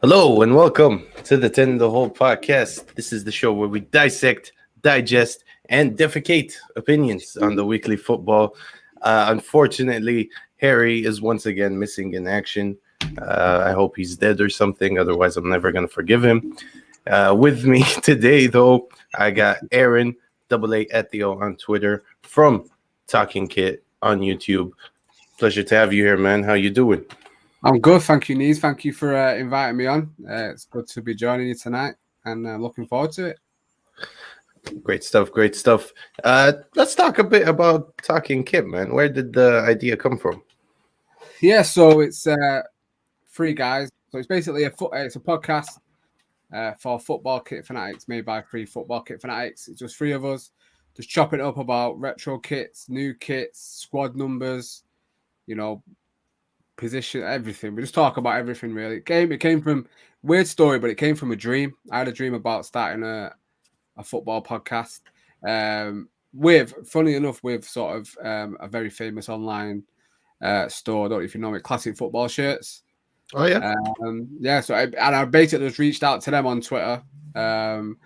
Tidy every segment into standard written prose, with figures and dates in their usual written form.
Hello and welcome to the 10 the Whole podcast. This is the show where we dissect, digest, and defecate opinions on the weekly football. Unfortunately, Harry is once again missing in action. I hope he's dead or something, otherwise, I'm never going to forgive him. With me today, though, I got Aaron, double A Ethio on Twitter, from Talking Kit on YouTube. Pleasure to have you here, man. How you doing? I'm good, thank you, Neez. Thank you for inviting me on. It's good to be joining you tonight, and looking forward to it. Great stuff, great stuff. Let's talk a bit about Talking Kit, man. Where did the idea come from? Yeah, so it's three guys. So it's basically it's a podcast for football kit fanatics, made by three football kit fanatics. It's just three of us, just chopping it up about retro kits, new kits, squad numbers, position, everything. We just talk about everything really. It came from weird story, but it came from a dream. I had a dream about starting a football podcast. Funny enough, with sort of a very famous online store. I don't know if you know it, Classic Football Shirts. Oh yeah, yeah. So I basically just reached out to them on Twitter, and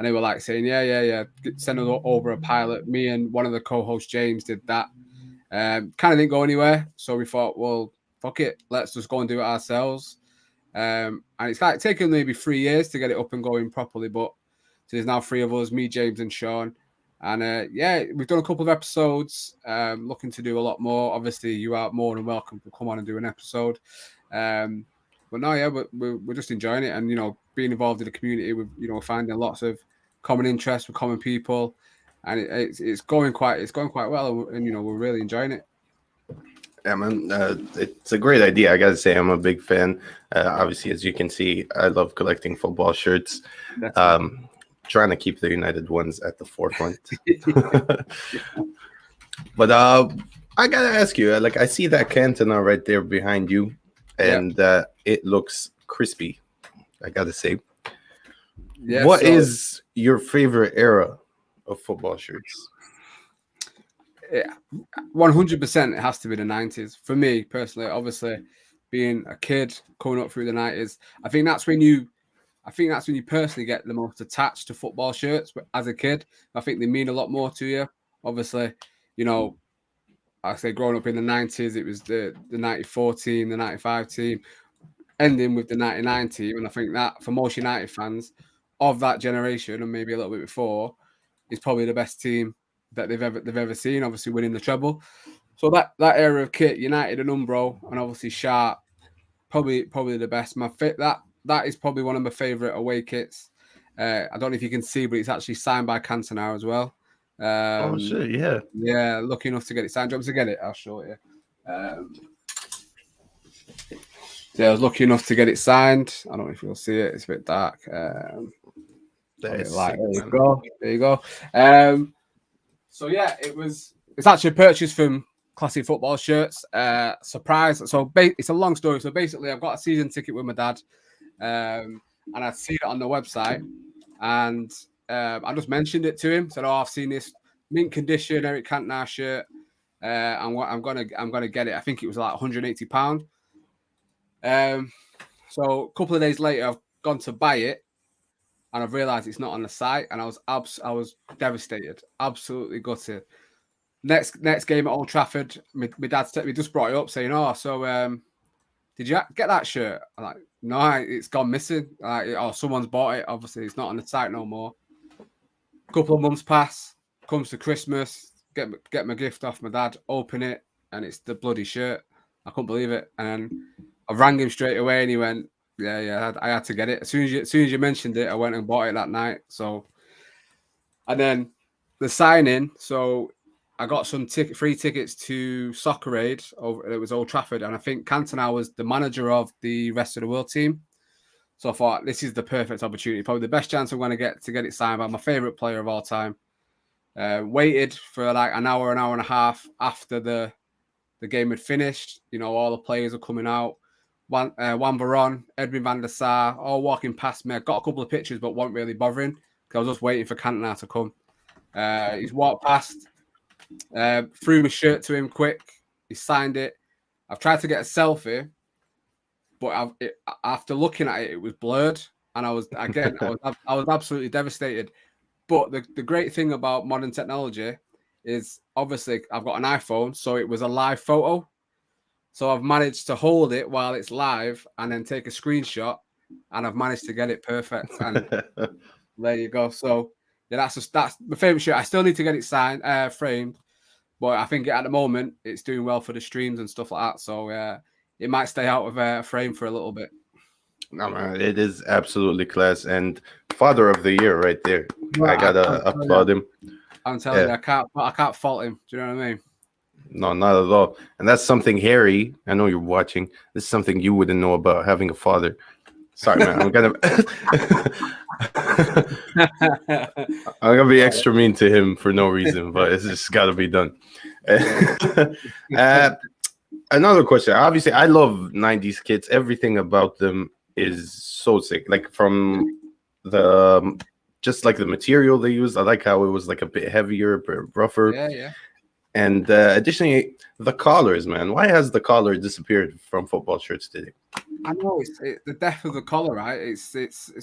they were like saying, yeah, send us over a pilot. Me and one of the co-hosts, James, did that. Kind of didn't go anywhere, so we thought, well, fuck it, let's just go and do it ourselves. And it's like taken maybe 3 years to get it up and going properly, but so there's now three of us, me, James, and Sean. And yeah, we've done a couple of episodes, looking to do a lot more. Obviously, you are more than welcome to come on and do an episode. But no, yeah, we're just enjoying it, and being involved in the community. We're finding lots of common interests with common people, and it's going quite well, and we're really enjoying it. yeah, man. It's a great idea. I gotta say, I'm a big fan. Obviously, as you can see, I love collecting football shirts. Trying to keep the United ones at the forefront. But I gotta ask you, like, I see that Cantona right there behind you, and it looks crispy. I gotta say, what is your favorite era of football shirts? Yeah, 100%. It has to be the 90s for me personally. Obviously, being a kid coming up through the 90s, I think that's when you personally get the most attached to football shirts. But as a kid, I think they mean a lot more to you. Obviously, I say growing up in the 90s, it was the 94 team, the 95 team, ending with the 99 team. And I think that for most United fans of that generation, and maybe a little bit before, is probably the best team that they've ever seen, obviously winning the treble. So that era of kit, United and Umbro, and obviously Sharp, probably the best. That is probably one of my favourite away kits. I don't know if you can see, but it's actually signed by Cantona as well. Oh shit, yeah. Yeah, lucky enough to get it signed. Do you want to get it? I'll show you. Yeah, I was lucky enough to get it signed. I don't know if you'll see it. It's a bit dark. There you go. So yeah, it's actually a purchase from Classic Football Shirts. Surprise. So it's a long story. So basically, I've got a season ticket with my dad, and I'd seen it on the website, and I just mentioned it to him. Said, "Oh, I've seen this mint condition Eric Cantona shirt. I'm gonna get it. I think it was like £180. So a couple of days later, I've gone to buy it, and I've realised it's not on the site, and I was devastated, absolutely gutted. Next game at Old Trafford, my dad just brought it up, saying, "Oh, so did you get that shirt?" I'm like, "No, it's gone missing. Someone's bought it. Obviously, it's not on the site no more." A couple of months pass, comes to Christmas, get my gift off my dad, open it, and it's the bloody shirt. I couldn't believe it, and I rang him straight away, and he went, "Yeah, I had to get it. As soon as you mentioned it, I went and bought it that night." So, and then the signing. So I got some free tickets to Soccer Aid it was Old Trafford, and I think Cantona was the manager of the rest of the world team. So I thought this is the perfect opportunity, probably the best chance I'm going to get it signed by my favorite player of all time. Waited for like an hour and a half after the game had finished. All the players are coming out. Juan Varane, Edwin van der Sar, all walking past me. I got a couple of pictures, but wasn't really bothering because I was just waiting for Cantona to come. He's walked past, threw my shirt to him quick. He signed it. I've tried to get a selfie, but after looking at it, it was blurred, and I was absolutely devastated. But the great thing about modern technology is obviously I've got an iPhone, so it was a live photo. So I've managed to hold it while it's live and then take a screenshot, and I've managed to get it perfect. And there you go. So yeah, that's my favorite shirt. I still need to get it signed, framed, but I think at the moment it's doing well for the streams and stuff like that. So it might stay out of a frame for a little bit. No, man, it is absolutely class, and father of the year right there. Well, I gotta applaud him. I'm telling you, I can't fault him. Do you know what I mean? No, not at all. And that's something, Harry, I know you're watching. This is something you wouldn't know about having a father. Sorry, man. I'm gonna be extra mean to him for no reason, but it's just got to be done. Another question. Obviously, I love 90s kids. Everything about them is so sick. Like from the just like the material they use. I like how it was like a bit heavier, a bit rougher. Yeah. And additionally, the collars, man. Why has the collar disappeared from football shirts today? I know it's the death of the collar, right? It's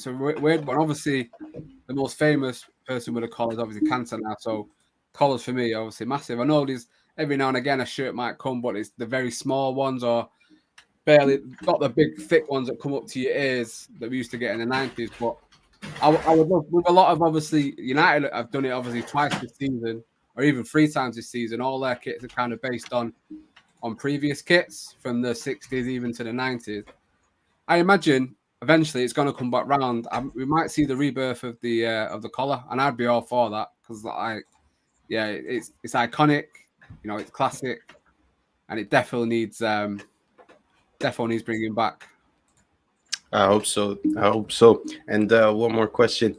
a weird one. Obviously, the most famous person with a collar is obviously Cancer now. So collars for me, obviously massive. I know there's every now and again a shirt might come, but it's the very small ones or barely not the big thick ones that come up to your ears that we used to get in the 90s. But I would love with a lot of obviously United. I've done it obviously twice this season, or even 3 times this season. All their kits are kind of based on previous kits from the 60s even to the 90s. I imagine eventually it's going to come back round. We might see the rebirth of the collar, and I'd be all for that because it's iconic, you know, it's classic, and it definitely needs bringing back. I hope so. And one more question: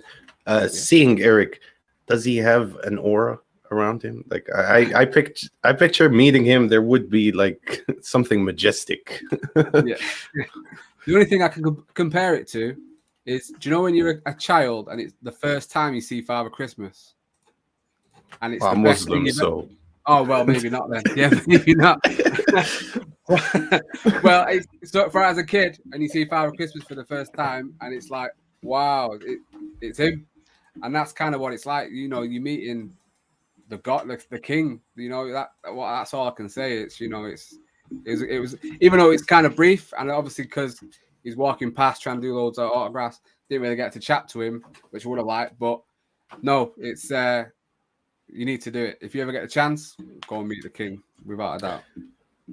seeing Eric, does he have an aura around him? Like I picture meeting him, there would be like something majestic. Yeah. The only thing I can compare it to is, do you know when you're a child and it's the first time you see Father Christmas, and it's I'm Muslim, so. Oh well, maybe not then. Yeah, maybe not. Well, so for as a kid, and you see Father Christmas for the first time, and it's like, wow, it's him, and that's kind of what it's like. You know, you meeting the God, the King. You know that's all I can say. It's, you know, it was even though it's kind of brief, and obviously because he's walking past trying to do loads of autographs, didn't really get to chat to him, which I would have liked. But no, it's you need to do it. If you ever get a chance, go and meet the King, without a doubt.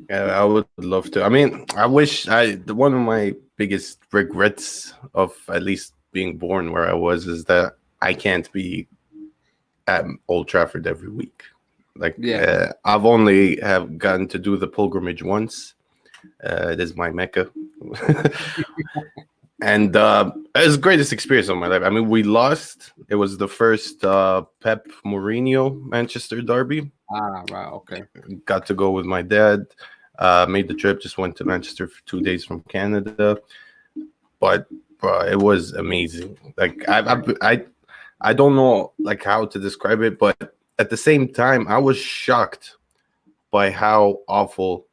Yeah, I would love to. I mean, I wish one of my biggest regrets of at least being born where I was is that I can't be at Old Trafford every week. Like, I've only have gotten to do the pilgrimage once. It is my Mecca. And it was the greatest experience of my life. I mean, we lost. It was the first Pep Mourinho Manchester derby. Ah, right, okay. Got to go with my dad. Made the trip. Just went to Manchester for 2 days from Canada. But it was amazing. Like I don't know like how to describe it, but at the same time, I was shocked by how awful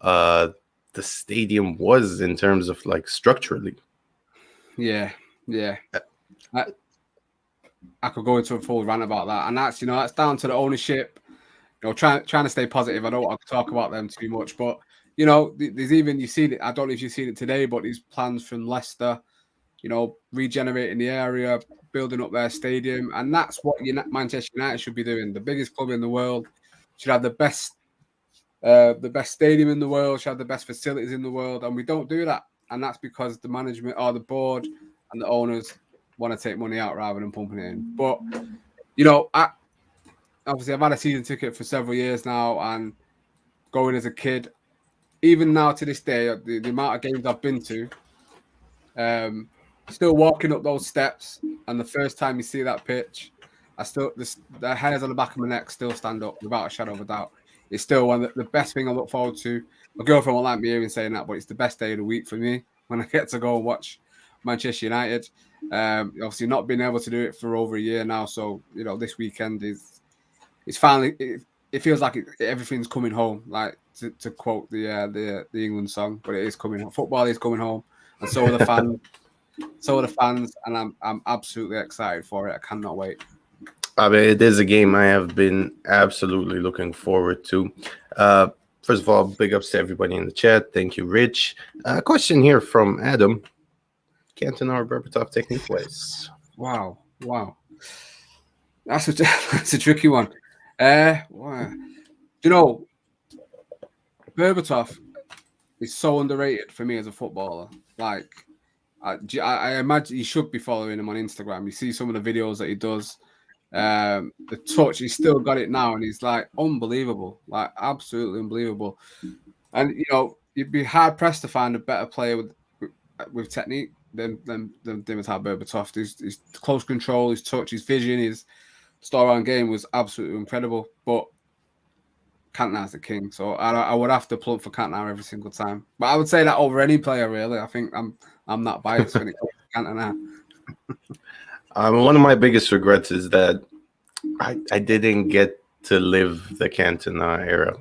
the stadium was in terms of like structurally. Yeah. I could go into a full rant about that, and that's down to the ownership. You know, trying to stay positive. I don't want to talk about them too much, but you know, there's even you've seen it. I don't know if you've seen it today, but these plans from Leicester, you know, regenerating the area, building up their stadium, and that's what Manchester United should be doing. The biggest club in the world should have the best stadium in the world, should have the best facilities in the world, and we don't do that. And that's because the management or the board and the owners want to take money out rather than pumping it in. But, you know, obviously I've had a season ticket for several years now, and going as a kid, even now to this day, the amount of games I've been to, still walking up those steps, and the first time you see that pitch, the hairs on the back of my neck still stand up without a shadow of a doubt. It's still one of the best thing I look forward to. My girlfriend won't like me even saying that, but it's the best day of the week for me when I get to go and watch Manchester United. Obviously, not being able to do it for over a year now, so you know this weekend it's finally it feels like everything's coming home. Like to quote the England song, but it is coming home. Football is coming home, and so are the fans. So are the fans, and I'm absolutely excited for it. I cannot wait. I mean, it is a game I have been absolutely looking forward to. First of all, big ups to everybody in the chat. Thank you, Rich. Question here from Adam. Cantona or Berbatov taking place? Wow. That's a tricky one. Wow. You know, Berbatov is so underrated for me as a footballer. Like, I imagine you should be following him on Instagram. You see some of the videos that he does. The touch, he's still got it now, and he's like unbelievable, like absolutely unbelievable. And you know, you'd be hard pressed to find a better player with technique than Dimitar Berbatov. His close control, his touch, his vision, his style game was absolutely incredible. But Cantona's the king, so I would have to plug for Cantona every single time. But I would say that over any player, really. I think I'm not biased when it comes to Cantona. One of my biggest regrets is that I didn't get to live the Cantona era.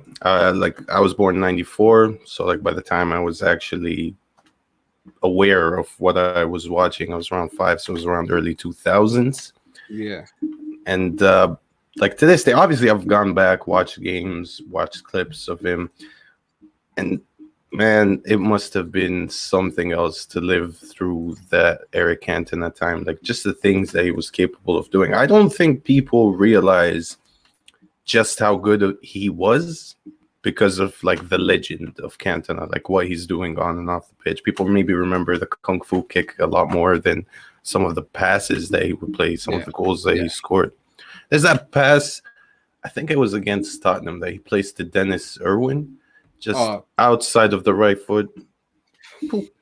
Like I was born in '94, so like by the time I was actually aware of what I was watching, I was around 5, so it was around early 2000s. Yeah, and like to this day, obviously I've gone back, watched games, watched clips of him, and man, it must have been something else to live through that Eric Cantona time. Like just the things that he was capable of doing. I don't think people realize just how good he was because of like the legend of Cantona, like what he's doing on and off the pitch. People maybe remember the kung fu kick a lot more than some of the passes that he would play, some of the goals that he scored. There's that pass, I think it was against Tottenham, that he placed to Dennis Irwin, just outside of the right foot.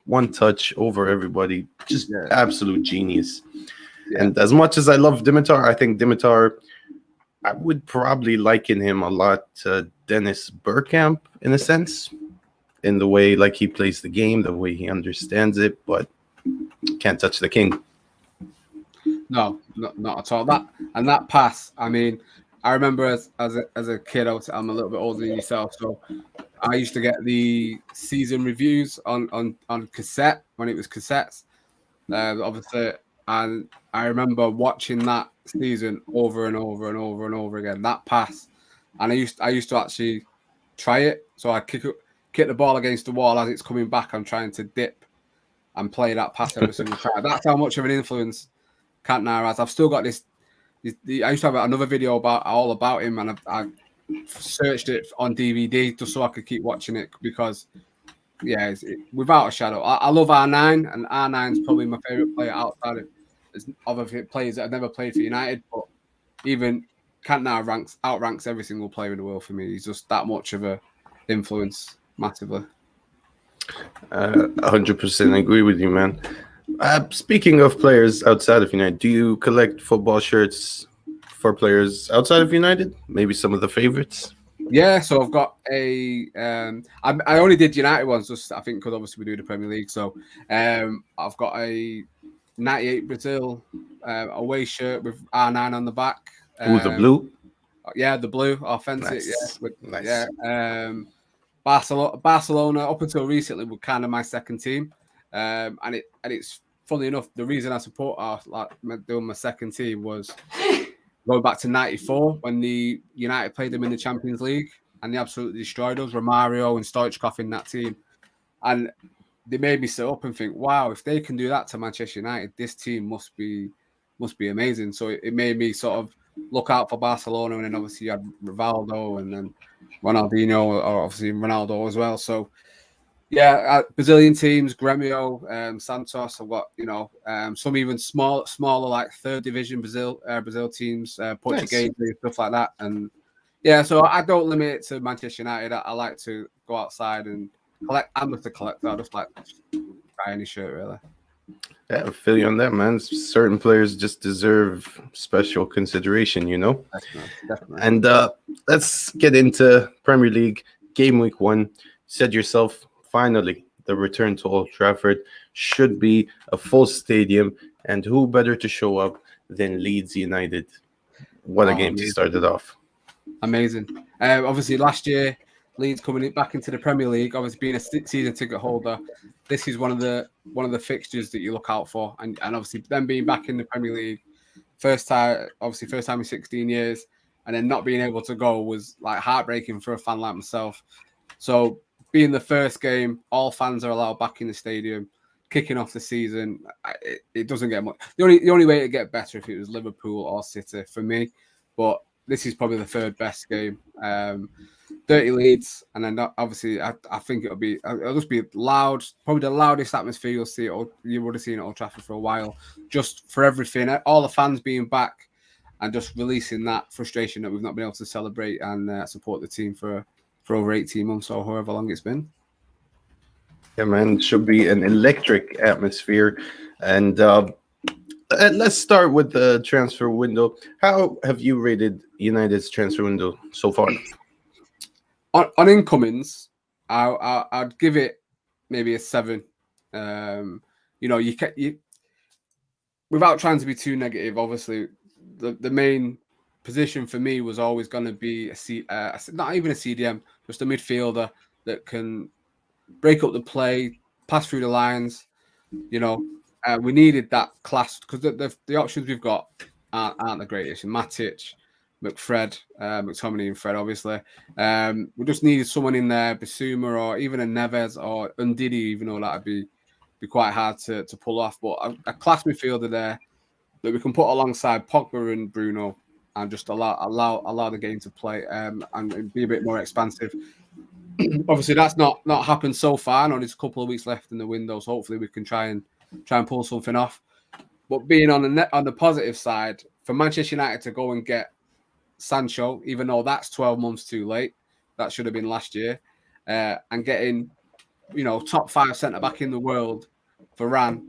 One touch over everybody. Just absolute genius. Yeah. And as much as I love Dimitar, I think Dimitar, I would probably liken him a lot to Dennis Bergkamp in a sense, in the way like he plays the game, the way he understands it, but can't touch the king. No, not at all. That pass. I mean, I remember as a kid, I'm a little bit older than yourself, so I used to get the season reviews on cassette when it was cassettes, obviously, and I remember watching that season over and over and over and over again. That pass, and I used to actually try it. So I kick the ball against the wall as it's coming back. I'm trying to dip and play that pass every single time. That's how much of an influence Cantona has. I've still got this. I used to have another video all about him, and I searched it on DVD just so I could keep watching it because, without a shadow, I love R9, and R9's probably my favorite player outside of other players that have never played for United. But even Cantona outranks every single player in the world for me. He's just that much of a influence, massively. 100% agree with you, man. Speaking of players outside of United, do you collect football shirts for players outside of United? Maybe some of the favorites? Yeah, so I've got a. I only did United ones, just I think because obviously we do the Premier League. So I've got a '98 Brazil away shirt with R9 on the back. The blue? Yeah, the blue, authentic. Nice. Nice. Yeah. Barcelona up until recently were kind of my second team. And it's funny enough, the reason I support doing my second team was going back to '94 when the United played them in the Champions League and they absolutely destroyed us. Romario and Stoichkov in that team, and they made me sit up and think, wow, if they can do that to Manchester United, this team must be amazing. So it made me sort of look out for Barcelona, and then obviously you had Rivaldo and then Ronaldinho, or obviously Ronaldo as well. So. Yeah, Brazilian teams, Grêmio, Santos. I've got some even smaller like third division Brazil teams, Portuguese stuff like that. And yeah, so I don't limit it to Manchester United. I like to go outside and collect. I'm just a collector. I just like buy any shirt really. Yeah, I feel you on that, man. Certain players just deserve special consideration, Definitely. And let's get into Premier League game week 1. Said yourself. Finally, the return to Old Trafford should be a full stadium, and who better to show up than Leeds United? What a game to start it off. Amazing. Obviously, last year Leeds coming back into the Premier League, obviously being a season ticket holder, this is one of the fixtures that you look out for, and obviously them being back in the Premier League, first time in 16 years, and then not being able to go was like heartbreaking for a fan like myself. So being the first game, all fans are allowed back in the stadium, kicking off the season. It doesn't get much. The only way to get better if it was Liverpool or City for me, but this is probably the third best game. 30 Leeds, and then obviously I think it'll just be loud, probably the loudest atmosphere you would have seen at Old Trafford for a while, just for everything, all the fans being back and just releasing that frustration that we've not been able to celebrate and support the team for over 18 months or however long it's been. Yeah, man, it should be an electric atmosphere. And let's start with the transfer window. How have you rated United's transfer window so far? On incomings, I'd give it maybe a 7. You without trying to be too negative. Obviously, the main position for me was always going to be not even a CDM, just a midfielder that can break up the play, pass through the lines. We needed that class because the options we've got aren't the greatest. Matic, McTominay and Fred, obviously. We just needed someone in there, Bissouma or even a Neves or Ndidi, even though that'd be quite hard to pull off. But a class midfielder there that we can put alongside Pogba and Bruno and just allow the game to play and be a bit more expansive. Obviously, that's not happened so far. I know there's a couple of weeks left in the window, so hopefully we can try and pull something off. But being on the positive side, for Manchester United to go and get Sancho, even though that's 12 months too late, that should have been last year, and getting top 5 centre back in the world, Varane,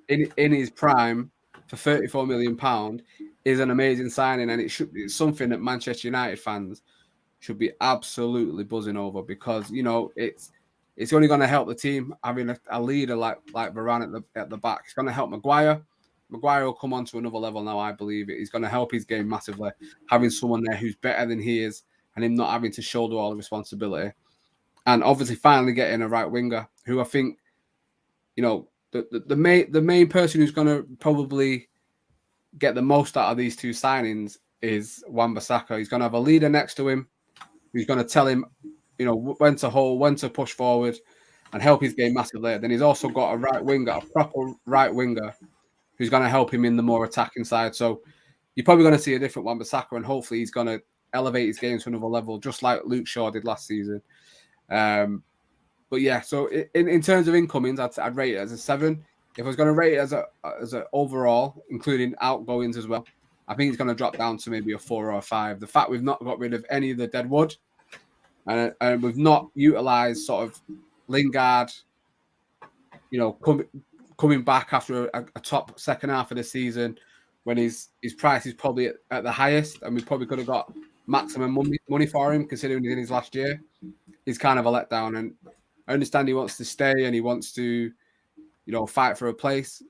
in his prime for £34 million is an amazing signing, and it's something that Manchester United fans should be absolutely buzzing over because it's only going to help the team having a leader like Varane at the back. It's going to help Maguire. Maguire will come on to another level now, I believe. He's going to help his game massively, having someone there who's better than he is and him not having to shoulder all the responsibility. And obviously finally getting a right winger who I think, the main person who's going to probably get the most out of these two signings is Wan-Bissaka. He's going to have a leader next to him who's going to tell him, when to hold, when to push forward and help his game massively. Then he's also got a right winger, a proper right winger, who's going to help him in the more attacking side. So you're probably going to see a different Wan-Bissaka, and hopefully he's going to elevate his game to another level, just like Luke Shaw did last season. But yeah, so in terms of incomings, I'd rate it as a 7. If I was going to rate it as a overall, including outgoings as well, I think it's going to drop down to maybe a 4 or a 5. The fact we've not got rid of any of the dead wood, and we've not utilised sort of Lingard, coming back after a top second half of the season when his price is probably at the highest, and we probably could have got maximum money for him considering he's in his last year, is kind of a letdown. And I understand he wants to stay and he wants to, fight for a place,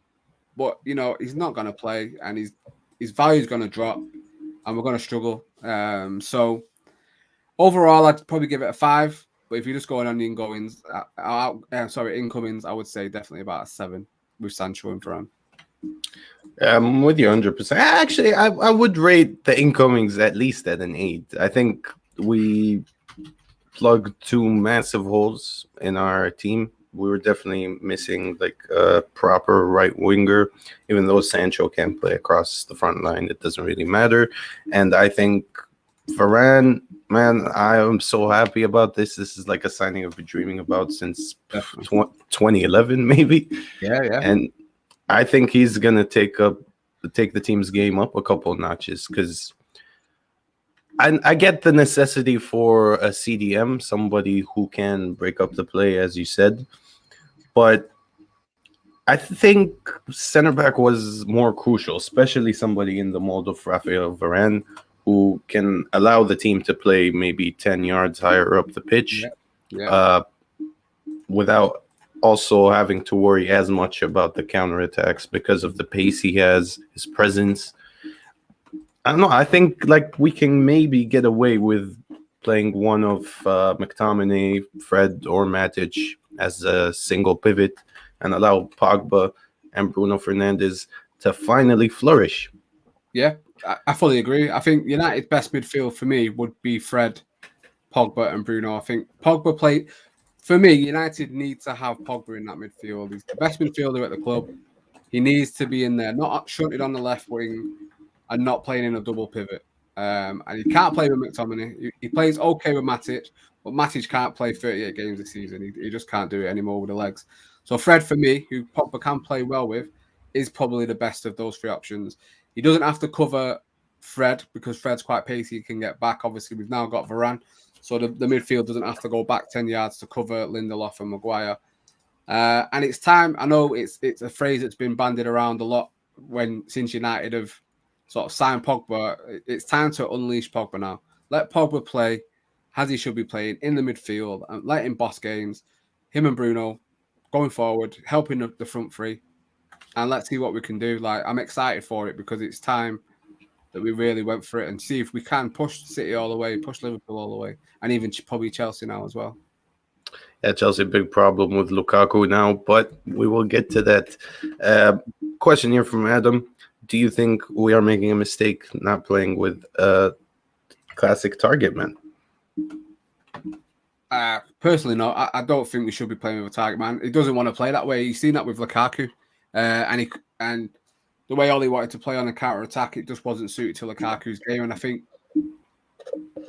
but he's not going to play, and his value is going to drop, and we're going to struggle. So overall, I'd probably give it a 5. But if you're just going on the incomings, I would say definitely about a 7 with Sancho and Varane. I'm with you 100%. Actually, I would rate the incomings at least at an 8. I think we plugged 2 massive holes in our team. We were definitely missing like a proper right winger, even though Sancho can play across the front line. It doesn't really matter. And I think Varane, man, I am so happy about this. This is like a signing I've been dreaming about since 2011, maybe. Yeah. And I think he's gonna take the team's game up a couple of notches because I get the necessity for a CDM, somebody who can break up the play, as you said, but I think center back was more crucial, especially somebody in the mold of Rafael Varane, who can allow the team to play maybe 10 yards higher up the pitch, without also having to worry as much about the counterattacks because of the pace he has, his presence. I don't know. I think like we can maybe get away with playing one of McTominay, Fred, or Matic as a single pivot and allow Pogba and Bruno Fernandes to finally flourish. Yeah, I fully agree. I think United's best midfield for me would be Fred, Pogba, and Bruno. I think Pogba play for me. United need to have Pogba in that midfield. He's the best midfielder at the club. He needs to be in there, not shunted on the left wing and not playing in a double pivot. And he can't play with McTominay. He plays okay with Matic, but Matic can't play 38 games this season. He just can't do it anymore with the legs. So Fred, for me, who Pogba can play well with, is probably the best of those three options. He doesn't have to cover Fred because Fred's quite pacey. He can get back. Obviously, we've now got Varane. So the midfield doesn't have to go back 10 yards to cover Lindelof and Maguire. And it's time. I know it's a phrase that's been bandied around a lot since United have sort of signed Pogba. It's time to unleash Pogba now. Let Pogba play as he should be playing in the midfield and let him boss games. Him and Bruno going forward, helping the front three. And let's see what we can do. Like, I'm excited for it because it's time that we really went for it and see if we can push City all the way, push Liverpool all the way, and even probably Chelsea now as well. Yeah, Chelsea, big problem with Lukaku now, but we will get to that. Question here from Adam. Do you think we are making a mistake not playing with a classic target man? Personally, no. I don't think we should be playing with a target man. He doesn't want to play that way. You've seen that with Lukaku. And the way Oli wanted to play on a counter attack, it just wasn't suited to Lukaku's game. And I think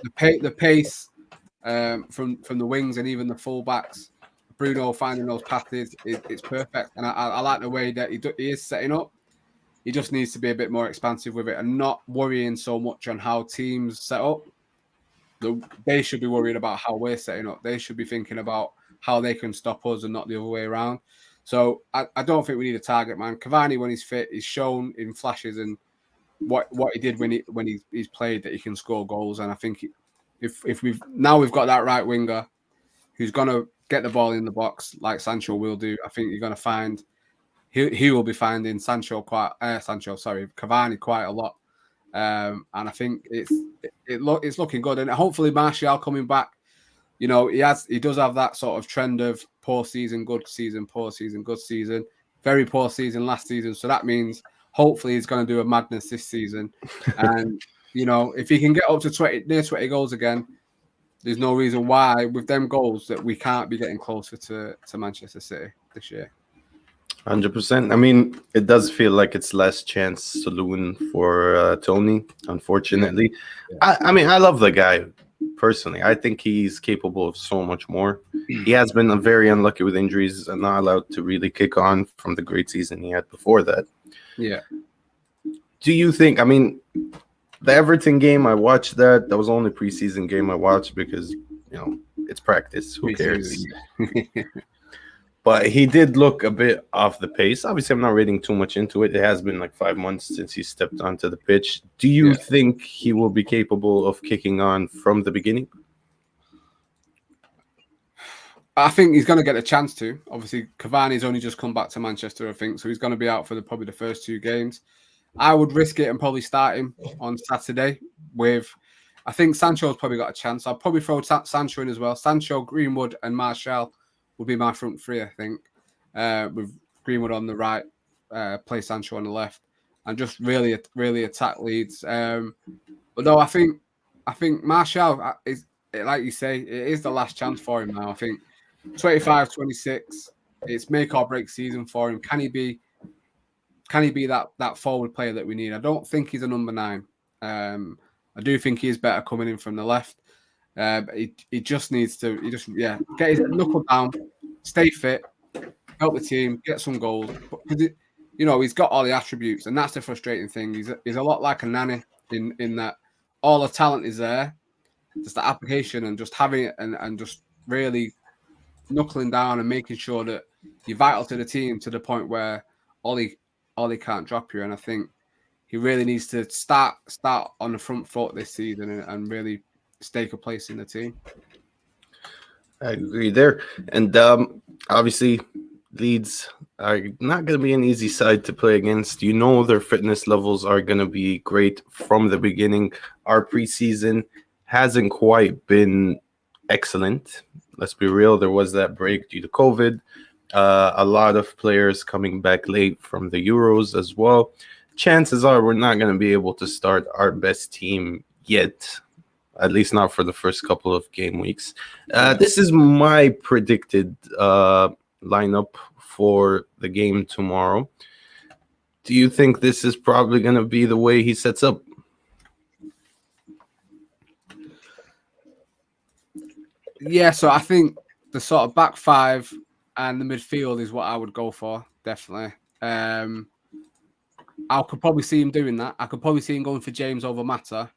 the pace from the wings and even the fullbacks, Bruno finding those passes, it's perfect. And I like the way that he is setting up. He just needs to be a bit more expansive with it and not worrying so much on how teams set up. They should be worried about how we're setting up. They should be thinking about how they can stop us and not the other way around. So I don't think we need a target man. Cavani, when he's fit, is shown in flashes and what he did when he's played that he can score goals. And I think if we've got that right winger who's gonna get the ball in the box like Sancho will do, I think you're gonna find he will be finding Cavani quite a lot. And I think it's looking good. And hopefully Martial coming back. You know, he does have that sort of trend of poor season, good season, poor season, good season, very poor season last season. So that means hopefully he's going to do a madness this season. And, you know, if he can get up to near 20 goals again, there's no reason why with them goals that we can't be getting closer to Manchester City this year. 100%. I mean, it does feel like it's last chance saloon for Tony, unfortunately. Yeah. I mean, I love the guy. Personally, I think he's capable of so much more. He has been very unlucky with injuries and not allowed to really kick on from the great season he had before that. Yeah. Do you think, I mean, the Everton game, I watched that. That was the only preseason game I watched because, you know, it's practice. Who cares? But he did look a bit off the pace. Obviously, I'm not reading too much into it. It has been like 5 months since he stepped onto the pitch. Do you think he will be capable of kicking on from the beginning? I think he's going to get a chance to. Obviously, Cavani's only just come back to Manchester, I think, so he's going to be out for probably the first 2 games. I would risk it and probably start him on Saturday with, I think Sancho's probably got a chance. I'll probably throw Sancho in as well. Sancho, Greenwood, and Martial would be my front three, I think, with Greenwood on the right, play Sancho on the left, and just really attack Leeds. But no, I think Martial is, like you say, it is the last chance for him now. I think 25, 26, it's make or break season for him. Can he be that forward player that we need? I don't think he's a number 9. I do think he is better coming in from the left. He just needs to get his knuckle down, stay fit, help the team, get some goals. Because he's got all the attributes, and that's the frustrating thing. He's a lot like a Nani in that all the talent is there, just the application and just having it and just really knuckling down and making sure that you're vital to the team to the point where Ollie can't drop you. And I think he really needs to start on the front foot this season and really stake a place in the team. I agree there. And obviously, Leeds are not going to be an easy side to play against. You know their fitness levels are going to be great from the beginning. Our preseason hasn't quite been excellent. Let's be real. There was that break due to COVID. A lot of players coming back late from the Euros as well. Chances are we're not going to be able to start our best team yet, at least not for the first couple of game weeks. This is my predicted lineup for the game tomorrow. Do you think this is probably going to be the way he sets up? Yeah, so I think the sort of back five and the midfield is what I would go for, definitely. I could probably see him doing that. I could probably see him going for James over Mata.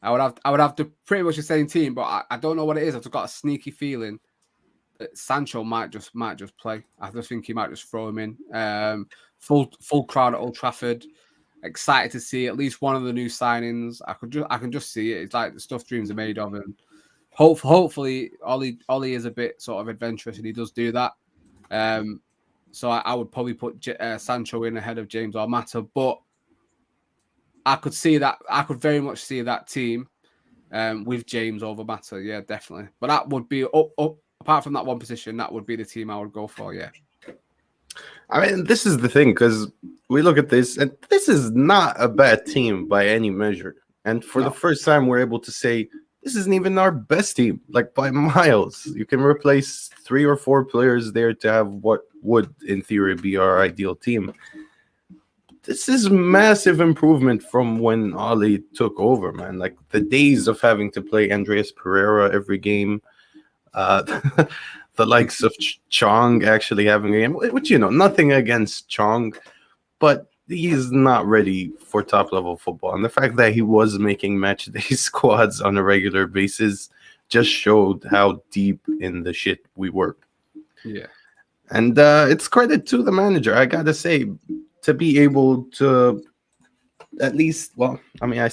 I would have the pretty much the same team, but I don't know what it is. I've just got a sneaky feeling that Sancho might just play. I just think he might just throw him in. Full crowd at Old Trafford. Excited to see at least one of the new signings. I can just see it. It's like the stuff dreams are made of, and hopefully Ollie is a bit sort of adventurous and he does do that. So I would probably put Sancho in ahead of James or Mata, but I could see that. I could very much see that team with James over Mata. Yeah, definitely. But that would be up. Apart from that one position, that would be the team I would go for. Yeah. I mean, this is the thing, because we look at this, and this is not a bad team by any measure. And for the first time, we're able to say this isn't even our best team, like by miles. You can replace 3 or 4 players there to have what would, in theory, be our ideal team. This is massive improvement from when Ollie took over, man. Like the days of having to play Andreas Pereira every game, the likes of Chong actually having a game, which, nothing against Chong, but he's not ready for top level football. And the fact that he was making match day squads on a regular basis just showed how deep in the shit we were. Yeah. And it's credit to the manager, I gotta say, to be able to at least, I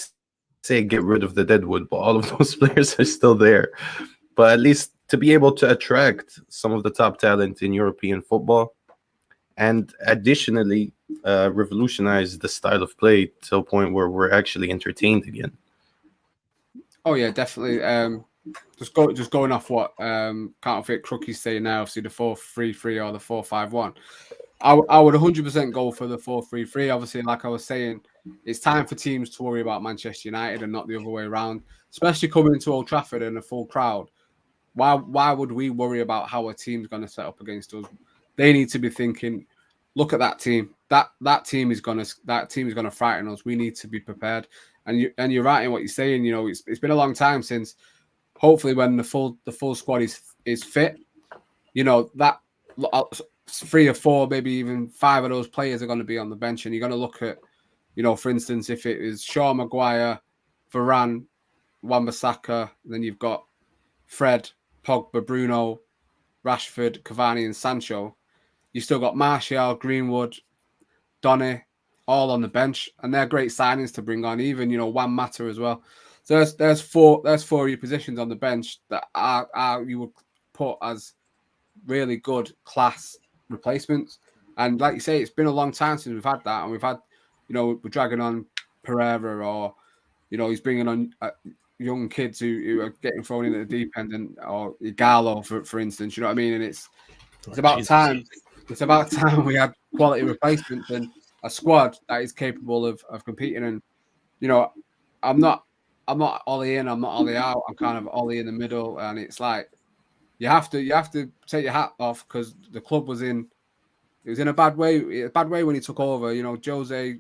say get rid of the deadwood, but all of those players are still there. But at least to be able to attract some of the top talent in European football, and additionally revolutionize the style of play to a point where we're actually entertained again. Oh yeah, definitely. Just going off what can't fit Crookie's saying now, obviously the 4-3-3 or the 4-5-1. I would 100% go for the 4-3-3. Obviously, like I was saying, it's time for teams to worry about Manchester United and not the other way around. Especially coming into Old Trafford in a full crowd. Why would we worry about how a team's going to set up against us? They need to be thinking, look at that team. That team is going to frighten us. We need to be prepared. And you're right in what you're saying. It's been a long time since. Hopefully, when the full squad is fit, that 3 or 4, maybe even 5 of those players are going to be on the bench, and you're going to look at, for instance, if it is Shaw, Maguire, Varane, Wan-Bissaka, then you've got Fred, Pogba, Bruno, Rashford, Cavani, and Sancho. You still got Martial, Greenwood, Donny, all on the bench, and they're great signings to bring on. Even Juan Mata as well. So there's 4 of your positions on the bench that are you would put as really good class replacements. And like you say, it's been a long time since we've had that, and we've had we're dragging on Pereira, or he's bringing on young kids who are getting thrown into the deep end, or Igalo, for instance. You know what I mean? And it's about time. It's about time we had quality replacements and a squad that is capable of competing. And I'm not Ollie in, I'm not Ollie out. I'm kind of Ollie in the middle, and it's like you have to take your hat off, because the club was in a bad way. A bad way when he took over. Jose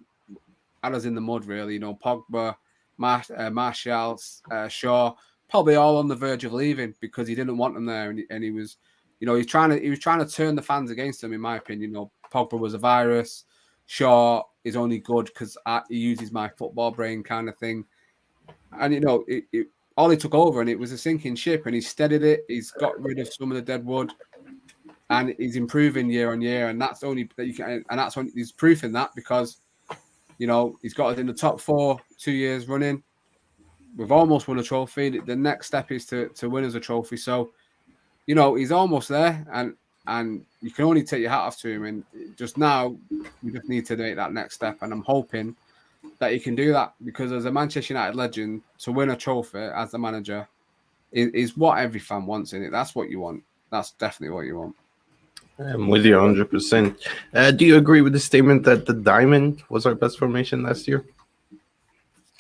had us in the mud, really. Pogba, Martial, Shaw, probably all on the verge of leaving because he didn't want them there, and he was, he was trying to turn the fans against him. In my opinion, Pogba was a virus. Shaw is only good because he uses my football brain, kind of thing. And Ollie took over, and it was a sinking ship, and he steadied it. He's got rid of some of the dead wood, and he's improving year on year. And that's only that you can, and that's when he's proving that, because he's got us in the top 4 2 years running. We've almost won a trophy. The next step is to win us a trophy. So, he's almost there, and you can only take your hat off to him. And just now, we just need to make that next step. And I'm hoping that he can do that, because as a Manchester United legend, to win a trophy as the manager is what every fan wants in it. That's what you want. That's definitely what you want. I'm with you 100%. Do you agree with the statement that the diamond was our best formation last year?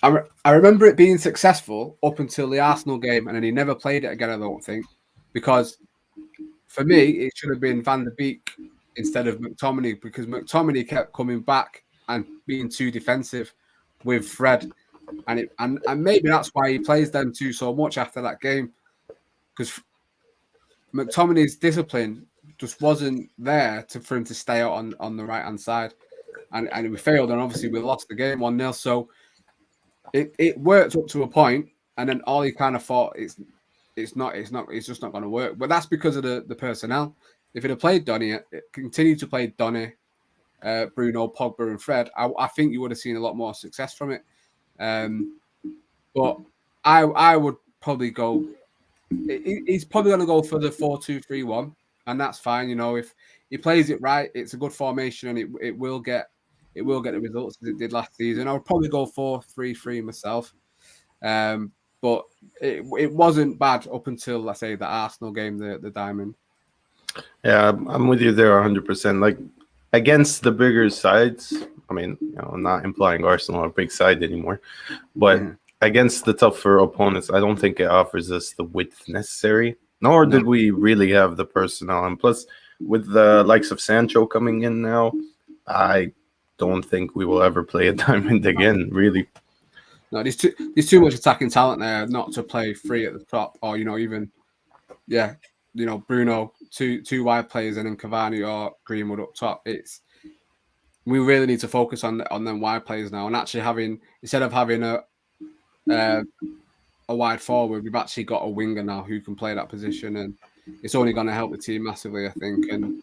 I remember it being successful up until the Arsenal game, and then he never played it again, I don't think, because for me, it should have been Van der Beek instead of McTominay, because McTominay kept coming back and being too defensive with Fred. And maybe that's why he plays them two so much after that game, because McTominay's discipline just wasn't there for him to stay out on the right hand side, and we failed, and obviously we lost the game 1-0. So it worked up to a point, and then all he kind of thought it's just not going to work. But that's because of the personnel. If it had played Donny, continued to play Donny, Bruno, Pogba, and Fred, I think you would have seen a lot more success from it. But I would probably go. He's probably going to go for the 4-2-3-1, and that's fine. You know, if he plays it right, it's a good formation, and it will get the results as it did last season. I would probably go 4-3-3 myself, but it wasn't bad up until, let's say, the Arsenal game, the diamond. Yeah, I'm with you there 100%. Like, against the bigger sides, I mean, you know, I'm not implying Arsenal are a big side anymore, but against the tougher opponents, I don't think it offers us the width necessary, nor did we really have the personnel. And plus, with the likes of Sancho coming in now, I don't think we will ever play a diamond again, really. No, there's too much attacking talent there not to play free at the top, or, you know, even, Bruno, two wide players, and then Cavani or Greenwood up top. We really need to focus on them wide players now, and actually instead of having a wide forward, we've actually got a winger now who can play that position, and it's only going to help the team massively, I think. And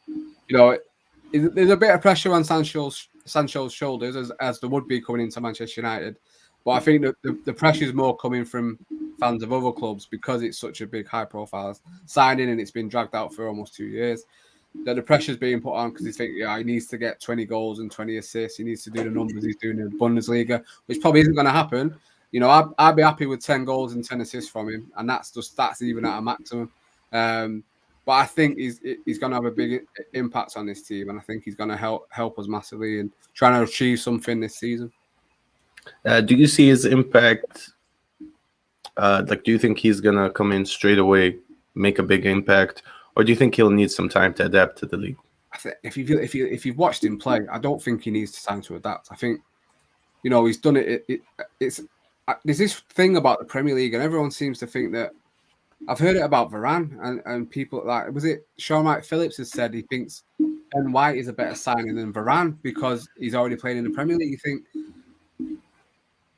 there's a bit of pressure on Sancho's shoulders as there would be coming into Manchester United, but I think that the pressure is more coming from fans of other clubs because it's such a big high-profile signing and it's been dragged out for almost 2 years. That the pressure is being put on because he needs to get 20 goals and 20 assists. He needs to do the numbers he's doing in the Bundesliga, which probably isn't going to happen. You know, I'd be happy with 10 goals and 10 assists from him, and that's even at a maximum. But I think he's going to have a big impact on this team, and I think he's going to help us massively in trying to achieve something this season. Do you see his impact? Do you think he's going to come in straight away, make a big impact, or do you think he'll need some time to adapt to the league? I think if you've watched him play, I don't think he needs time to adapt. I think, he's done it. It's there's this thing about the Premier League, and everyone seems to think that. I've heard it about Varane, and people was it Sean Wright Phillips has said he thinks Ben White is a better signing than Varane because he's already playing in the Premier League. You think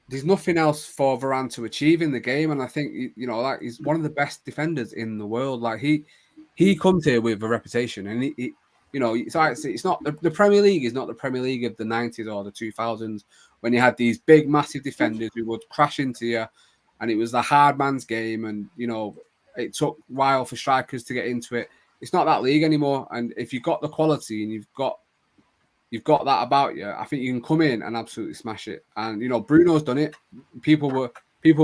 there's nothing else for Varane to achieve in the game, and I think he's one of the best defenders in the world. Like he comes here with a reputation, and it's not the Premier League is not the Premier League of the 90s or the 2000s when you had these big, massive defenders who would crash into you, and it was the hard man's game, and it took a while for strikers to get into it. It's not that league anymore, and if you've got the quality and you've got that about you, I think you can come in and absolutely smash it. And Bruno's done it. People were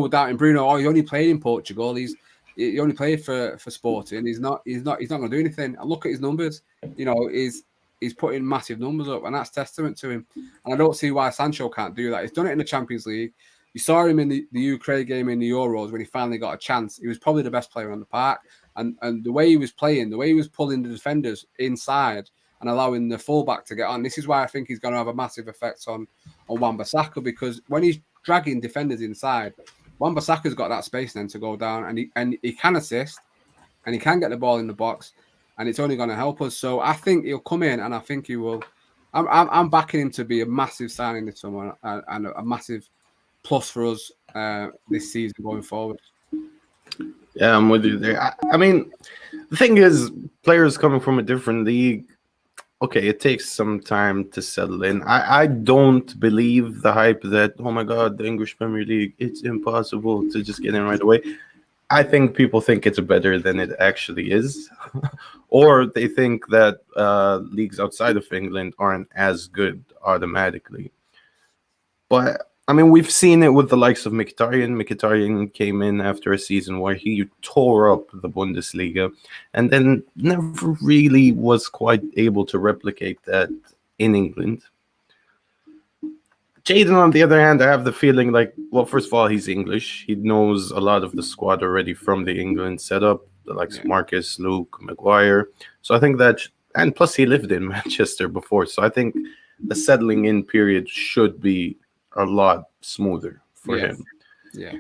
doubting Bruno. Oh, he only played in Portugal. He only played for Sporting. He's not going to do anything. And look at his numbers. He's putting massive numbers up, and that's testament to him. And I don't see why Sancho can't do that. He's done it in the Champions League. You saw him in the Ukraine game in the Euros when he finally got a chance. He was probably the best player on the park. And the way he was playing, the way he was pulling the defenders inside and allowing the fullback to get on, this is why I think he's going to have a massive effect on Wan-Bissaka, because when he's dragging defenders inside, Wan-Bissaka's got that space then to go down, and he can assist, and he can get the ball in the box, and it's only going to help us. So I think he'll come in, and I think he will. I'm backing him to be a massive signing this summer and a massive plus for us this season going forward. Yeah, I'm with you there. I mean, the thing is, players coming from a different league, okay, it takes some time to settle in. I don't believe the hype that, oh my God, the English Premier League, it's impossible to just get in right away. I think people think it's better than it actually is. Or they think that leagues outside of England aren't as good automatically. But I mean, we've seen it with the likes of Mkhitaryan. Mkhitaryan came in after a season where he tore up the Bundesliga and then never really was quite able to replicate that in England. Jaden, on the other hand, I have the feeling like, well, first of all, he's English. He knows a lot of the squad already from the England setup, the likes of Marcus, Luke, Maguire. So I think that, and plus he lived in Manchester before. So I think the settling in period should be a lot smoother for him. Yeah.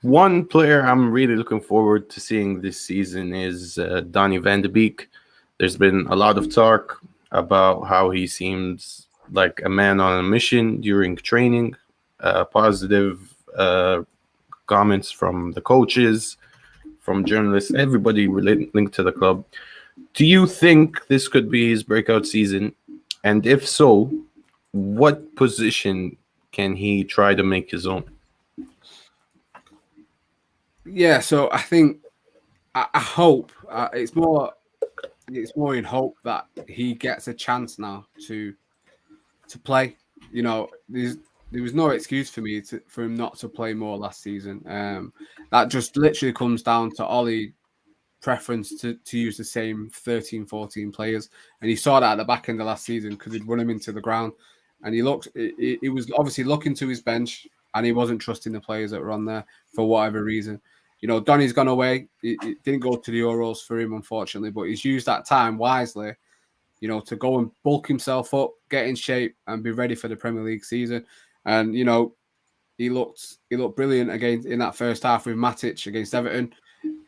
One player I'm really looking forward to seeing this season is Donny van de Beek. There's been a lot of talk about how he seems like a man on a mission during training, positive comments from the coaches, from journalists, everybody linked to the club. Do you think this could be his breakout season? And if so, what position can he try to make his own? Yeah, so I think I hope it's more in hope that he gets a chance now to play. You know, there was no excuse for me for him not to play more last season. That just literally comes down to Ollie preference to use the same 13, 14 players. And he saw that at the back end of last season because he'd run him into the ground. And he was obviously looking to his bench and he wasn't trusting the players that were on there for whatever reason. You know, Donny's gone away. It didn't go to the Euros for him, unfortunately, but he's used that time wisely, you know, to go and bulk himself up, get in shape and be ready for the Premier League season. And, you know, he looked brilliant again in that first half with Matic against Everton,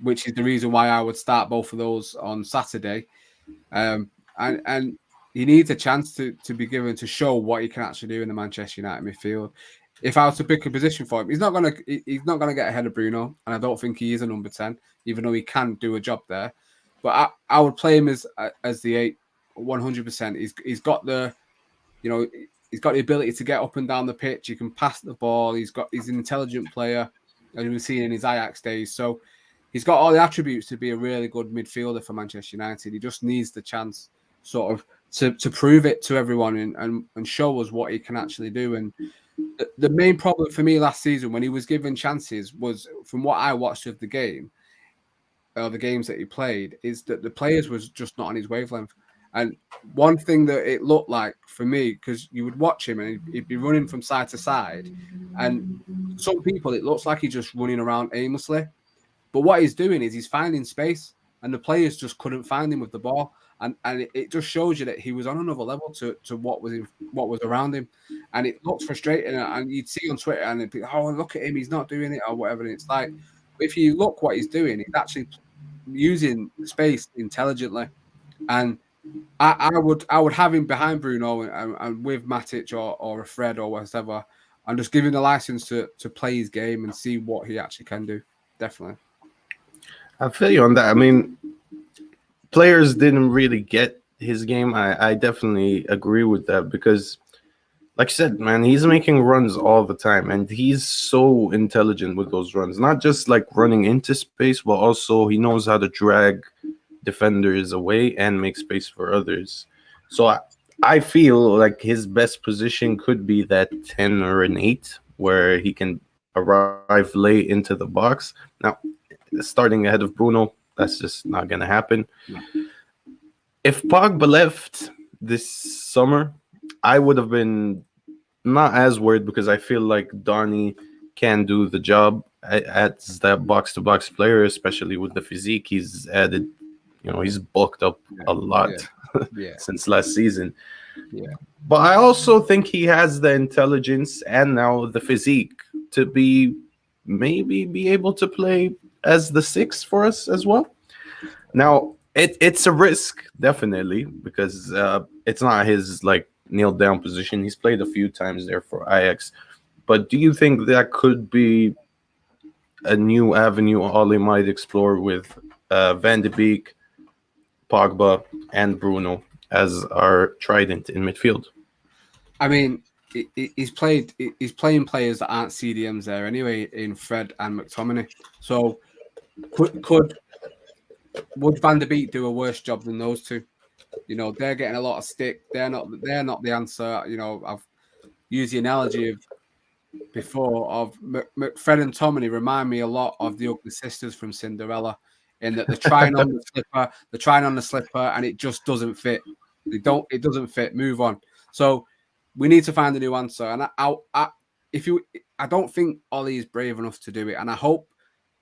which is the reason why I would start both of those on Saturday. And he needs a chance to be given to show what he can actually do in the Manchester United midfield. If I was to pick a position for him, he's not gonna get ahead of Bruno, and I don't think he is a number 10, even though he can do a job there. But I would play him as the 8, 100%. He's got the, you know, he's got the ability to get up and down the pitch. He can pass the ball. He's an intelligent player, as we've seen in his Ajax days. So he's got all the attributes to be a really good midfielder for Manchester United. He just needs the chance, sort of, to prove it to everyone and show us what he can actually do. And the main problem for me last season when he was given chances was, from what I watched of the game, or the games that he played, is that the players was just not on his wavelength. And one thing that it looked like for me, because you would watch him and he'd be running from side to side, and some people, it looks like he's just running around aimlessly. But what he's doing is he's finding space, and the players just couldn't find him with the ball. And it just shows you that he was on another level to what was around him. And it looks frustrating. And you'd see on Twitter, and it'd be, oh, look at him, he's not doing it, or whatever. And it's like, if you look what he's doing, he's actually using space intelligently. And I would have him behind Bruno and with Matic or a Fred or whatever, and just give him the license to play his game and see what he actually can do. Definitely. I feel you on that. I mean, players didn't really get his game. I definitely agree with that because, like you said, man, he's making runs all the time, and he's so intelligent with those runs. Not just like running into space, but also he knows how to drag defenders away and make space for others. So I feel like his best position could be that 10 or an 8, where he can arrive late into the box. Now, starting ahead of Bruno, that's just not going to happen. No. If Pogba left this summer, I would have been not as worried because I feel like Donny can do the job as that box-to-box player, especially with the physique he's added. You know, he's bulked up a lot since last season. Yeah. But I also think he has the intelligence and now the physique to maybe be able to play as the 6 for us as well. Now, it's a risk, definitely, because it's not his like nailed down position. He's played a few times there for Ajax. But do you think that could be a new avenue Ollie might explore with Van de Beek, Pogba, and Bruno as our trident in midfield? I mean, he's playing players that aren't CDMs there anyway, in Fred and McTominay. So would Van de Beek do a worse job than those two? You know, they're getting a lot of stick. They're not the answer. You know, use the analogy of before of Fred and Tommy remind me a lot of the ugly sisters from Cinderella, in that they're trying on the slipper, and it just doesn't fit. It doesn't fit. Move on. So we need to find a new answer. And I don't think Ollie is brave enough to do it, and I hope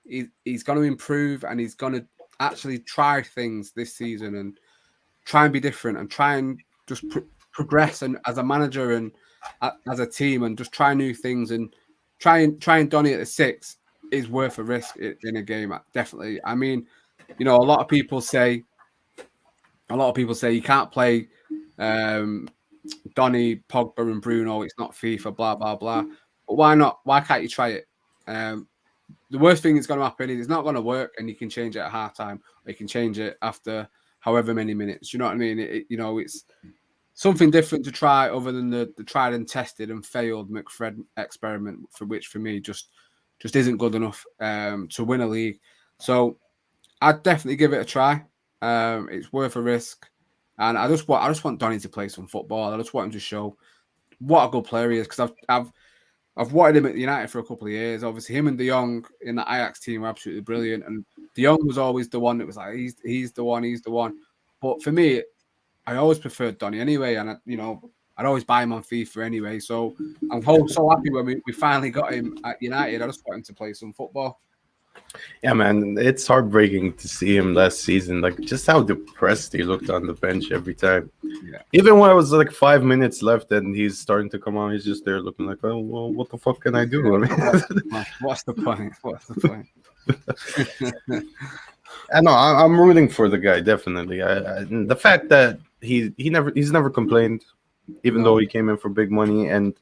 he's going to improve, and he's going to actually try things this season and try and be different and try and just progress, and as a manager and as a team, and just try new things, and trying Donny at the 6 is worth a risk in a game. Definitely. I mean, a lot of people say you can't play Donny, Pogba, and Bruno. It's not FIFA, blah blah blah. But why not? Why can't you try it? The worst thing that's going to happen is it's not going to work, and you can change it at halftime, or you can change it after however many minutes. You know what I mean? It's something different to try, other than the tried and tested and failed McFred experiment, for me just isn't good enough to win a league. So I'd definitely give it a try. It's worth a risk, and I just want Donny to play some football. I just want him to show what a good player he is, because I've wanted him at United for a couple of years. Obviously, him and De Jong in the Ajax team were absolutely brilliant, and De Jong was always the one that was like, he's the one. But for me, I always preferred Donny anyway, and I'd always buy him on FIFA anyway. So I'm so happy when we finally got him at United. I just want him to play some football. Yeah, man, it's heartbreaking to see him last season. Like, just how depressed he looked on the bench every time. Yeah. Even when it was like 5 minutes left and he's starting to come on, he's just there looking like, oh, well, what the fuck can I do? I mean, what's the point? I know I'm rooting for the guy, definitely. The fact that he's never complained, even though he came in for big money, and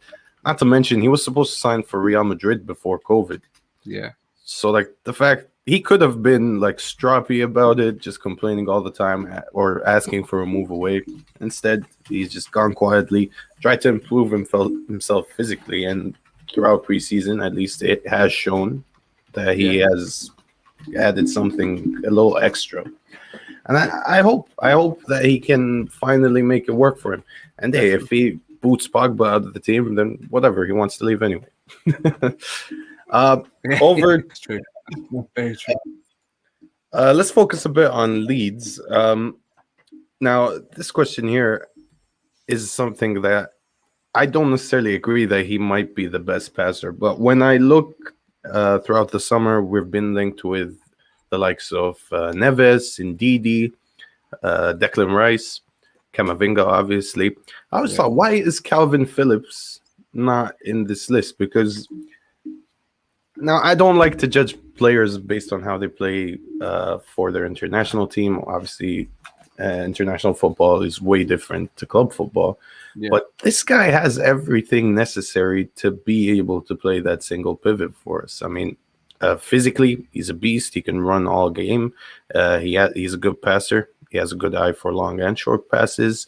not to mention he was supposed to sign for Real Madrid before COVID. Yeah. So, like, the fact he could have been like stroppy about it, just complaining all the time or asking for a move away. Instead, he's just gone quietly, tried to improve himself physically, and throughout preseason, at least, it has shown that he has added something a little extra. And I hope that he can finally make it work for him. And hey, if he boots Pogba out of the team, then whatever, he wants to leave anyway. Over. It's true. Very true. Let's focus a bit on Leeds. Now, this question here is something that I don't necessarily agree that he might be the best passer, but when I look throughout the summer, we've been linked with the likes of Neves, Ndidi, Declan Rice, Camavinga, obviously. I always thought, why is Calvin Phillips not in this list? Because now I don't like to judge players based on how they play for their international team. Obviously, international football is way different to club football. Yeah. But this guy has everything necessary to be able to play that single pivot for us. I mean, physically, he's a beast. He can run all game. He's a good passer. He has a good eye for long and short passes.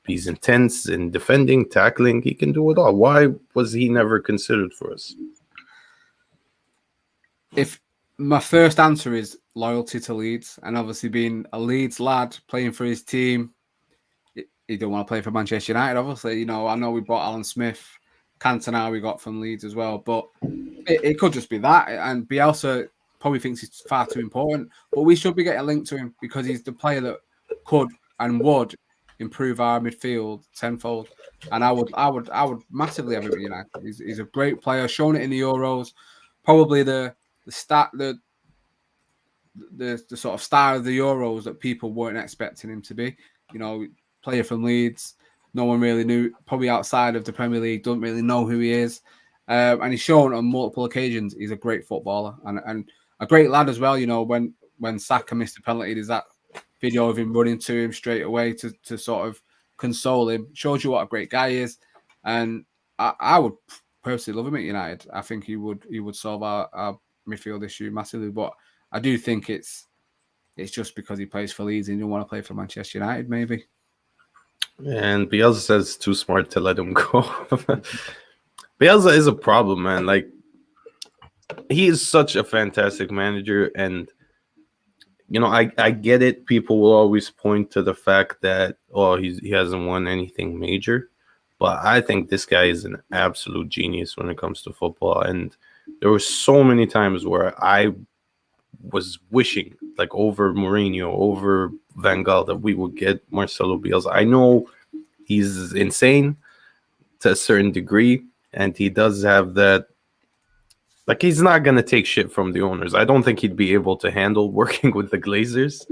He's intense in defending, tackling. He can do it all. Why was he never considered for us? If my first answer is loyalty to Leeds, and obviously being a Leeds lad playing for his team, he don't want to play for Manchester United. Obviously, I know we bought Alan Smith, Cantona we got from Leeds as well, but it could just be that. And Bielsa probably thinks he's far too important, but we should be getting linked to him because he's the player that could and would improve our midfield tenfold. And I would massively have him at United. He's a great player, shown it in the Euros, probably the sort of star of the Euros that people weren't expecting him to be. Player from Leeds, no one really knew, probably outside of the Premier League, don't really know who he is. And he's shown on multiple occasions he's a great footballer and a great lad as well. When Saka missed the penalty, there's that video of him running to him straight away to sort of console him. Shows you what a great guy he is. And I would personally love him at United. I think he would solve our midfield issue massively, but I do think it's just because he plays for Leeds and you don't want to play for Manchester United, maybe. And Bielsa says it's too smart to let him go. Bielsa is a problem, man. Like, he is such a fantastic manager, and I get it. People will always point to the fact that he hasn't won anything major, But I think this guy is an absolute genius when it comes to football. And there were so many times where I was wishing, like over Mourinho, over Van Gaal, that we would get Marcelo Bielsa. I know he's insane to a certain degree, and he does have that. Like, he's not going to take shit from the owners. I don't think he'd be able to handle working with the Glazers.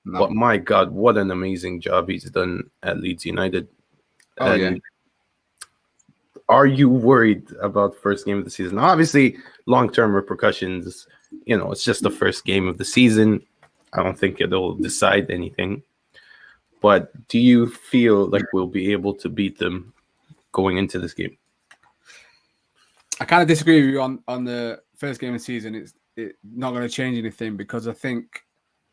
No. But my God, what an amazing job he's done at Leeds United. Oh, and are you worried about the first game of the season? Obviously, long-term repercussions, it's just the first game of the season. I don't think it'll decide anything. But do you feel like we'll be able to beat them going into this game? I kind of disagree with you on the first game of the season. It's not going to change anything, because I think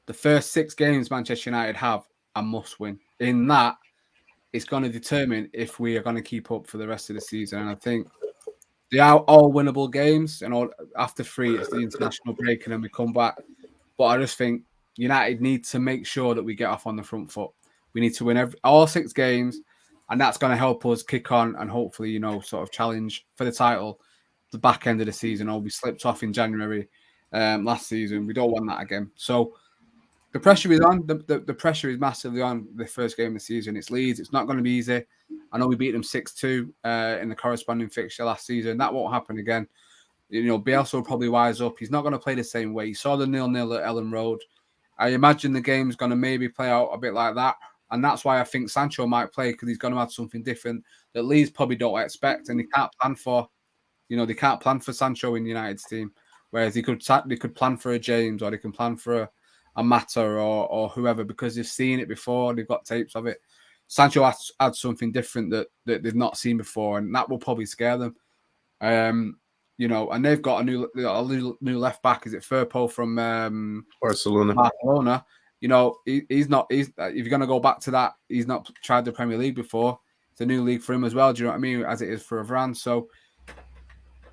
the first 6 games Manchester United have a must win. In that, it's going to determine if we are going to keep up for the rest of the season. And I think they are all winnable games. And after 3, it's the international break, and then we come back. But I just think United need to make sure that we get off on the front foot. We need to win all 6 games, and that's going to help us kick on and hopefully, sort of challenge for the title the back end of the season. Or we slipped off in January last season. We don't want that again. So the pressure is on. The pressure is massively on the first game of the season. It's Leeds. It's not going to be easy. I know we beat them 6-2 in the corresponding fixture last season. That won't happen again. Bielsa will probably wise up. He's not going to play the same way. He saw the 0-0 at Ellen Road. I imagine the game's going to maybe play out a bit like that. And that's why I think Sancho might play, because he's going to have something different that Leeds probably don't expect, and they can't plan for. They can't plan for Sancho in United's team, whereas they could plan for a James, or they can plan for a Mata or whoever, because they've seen it before. They've got tapes of it. Sancho adds something different that they've not seen before, and that will probably scare them. And they've got a new left back. Is it Firpo from Barcelona? He's not. If you're going to go back to that, he's not tried the Premier League before. It's a new league for him as well. Do you know what I mean? As it is for Aaraon. So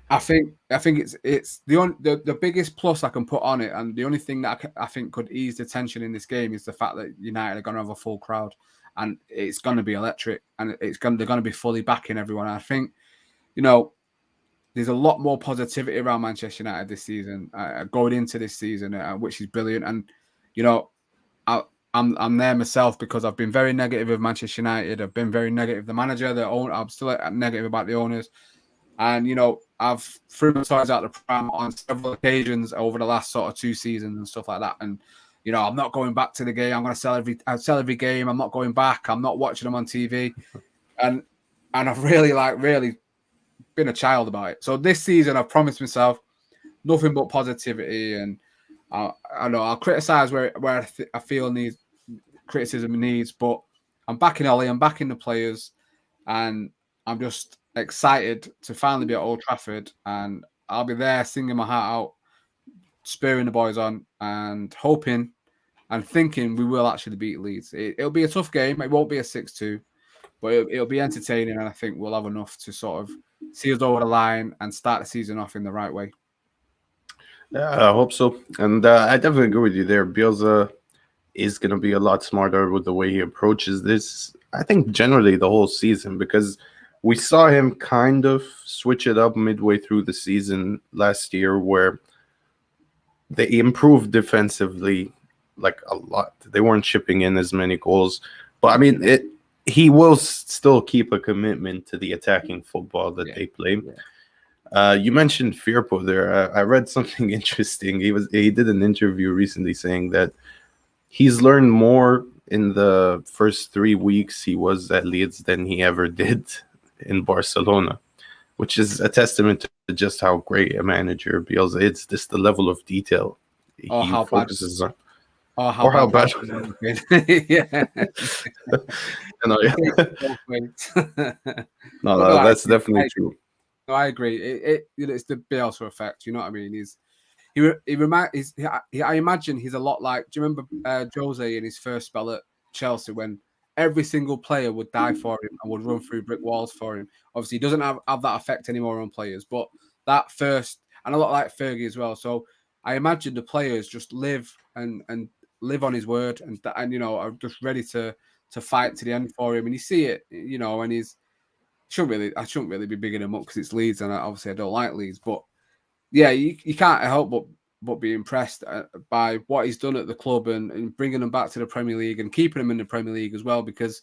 I think it's the biggest plus I can put on it, and the only thing that I think could ease the tension in this game is the fact that United are going to have a full crowd, and it's going to be electric, and they're going to be fully backing everyone. I think, there's a lot more positivity around Manchester United this season, going into this season, which is brilliant. And I'm there myself, because I've been very negative with Manchester United. I've been very negative with the manager, I'm still negative about the owners. And, I've threw my toys out the pram on several occasions over the last sort of 2 seasons and stuff like that. And, I'm not going back to the game. I'm going to sell every game. I'm not going back. I'm not watching them on TV. And I've really been a child about it. So this season, I've promised myself nothing but positivity. And I know I'll criticize where I feel criticism needs, but I'm backing Ollie. I'm backing the players. And I'm just excited to finally be at Old Trafford, and I'll be there singing my heart out, spurring the boys on, and hoping and thinking we will actually beat Leeds. It'll be a tough game. It won't be a 6-2, but it'll be entertaining, and I think we'll have enough to sort of see us over the line and start the season off in the right way. Yeah, I hope so. And I definitely agree with you there. Bielsa is going to be a lot smarter with the way he approaches this. I think generally the whole season, because we saw him kind of switch it up midway through the season last year, where they improved defensively like a lot. They weren't chipping in as many goals. But I mean, he will still keep a commitment to the attacking football that they play. Yeah. You mentioned Firpo there. I read something interesting. He did an interview recently saying that he's learned more in the first 3 weeks he was at Leeds than he ever did in Barcelona, which is a testament to just how great a manager Bielsa is. Just the level of detail he focuses on. How bad. Yeah. No, that's definitely true. No, I agree. It's the Bielsa effect. You know what I mean? I imagine he's a lot like. Do you remember Jose in his first spell at Chelsea, when every single player would die for him and would run through brick walls for him? Obviously, he doesn't have that effect anymore on players, but that first, and a lot like Fergie as well. So I imagine the players just live and live on his word, and are just ready to fight to the end for him. And you see it, and I shouldn't really be bigging him up because it's Leeds, and obviously I don't like Leeds. But yeah, you can't help but be impressed by what he's done at the club and bringing them back to the Premier League and keeping them in the Premier League as well. Because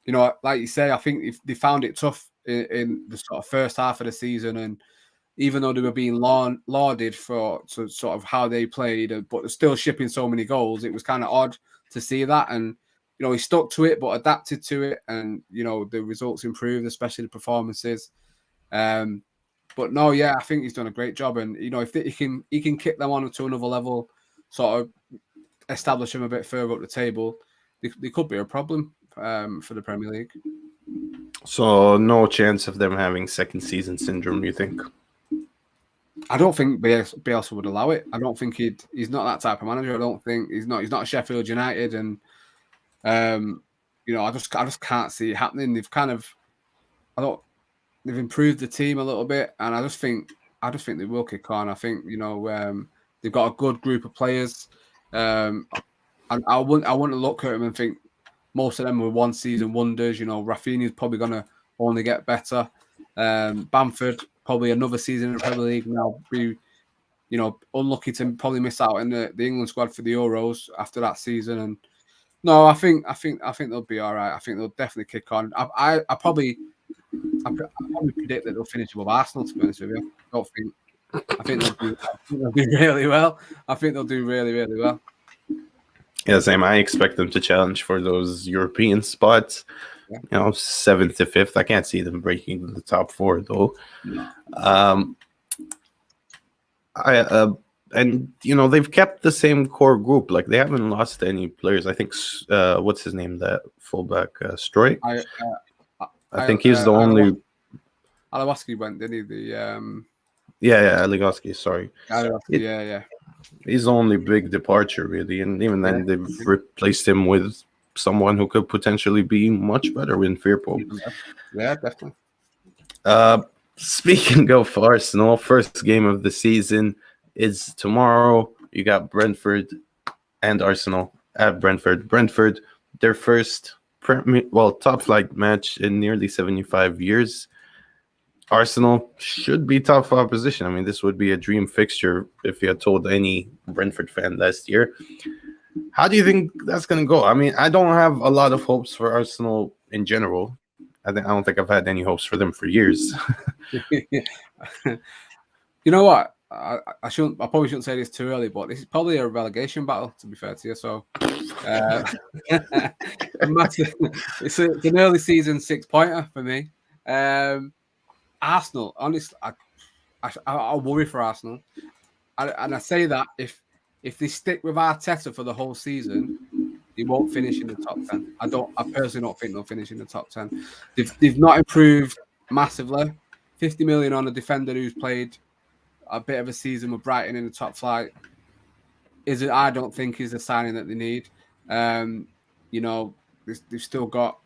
like you say, I think they found it tough in the sort of first half of the season, and even though they were being lauded for sort of how they played, but they're still shipping so many goals, it was kind of odd to see that. And he stuck to it, but adapted to it, and the results improved, especially the performances. But no, yeah, I think he's done a great job, and if he can kick them on to another level, sort of establish them a bit further up the table, they could be a problem for the Premier League. So no chance of them having second season syndrome, you think? I don't think Bielsa would allow it. I don't think he's not that type of manager. I don't think he's not Sheffield United, and I just can't see it happening. They've improved the team a little bit, and I just think they will kick on. I think they've got a good group of players. And I wouldn't look at them and think most of them were one season wonders. Rafinha's probably going to only get better. Bamford probably another season in the Premier League now. Be unlucky to probably miss out in the England squad for the Euros after that season. And no, I think they'll be all right. I think they'll definitely kick on. I probably predict that they'll finish above Arsenal, to be honest with you. I think they'll do really well. I think they'll do really, really well. Yeah, same. I expect them to challenge for those European spots. Yeah. 7th to 5th. I can't see them breaking the top 4 though. No. They've kept the same core group. Like, they haven't lost any players. I think what's his name? That fullback, Stroy. I think he's the only. Alawowski went, didn't he? Yeah, Alawowski. Sorry. Yeah. He's the only big departure, really, and even then they've replaced him with someone who could potentially be much better in Firpo. Yeah, definitely. Speaking of Arsenal, first game of the season is tomorrow. You got Brentford and Arsenal at Brentford. Brentford, their first top flight match in nearly 75 years. Arsenal should be tough opposition. I mean, this would be a dream fixture if you had told any Brentford fan last year. How do you think that's going to go? I mean, I don't have a lot of hopes for Arsenal in general. I don't think I've had any hopes for them for years. You know what? I probably shouldn't say this too early, but this is probably a relegation battle, to be fair to you. So it's an early season 6-pointer for me. Arsenal, honestly, I worry for Arsenal, and I say that if they stick with Arteta for the whole season, they won't finish in the top 10. I personally don't think they'll finish in the top 10. They've not improved massively. 50 million on a defender who's played a bit of a season with Brighton in the top flight I don't think is a signing that they need. They've still got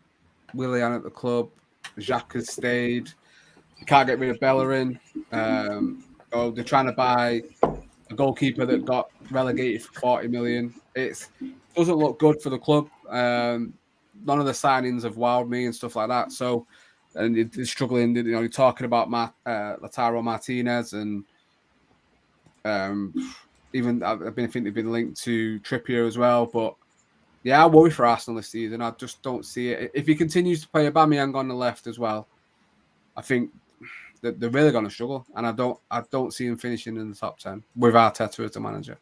Willian at the club. Jacques has stayed. You can't get rid of Bellerin. They're trying to buy a goalkeeper that got relegated for 40 million. It doesn't look good for the club. None of the signings have wowed me and stuff like that. So, and they're struggling. You're talking about Lautaro Martinez, and even I think they've been linked to Trippier as well. But yeah, I worry for Arsenal this season. I just don't see it. If he continues to play Aubameyang on the left as well, I think that they're really going to struggle, and I don't see him finishing in the top 10 with Arteta as the manager.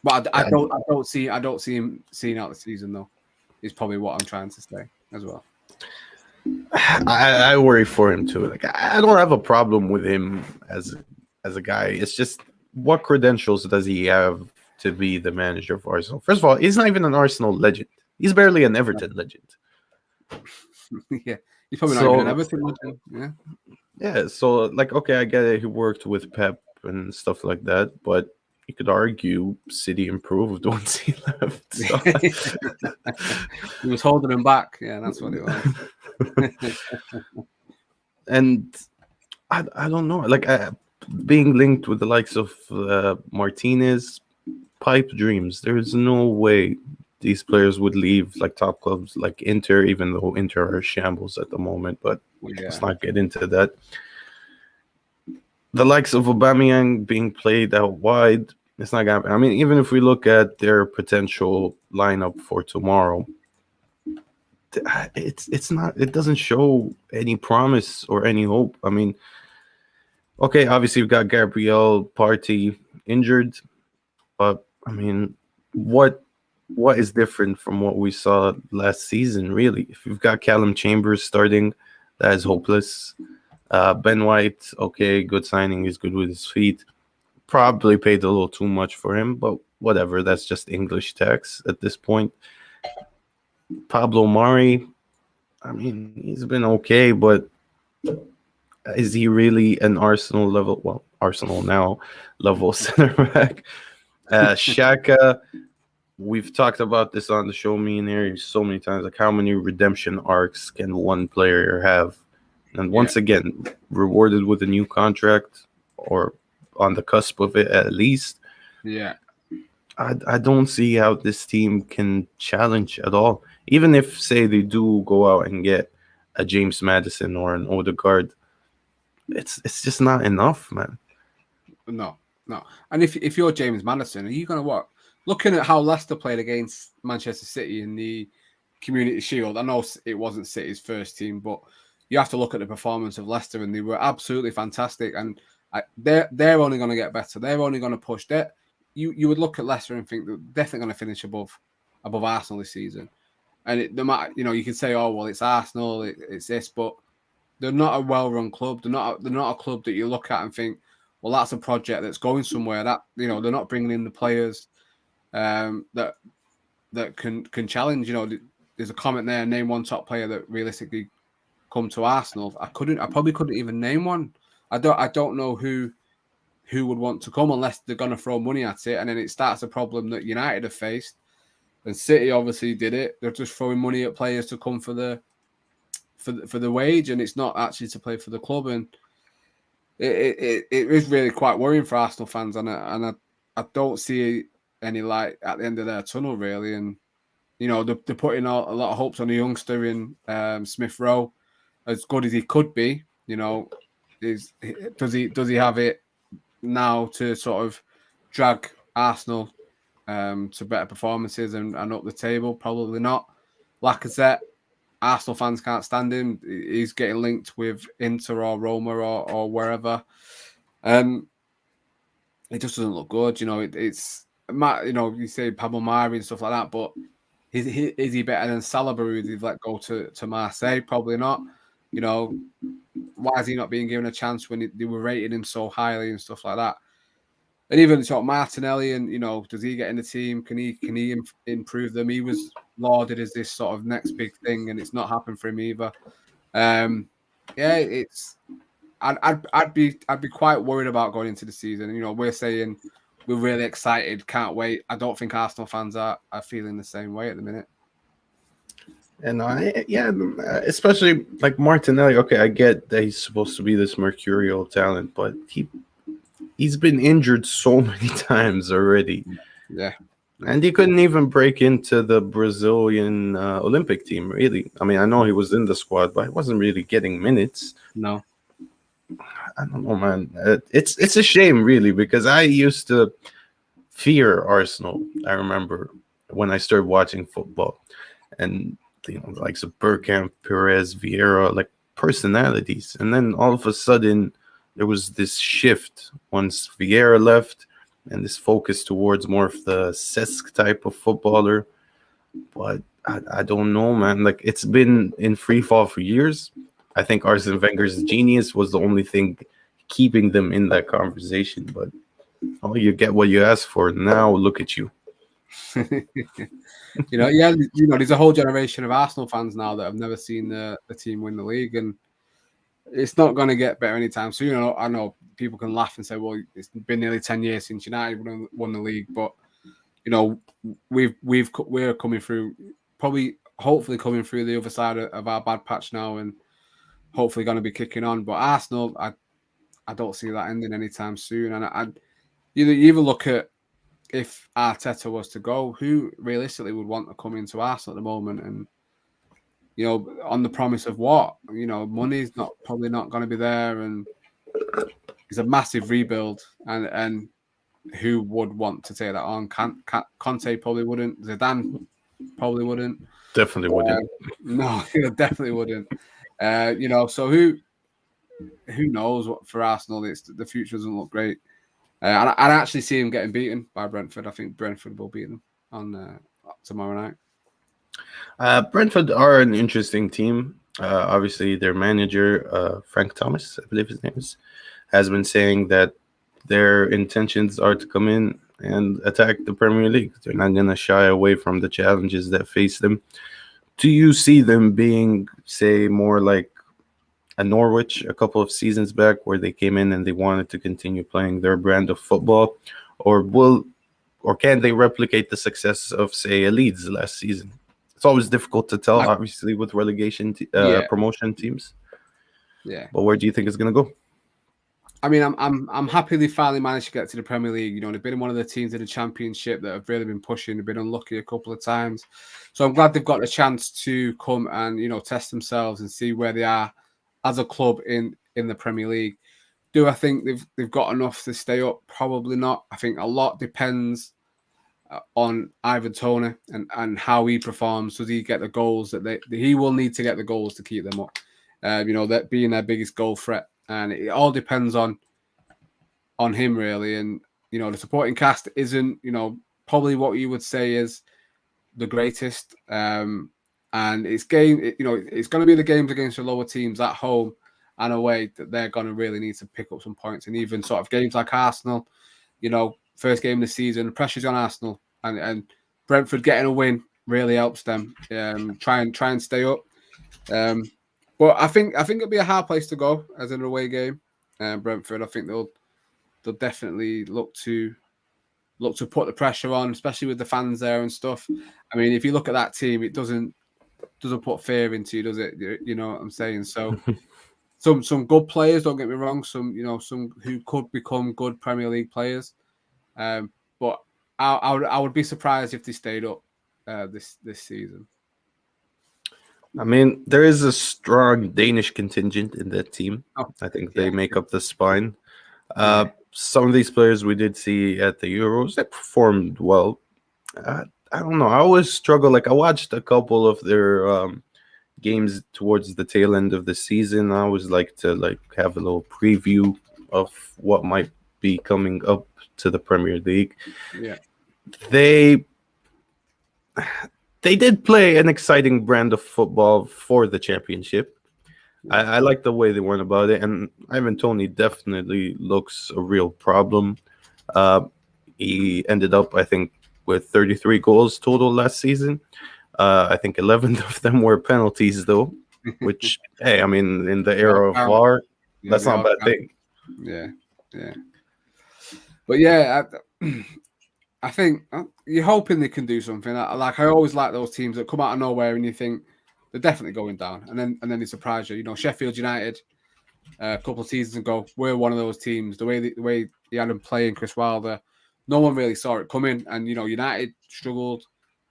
But I don't see him seeing out the season though. Is probably what I'm trying to say as well. I worry for him too. Like, I don't have a problem with him as a guy. It's just, what credentials does he have to be the manager of Arsenal? First of all, he's not even an Arsenal legend. He's barely an Everton legend. Yeah, he's probably not even an Everton legend. Yeah. Yeah, so like, okay, I get it. He worked with Pep and stuff like that, but you could argue City improved once he left. So. He was holding him back. Yeah, that's what it was. And I don't know. Like, being linked with the likes of Martinez, pipe dreams. There's no way these players would leave like top clubs like Inter, even though Inter are shambles at the moment. But let's not get into that. The likes of Aubameyang being played out wide, it's not gonna. I mean, even if we look at their potential lineup for tomorrow, it's not. It doesn't show any promise or any hope. I mean, okay, obviously we've got Gabriel Partey injured, but I mean, what is different from what we saw last season? Really, if you've got Callum Chambers starting, that is hopeless. Ben White, okay, good signing. He's good with his feet. Probably paid a little too much for him, but whatever. That's just English tax at this point. Pablo Mari, I mean, he's been okay, but is he really an Arsenal level? Well, Arsenal now level center back. Shaka, we've talked about this on the show, me and Harry, so many times. Like, how many redemption arcs can one player have? And once again, rewarded with a new contract or on the cusp of it at least. Yeah. I don't see how this team can challenge at all. Even if, say, they do go out and get a James Maddison or an Odegaard, it's just not enough, man. No. And if you're James Maddison, are you going to what? Looking at how Leicester played against Manchester City in the Community Shield, I know it wasn't City's first team, but you have to look at the performance of Leicester, and they were absolutely fantastic. And they're only going to get better. They're only going to push. You would look at Leicester and think they're definitely going to finish above Arsenal this season. And no matter, you can say, oh well, it's Arsenal, it's this, but they're not a well-run club. They're not a club that you look at and think, well, that's a project that's going somewhere. That they're not bringing in the players that can challenge. There's a comment there. Name one top player that realistically come to Arsenal. I probably couldn't even name one. I don't know who would want to come unless they're going to throw money at it, and then it starts a problem that United have faced. And City obviously did it. They're just throwing money at players to come for the wage, and it's not actually to play for the club. And it is really quite worrying for Arsenal fans, and I don't see any light at the end of their tunnel really. And they're putting a lot of hopes on a youngster in Smith Rowe, as good as he could be. Does he have it now to sort of drag Arsenal to better performances and up the table? Probably not. Lacazette, Arsenal fans can't stand him. He's getting linked with Inter or Roma or wherever. It just doesn't look good. It's you say Pablo Mari and stuff like that, but is he better than Saliba, who they've let go to Marseille? Probably not. Why is he not being given a chance when they were rating him so highly and stuff like that? And even sort of Martinelli, and does he get in the team? Can he improve them? He was lauded as this sort of next big thing, and it's not happened for him either. I'd be quite worried about going into the season. We're saying we're really excited, can't wait. I don't think Arsenal fans are feeling the same way at the minute. And especially like Martinelli. Okay, I get that he's supposed to be this mercurial talent, but he's been injured so many times already. Yeah. And he couldn't even break into the Brazilian Olympic team, really. I mean, I know he was in the squad, but he wasn't really getting minutes. No. I don't know, man. It's a shame, really, because I used to fear Arsenal. I remember when I started watching football. And, like Bergkamp, Perez, Vieira, like personalities. And then all of a sudden, there was this shift once Vieira left, and this focus towards more of the Cesc type of footballer. But I don't know, man. Like, it's been in free fall for years. I think Arsene Wenger's genius was the only thing keeping them in that conversation. But you get what you ask for. Now look at you. There's a whole generation of Arsenal fans now that have never seen the team win the league, and it's not going to get better anytime soon. I know people can laugh and say, well, it's been nearly 10 years since United won the league, but we're coming through, hopefully coming through the other side of our bad patch now, and hopefully going to be kicking on. But Arsenal, I don't see that ending anytime soon. And you either look at if Arteta was to go, who realistically would want to come into Arsenal at the moment? And on the promise of what? Money's probably not going to be there, and it's a massive rebuild. And who would want to take that on? Conte probably wouldn't. Zidane probably wouldn't. Definitely wouldn't. No, definitely wouldn't. So who knows what for Arsenal? The future doesn't look great. I'd actually see him getting beaten by Brentford. I think Brentford will beat them on tomorrow night. Brentford are an interesting team. Obviously, their manager, Frank Thomas, I believe his name is, has been saying that their intentions are to come in and attack the Premier League. They're not going to shy away from the challenges that face them. Do you see them being, say, more like a Norwich a couple of seasons back, where they came in and they wanted to continue playing their brand of football, or can they replicate the success of, say, a Leeds last season? It's always difficult to tell, obviously, with relegation promotion teams. Yeah. But where do you think it's going to go? I mean, I'm happy they finally managed to get to the Premier League. They've been one of the teams in the Championship that have really been pushing. They've been unlucky a couple of times, so I'm glad they've got a chance to come and test themselves and see where they are as a club in the Premier League. Do I think they've got enough to stay up? Probably not. I think a lot depends on Ivan Toney and how he performs. Does he get the goals that he will need to get the goals to keep them up? That being their biggest goal threat. And it all depends on him, really. And, the supporting cast isn't, probably what you would say is the greatest. And it's it's going to be the games against the lower teams at home and away that they're going to really need to pick up some points. And even sort of games like Arsenal, first game of the season, the pressure's on Arsenal. And Brentford getting a win really helps them try and stay up. But I think it'll be a hard place to go as an away game. Brentford, I think they'll definitely look to put the pressure on, especially with the fans there and stuff. I mean, if you look at that team, it doesn't put fear into you, does it? You know what I'm saying? So some good players, don't get me wrong. Some who could become good Premier League players. But I would be surprised if they stayed up this season. I mean, there is a strong Danish contingent in that team. I think they make up the spine. Some of these players we did see at the Euros that performed well. I don't know. I always struggle. Like, I watched a couple of their games towards the tail end of the season. I always like to have a little preview of what might be coming up to the Premier League. Yeah, they did play an exciting brand of football for the Championship. I like the way they went about it, and Ivan Toney definitely looks a real problem. He ended up, I think, with 33 goals total last season. I think 11 of them were penalties, though, which, hey, I mean, in the era of VAR, that's not a bad thing. Yeah. But yeah, I think you're hoping they can do something. I always like those teams that come out of nowhere and you think they're definitely going down, and then they surprise you. Sheffield United a couple of seasons ago were one of those teams. The way they had them playing Chris Wilder, no one really saw it coming, and United struggled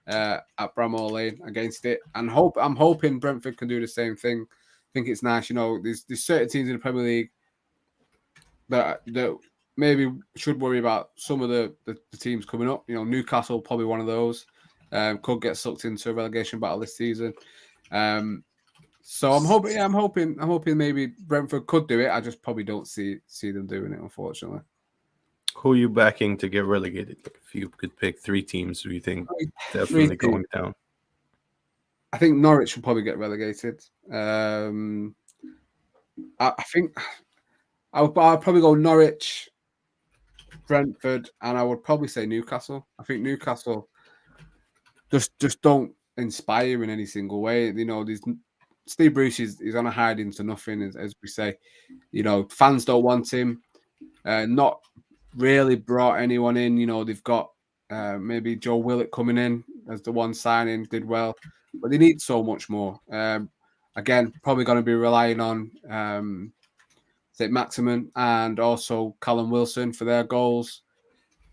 at Bramall Lane against it. And I'm hoping Brentford can do the same thing. I think it's nice. There's certain teams in the Premier League that maybe should worry about some of the teams coming up. Newcastle probably one of those. Could get sucked into a relegation battle this season. So I'm hoping maybe Brentford could do it. I just probably don't see them doing it, unfortunately. Who are you backing to get relegated? If you could pick 3 teams who you think definitely going down. I think Norwich will probably get relegated. I think I'll probably go Norwich, Brentford, and I would probably say Newcastle. I think Newcastle just don't inspire in any single way. Steve Bruce is on a hiding to nothing, as we say. Fans don't want him. Not really brought anyone in. They've got maybe Joe Willett coming in as the one signing, did well, but they need so much more. Again, probably going to be relying on Maximin and also Callum Wilson for their goals.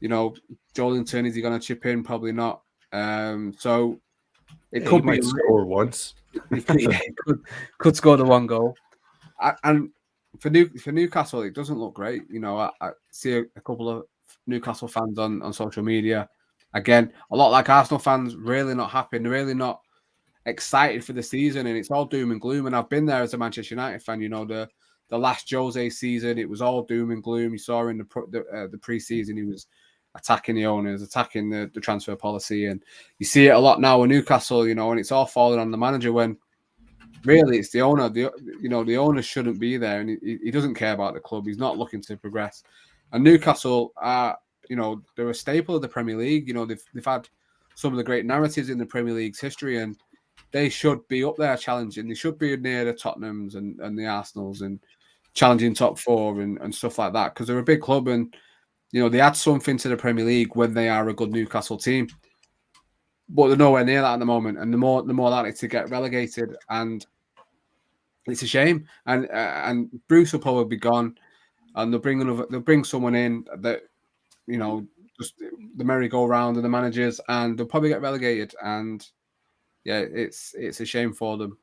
Jolinton, is he going to chip in? Probably not. So it He could be might score once. he could score the one goal. And for Newcastle, it doesn't look great. I see a couple of Newcastle fans on social media. Again, a lot like Arsenal fans, really not happy. They're really not excited for the season, and it's all doom and gloom. And I've been there as a Manchester United fan. The last Jose season, it was all doom and gloom. You saw in the pre-season, he was attacking the owners, attacking the transfer policy, and you see it a lot now with Newcastle. And it's all falling on the manager when really it's the owner. The owner shouldn't be there, and he doesn't care about the club. He's not looking to progress. And Newcastle are, they're a staple of the Premier League. They've had some of the great narratives in the Premier League's history, and they should be up there challenging. They should be near the Tottenhams and the Arsenals and challenging top four and stuff like that, because they're a big club, and they add something to the Premier League when they are a good Newcastle team. But they're nowhere near that at the moment, and the more likely to get relegated, and it's a shame. And Bruce will probably be gone, and they'll bring someone in that just the merry-go-round of the managers, and they'll probably get relegated. And yeah, it's a shame for them.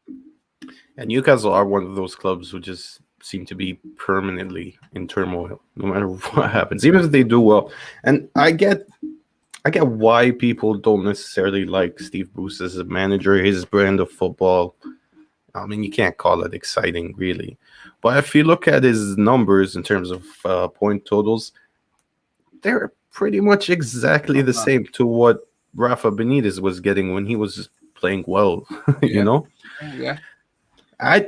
And Newcastle are one of those clubs who just seem to be permanently in turmoil, no matter what happens, even if they do well. And I get why people don't necessarily like Steve Bruce as a manager, his brand of football. I mean, you can't call it exciting, really. But if you look at his numbers in terms of point totals, they're pretty much exactly the same to what Rafa Benitez was getting when he was playing well, Yeah. I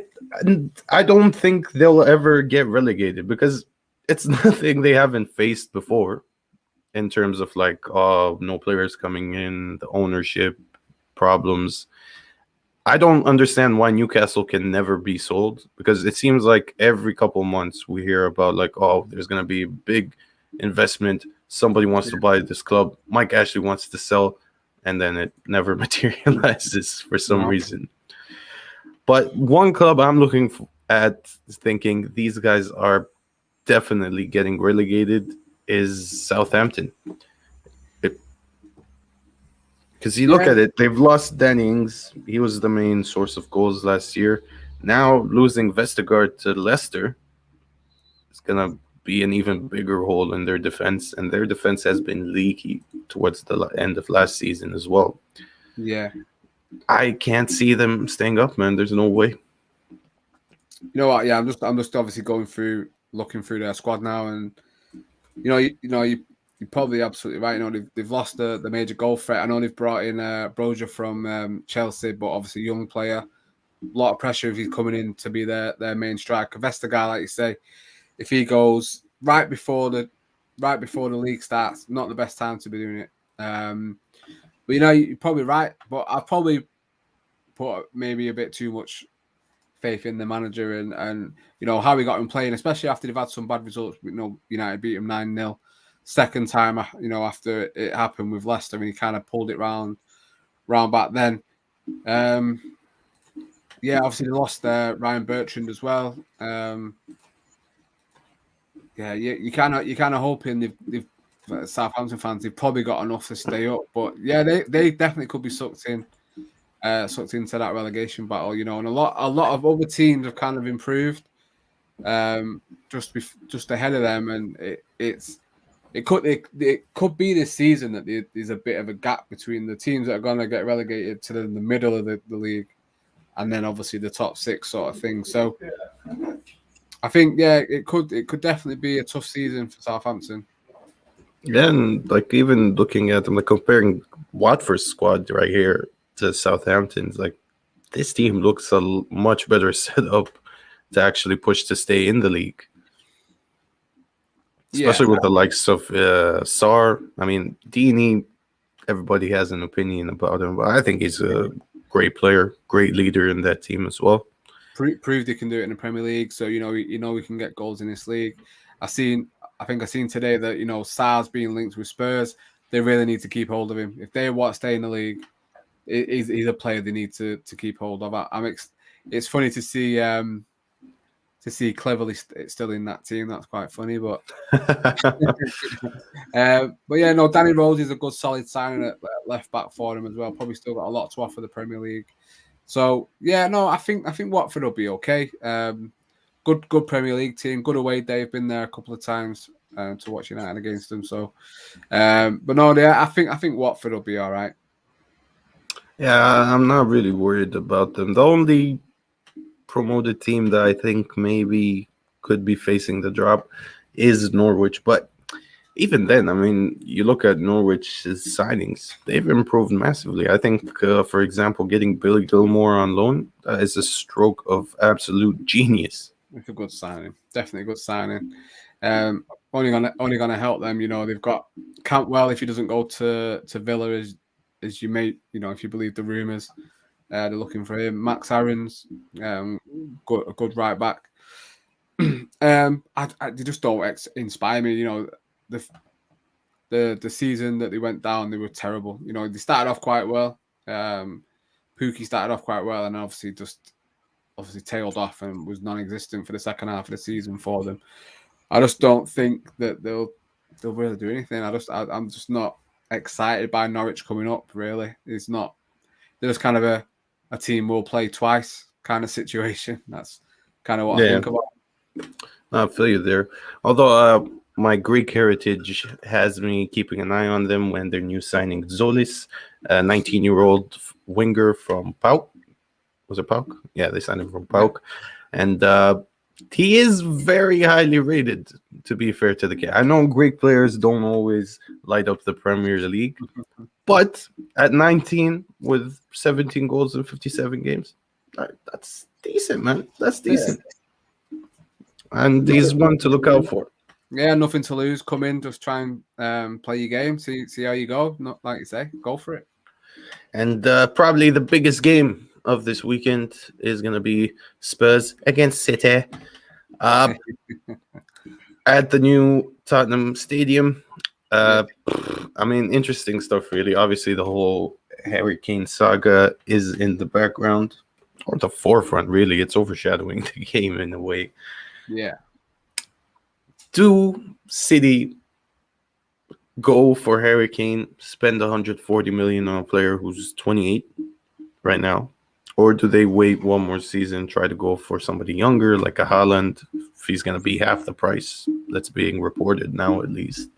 don't think they'll ever get relegated because it's nothing they haven't faced before in terms of no players coming in, the ownership problems. I don't understand why Newcastle can never be sold, because it seems like every couple months we hear about there's going to be a big investment. Somebody wants to buy this club. Mike Ashley wants to sell, and then it never materializes for some reason. But one club I'm looking at thinking these guys are definitely getting relegated is Southampton. Because you look at it, they've lost Dennings. He was the main source of goals last year. Now losing Vestergaard to Leicester is going to be an even bigger hole in their defense. And their defense has been leaky towards the end of last season as well. Yeah. I can't see them staying up, man. There's no way. You know what? Yeah, I'm just obviously looking through their squad now, and you're probably absolutely right. They've lost the major goal threat. I know they've brought in Broja from Chelsea, but obviously young player. A lot of pressure if he's coming in to be their main striker. Vestergaard, like you say, if he goes right before the league starts, not the best time to be doing it. But you're probably right. But I've probably put maybe a bit too much faith in the manager and how he got him playing, especially after they've had some bad results. United beat him 9-0. Second time, after it happened with Leicester, and he kind of pulled it round back then. Obviously they lost Ryan Bertrand as well. You kind of hoping they've Southampton fans, they've probably got enough to stay up, but yeah, they definitely could be sucked into that relegation battle, and a lot of other teams have kind of improved, just ahead of them, and it could be this season that there's a bit of a gap between the teams that are going to get relegated to the middle of the league, and then obviously the top six sort of thing. So I think it could definitely be a tough season for Southampton. Yeah, and even looking at them, comparing Watford's squad right here to Southampton's, this team looks a much better set up to actually push to stay in the league. Especially with the likes of Sarr. I mean, Deeney, everybody has an opinion about him, but I think he's a great player, great leader in that team as well. Proved he can do it in the Premier League, so we can get goals in this league. I think I seen today that Sarr's being linked with Spurs. They really need to keep hold of him if they want to stay in the league. He's a player they need to keep hold of. It's funny to see to see Cleverly still in that team. That's quite funny, but yeah, no, Danny Rose is a good solid signing at left back for him as well. Probably still got a lot to offer the Premier League. So yeah, no, I think Watford will be okay. Good Premier League team, good away. They've been there a couple of times to watch United against them. So, but no, yeah, I think Watford will be all right. Yeah, I'm not really worried about them. The only promoted team that I think maybe could be facing the drop is Norwich. But even then, I mean, you look at Norwich's signings, they've improved massively. I think, for example, getting Billy Gilmore on loan is a stroke of absolute genius. It's a good signing, definitely a good signing. Only gonna help them. You know, they've got Cantwell if he doesn't go to Villa as you may, you know, if you believe the rumours. They're looking for him. Max Aarons, a good right back. They just don't inspire me. You know, the season that they went down, they were terrible. You know, they started off quite well. Pookie started off quite well, and obviously tailed off and was non-existent for the second half of the season for them. I just don't think that they'll really do anything. I'm just not excited by Norwich coming up. Really, it's not. They're just kind of a team will play twice kind of situation. That's kind of what I think about. I feel you there. Although my Greek heritage has me keeping an eye on them when their new signing Zolis, a 19-year-old winger from PAOK. Was it PAOK? Yeah, they signed him from PAOK. And he is very highly rated, to be fair to the kid. I know Greek players don't always light up the Premier League, but at 19 with 17 goals in 57 games, that's decent, man. That's decent. Yeah. And he's one to look out for. Yeah, nothing to lose. Come in, just try and play your game. See how you go. Not like you say, go for it. And probably the biggest game of this weekend is going to be Spurs against City at the new Tottenham Stadium. I mean, interesting stuff, really. Obviously, the whole Harry Kane saga is in the background, or the forefront, really. It's overshadowing the game in a way. Yeah. Do City go for Harry Kane, spend 140 million on a player who's 28 right now? Or do they wait one more season, try to go for somebody younger, like a Haaland, if he's going to be half the price that's being reported now, at least?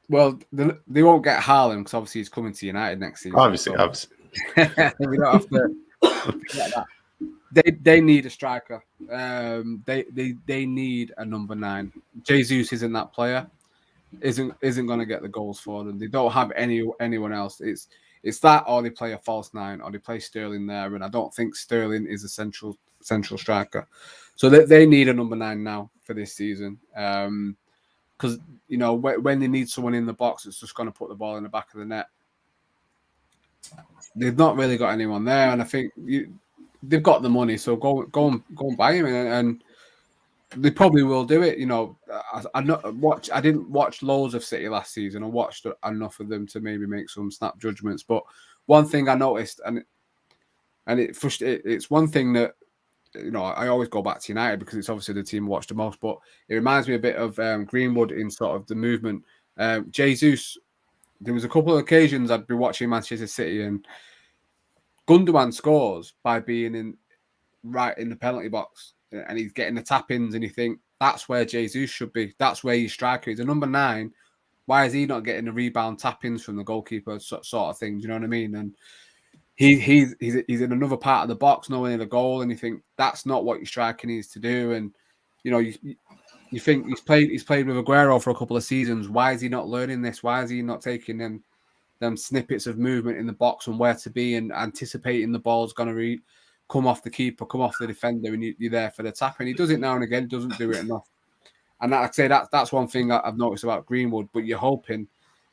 Well, they won't get Haaland because obviously he's coming to United next season. Obviously. We don't have to forget that. They need a striker. They need a number 9. Jesus isn't that player. Isn't going to get the goals for them. They don't have anyone else. It's that, or they play a false 9, or they play Sterling there, and I don't think Sterling is a central striker. So they need a number 9 now for this season. Because you know when they need someone in the box that's just going to put the ball in the back of the net, they've not really got anyone there, and I think they've got the money, so go and buy him, and they probably will do it. You know, I didn't watch loads of City last season. I watched enough of them to maybe make some snap judgments. But one thing I noticed, and it's one thing that, you know, I always go back to United because it's obviously the team I watch the most. But it reminds me a bit of Greenwood in sort of the movement. Jesus, there was a couple of occasions I'd be watching Manchester City and Gundogan scores by being right in the penalty box, and he's getting the tap-ins, and you think that's where Jesus should be. That's where your striker is. A number 9, why is he not getting the rebound tap-ins from the goalkeeper sort of thing? Do you know what I mean? And he's in another part of the box, nowhere near the goal, and you think that's not what your striker needs to do. And you know, you think he's played with Aguero for a couple of seasons. Why is he not learning this? Why is he not taking them snippets of movement in the box and where to be, and anticipating the ball's going to come off the keeper, come off the defender, and you're there for the tap? And he does it now and again, doesn't do it enough. And like I say, that's one thing I've noticed about Greenwood. But you're hoping,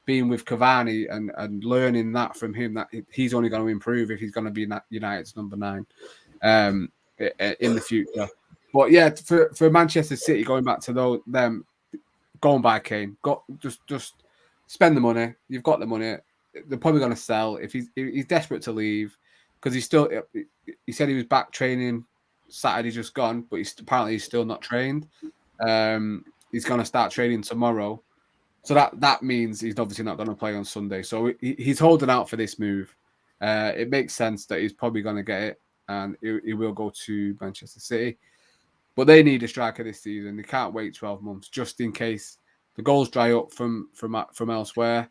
being with Cavani and learning that from him, that he's only going to improve if he's going to be United's number 9 in the future. But yeah, for Manchester City, going back to them, go and buy Kane. Just spend the money. You've got the money. They're probably going to sell if he's desperate to leave, because he said he was back training Saturday just gone, but he's still not trained. He's going to start training tomorrow. So that means he's obviously not going to play on Sunday. So he's holding out for this move. It makes sense that he's probably going to get it, and he will go to Manchester City. But they need a striker this season. They can't wait 12 months just in case the goals dry up from elsewhere.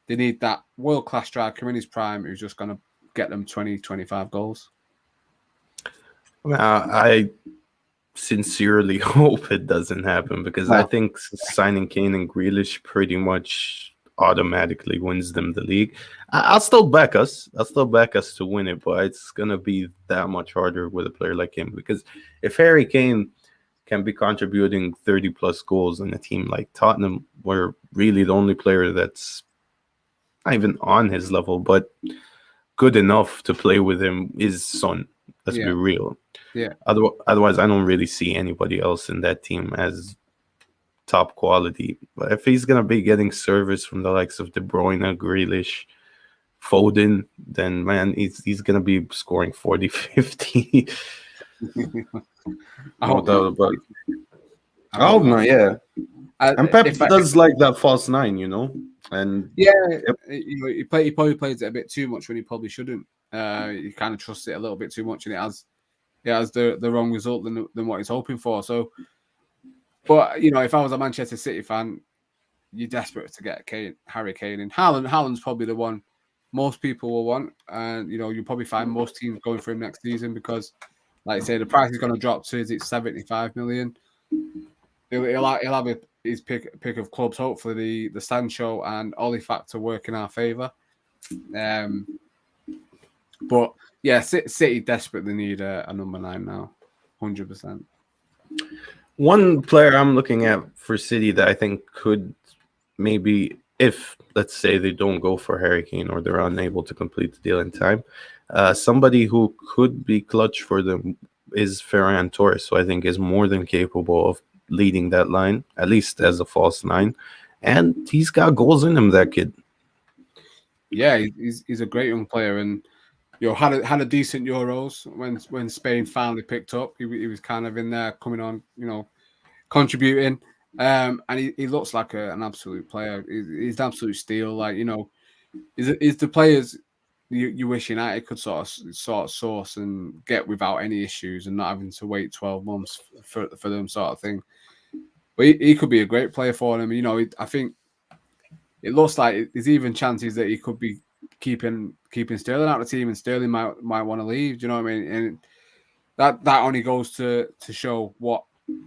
They need that world-class striker in his prime who's just going to get them 20, 25 goals. I sincerely hope it doesn't happen, because I think signing Kane and Grealish pretty much automatically wins them the league. I'll still back us. To win it, but it's gonna be that much harder with a player like him, because if Harry Kane can be contributing 30 plus goals in a team like Tottenham, where really the only player that's not even on his level but good enough to play with him is Son. Let's be real. Yeah. Otherwise, I don't really see anybody else in that team as top quality. But if he's gonna be getting service from the likes of De Bruyne, Grealish, Foden, then man, he's gonna be scoring 40, 50. No doubt about it. Oh no, yeah. And Pep does like that false nine, and he probably plays it a bit too much when he probably shouldn't. He kind of trusts it a little bit too much, and it has the wrong result than what he's hoping for. So, but if I was a Manchester City fan, you're desperate to get Harry Kane, and Haaland's probably the one most people will want, and you'll probably find most teams going for him next season because, like I say, the price is going to drop to 75 million. He'll have his pick of clubs. Hopefully, the Sancho and Oli factor work in our favour. But yeah, City desperately need a number 9 now, 100%. One player I'm looking at for City that I think could maybe, if let's say they don't go for Harry Kane or they're unable to complete the deal in time, somebody who could be clutch for them is Ferran Torres. So I think is more than capable of leading that line, at least as a false 9, and he's got goals in him. That kid. Yeah, he's a great young player, and had a decent Euros when Spain finally picked up. He was kind of in there, coming on, contributing, and he looks like an absolute player. He's an absolute steal. Like is the players you wish United could sort of source and get without any issues and not having to wait 12 months for them sort of thing. But he could be a great player for them. I think it looks like there's even chances that he could be keeping Sterling out of the team, and Sterling might want to leave. Do you know what I mean? And that only goes to show what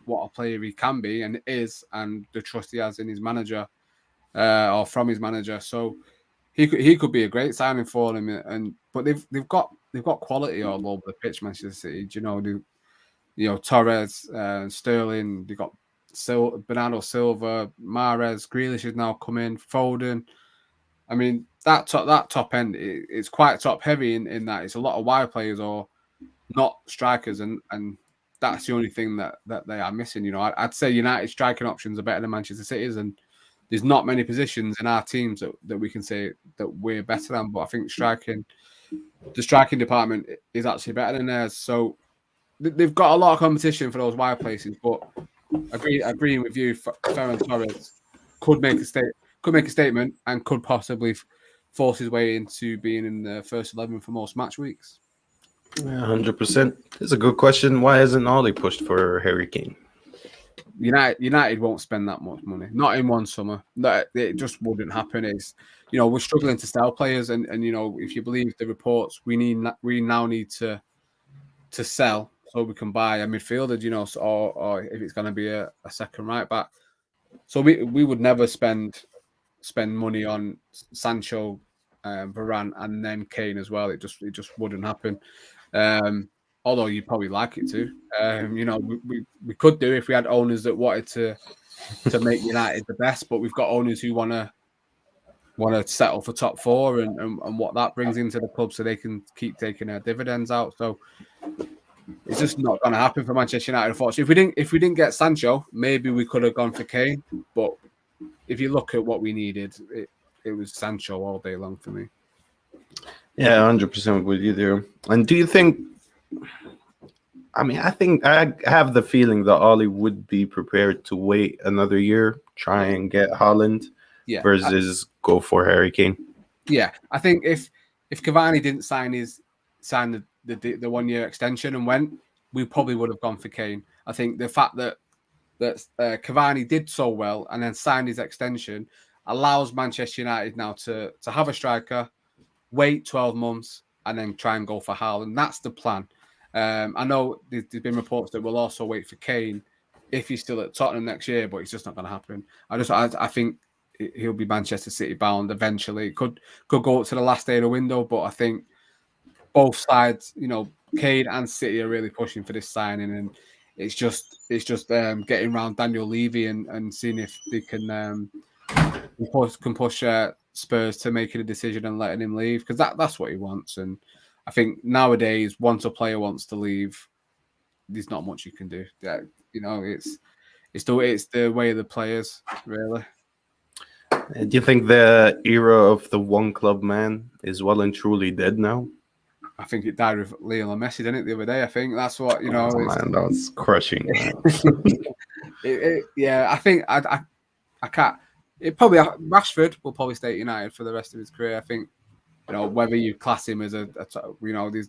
a player he can be and is, and the trust he has in his manager or from his manager. So he could be a great signing for them. But they've got quality all over the pitch, Manchester City. Do Torres, Sterling. They got Bernardo Silva, Mahrez, Grealish is now coming, Foden. I mean, that top end, it's quite top heavy in that it's a lot of wide players or not strikers, and that's the only thing that they are missing. I'd say United striking options are better than Manchester City's, and there's not many positions in our teams that we can say that we're better than. But I think the striking department is actually better than theirs. So they've got a lot of competition for those wide places. But agreeing with you, Ferran Torres could make a statement and could possibly force his way into being in the first 11 for most match weeks. Yeah, 100%. It's a good question. Why hasn't Ollie pushed for Harry Kane? United won't spend that much money, not in one summer. It just wouldn't happen. We're struggling to sell players, and if you believe the reports, we now need to sell so we can buy a midfielder, or if it's going to be a second right back. So we would never spend money on Sancho, Varane, and then Kane as well. It just wouldn't happen. Although you'd probably like it to. We could do if we had owners that wanted to make United the best, but we've got owners who want to settle for top 4 and what that brings into the club so they can keep taking their dividends out. So it's just not going to happen for Manchester United, unfortunately. If we didn't get Sancho, maybe we could have gone for Kane. But if you look at what we needed, it was Sancho all day long for me. Yeah, 100% with you there. And do you think I mean, I think I have the feeling that Ollie would be prepared to wait another year, try and get Haaland, Yeah, versus go for Harry Kane. yeah. I think if Cavani didn't sign the 1 year extension and went, we probably would have gone for Kane. I think the fact that Cavani did so well and then signed his extension allows Manchester United now to have a striker, wait 12 months, and then try and go for Haaland. That's the plan. I know there's been reports that we'll also wait for Kane if he's still at Tottenham next year, but it's just not going to happen. I think he'll be Manchester City bound eventually. It could go up to the last day of the window, but I think both sides, Kane and City are really pushing for this signing, and it's just getting around Daniel Levy and seeing if they can push Spurs to making a decision and letting him leave, because that's what he wants. And I think nowadays, once a player wants to leave, there's not much you can do. Yeah, it's the way of the players, really. Do you think the era of the one club man is well and truly dead now? I think it died with Lionel Messi, didn't it, the other day? I think that's what Oh, man, that was crushing. Yeah, I think I can't. It probably Rashford will probably stay at United for the rest of his career. I think whether you class him as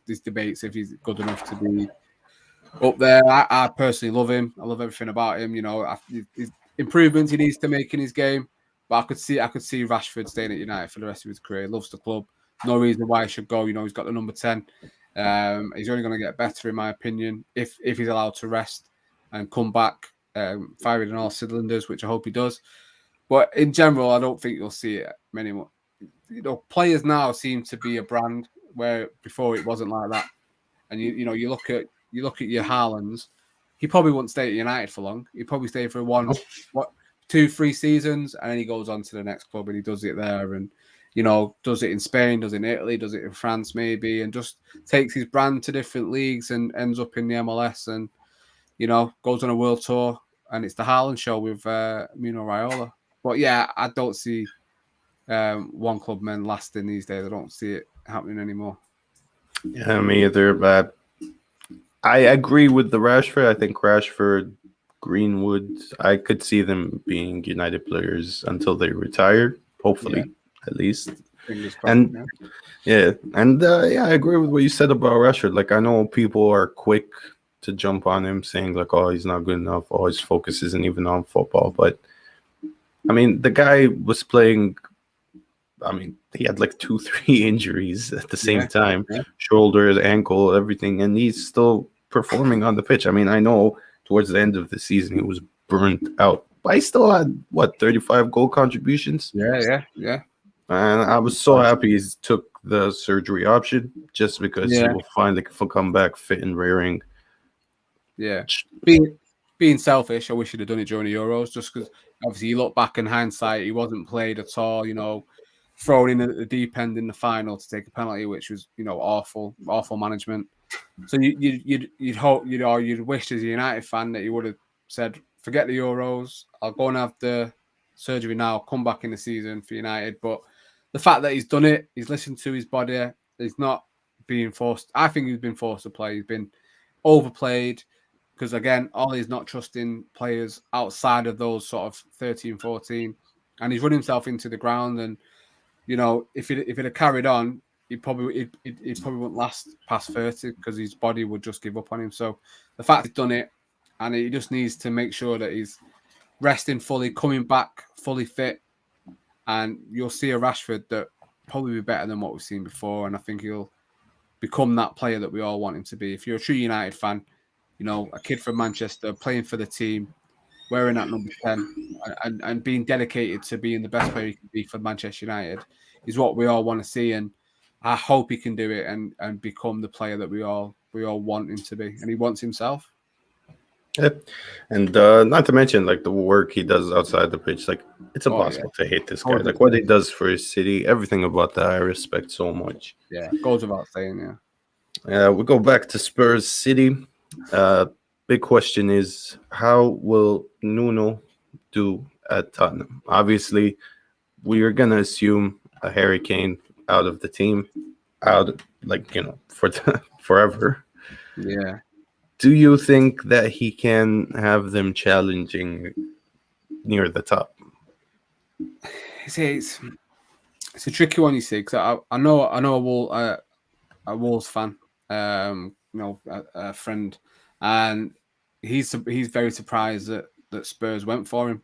these debates if he's good enough to be up there. I personally love him. I love everything about him. His improvements he needs to make in his game, but I could see Rashford staying at United for the rest of his career. He loves the club. No reason why he should go. He's got the number 10. He's only going to get better, in my opinion, if he's allowed to rest and come back firing on all cylinders, which I hope he does. But in general, I don't think you'll see it many more. Players now seem to be a brand where before it wasn't like that. And you look at your Haalands, he probably wouldn't stay at United for long. He'd probably stay for 2-3 seasons, and then he goes on to the next club and he does it there, and does it in Spain, does it in Italy, does it in France maybe, and just takes his brand to different leagues and ends up in the MLS and goes on a world tour, and it's the Haaland show with Mino Raiola. But yeah, I don't see one club men lasting these days. I don't see it happening anymore. Yeah, me either. But I agree with the Rashford. I think Rashford, Greenwood, I could see them being United players until they retire, hopefully, at least. And I agree with what you said about Rashford. Like, I know people are quick to jump on him saying like, oh, he's not good enough. Oh, his focus isn't even on football. But I mean, the guy was playing. I mean, he had like 2-3 injuries at the same time, shoulder, ankle, everything, and he's still performing on the pitch. I mean, I know towards the end of the season he was burnt out, but he still had 35 goal contributions. Yeah. And I was so happy he took the surgery option just because he will finally come back fit and rearing. Yeah, being selfish, I wish he'd have done it during the Euros, just because obviously you look back in hindsight, he wasn't played at all. Thrown in at the deep end in the final to take a penalty, which was awful management. So you'd hope you'd wish as a United fan that he would have said, forget the Euros, I'll go and have the surgery now, come back in the season for United. But the fact that he's done it, he's listened to his body, he's not being forced. I think he's been forced to play. He's been overplayed because, again, Ollie's not trusting players outside of those sort of 13, 14, and he's run himself into the ground. And if it had carried on, he probably wouldn't last past 30 because his body would just give up on him. So the fact he's done it, and he just needs to make sure that he's resting fully, coming back fully fit, and you'll see a Rashford that probably be better than what we've seen before. And I think he'll become that player that we all want him to be. If you're a true United fan, a kid from Manchester playing for the team, wearing that number 10 and being dedicated to being the best player he can be for Manchester United is what we all want to see. And I hope he can do it and become the player that we all want him to be. And he wants himself. Yeah. And not to mention like the work he does outside the pitch. Like, it's impossible to hate this guy. Like, what he does for his city, everything about that I respect so much. Yeah, goes without saying, we go back to Spurs City. Big question is, how will Nuno do at Tottenham? Obviously, we are going to assume a Harry Kane out of the team, for forever. Yeah. do you think that he can have them challenging near the top? It's a tricky one, you see, because I know a Wolves fan, a friend, and he's very surprised that Spurs went for him.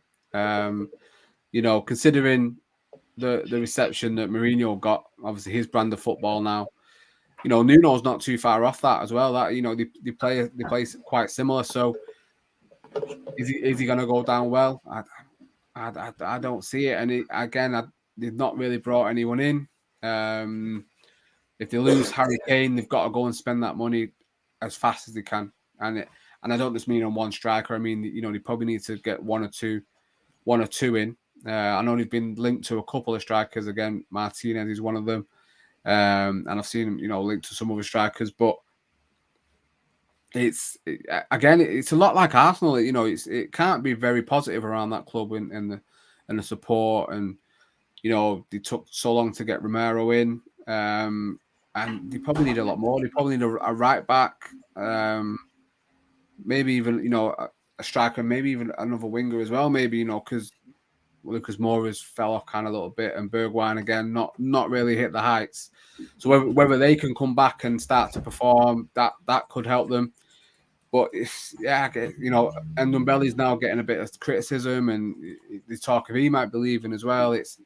Considering the reception that Mourinho got, obviously his brand of football now. Nuno's not too far off that as well. That they play quite similar. So is he going to go down well? I don't see it. And they've not really brought anyone in. If they lose Harry Kane, they've got to go and spend that money as fast as they can. And I don't just mean on one striker. I mean, they probably need to get one or two in. I know they've been linked to a couple of strikers. Again, Martinez is one of them. And I've seen him, linked to some other strikers. But it's a lot like Arsenal. It can't be very positive around that club and the support. And, they took so long to get Romero in. And they probably need a lot more. They probably need a right back, maybe even a striker, maybe even another winger as well. Maybe because Lucas Moura's fell off kind of a little bit, and Bergwijn again not really hit the heights. So whether they can come back and start to perform, that could help them. But Ndombele's now getting a bit of criticism, and the talk of he might be leaving as well. It's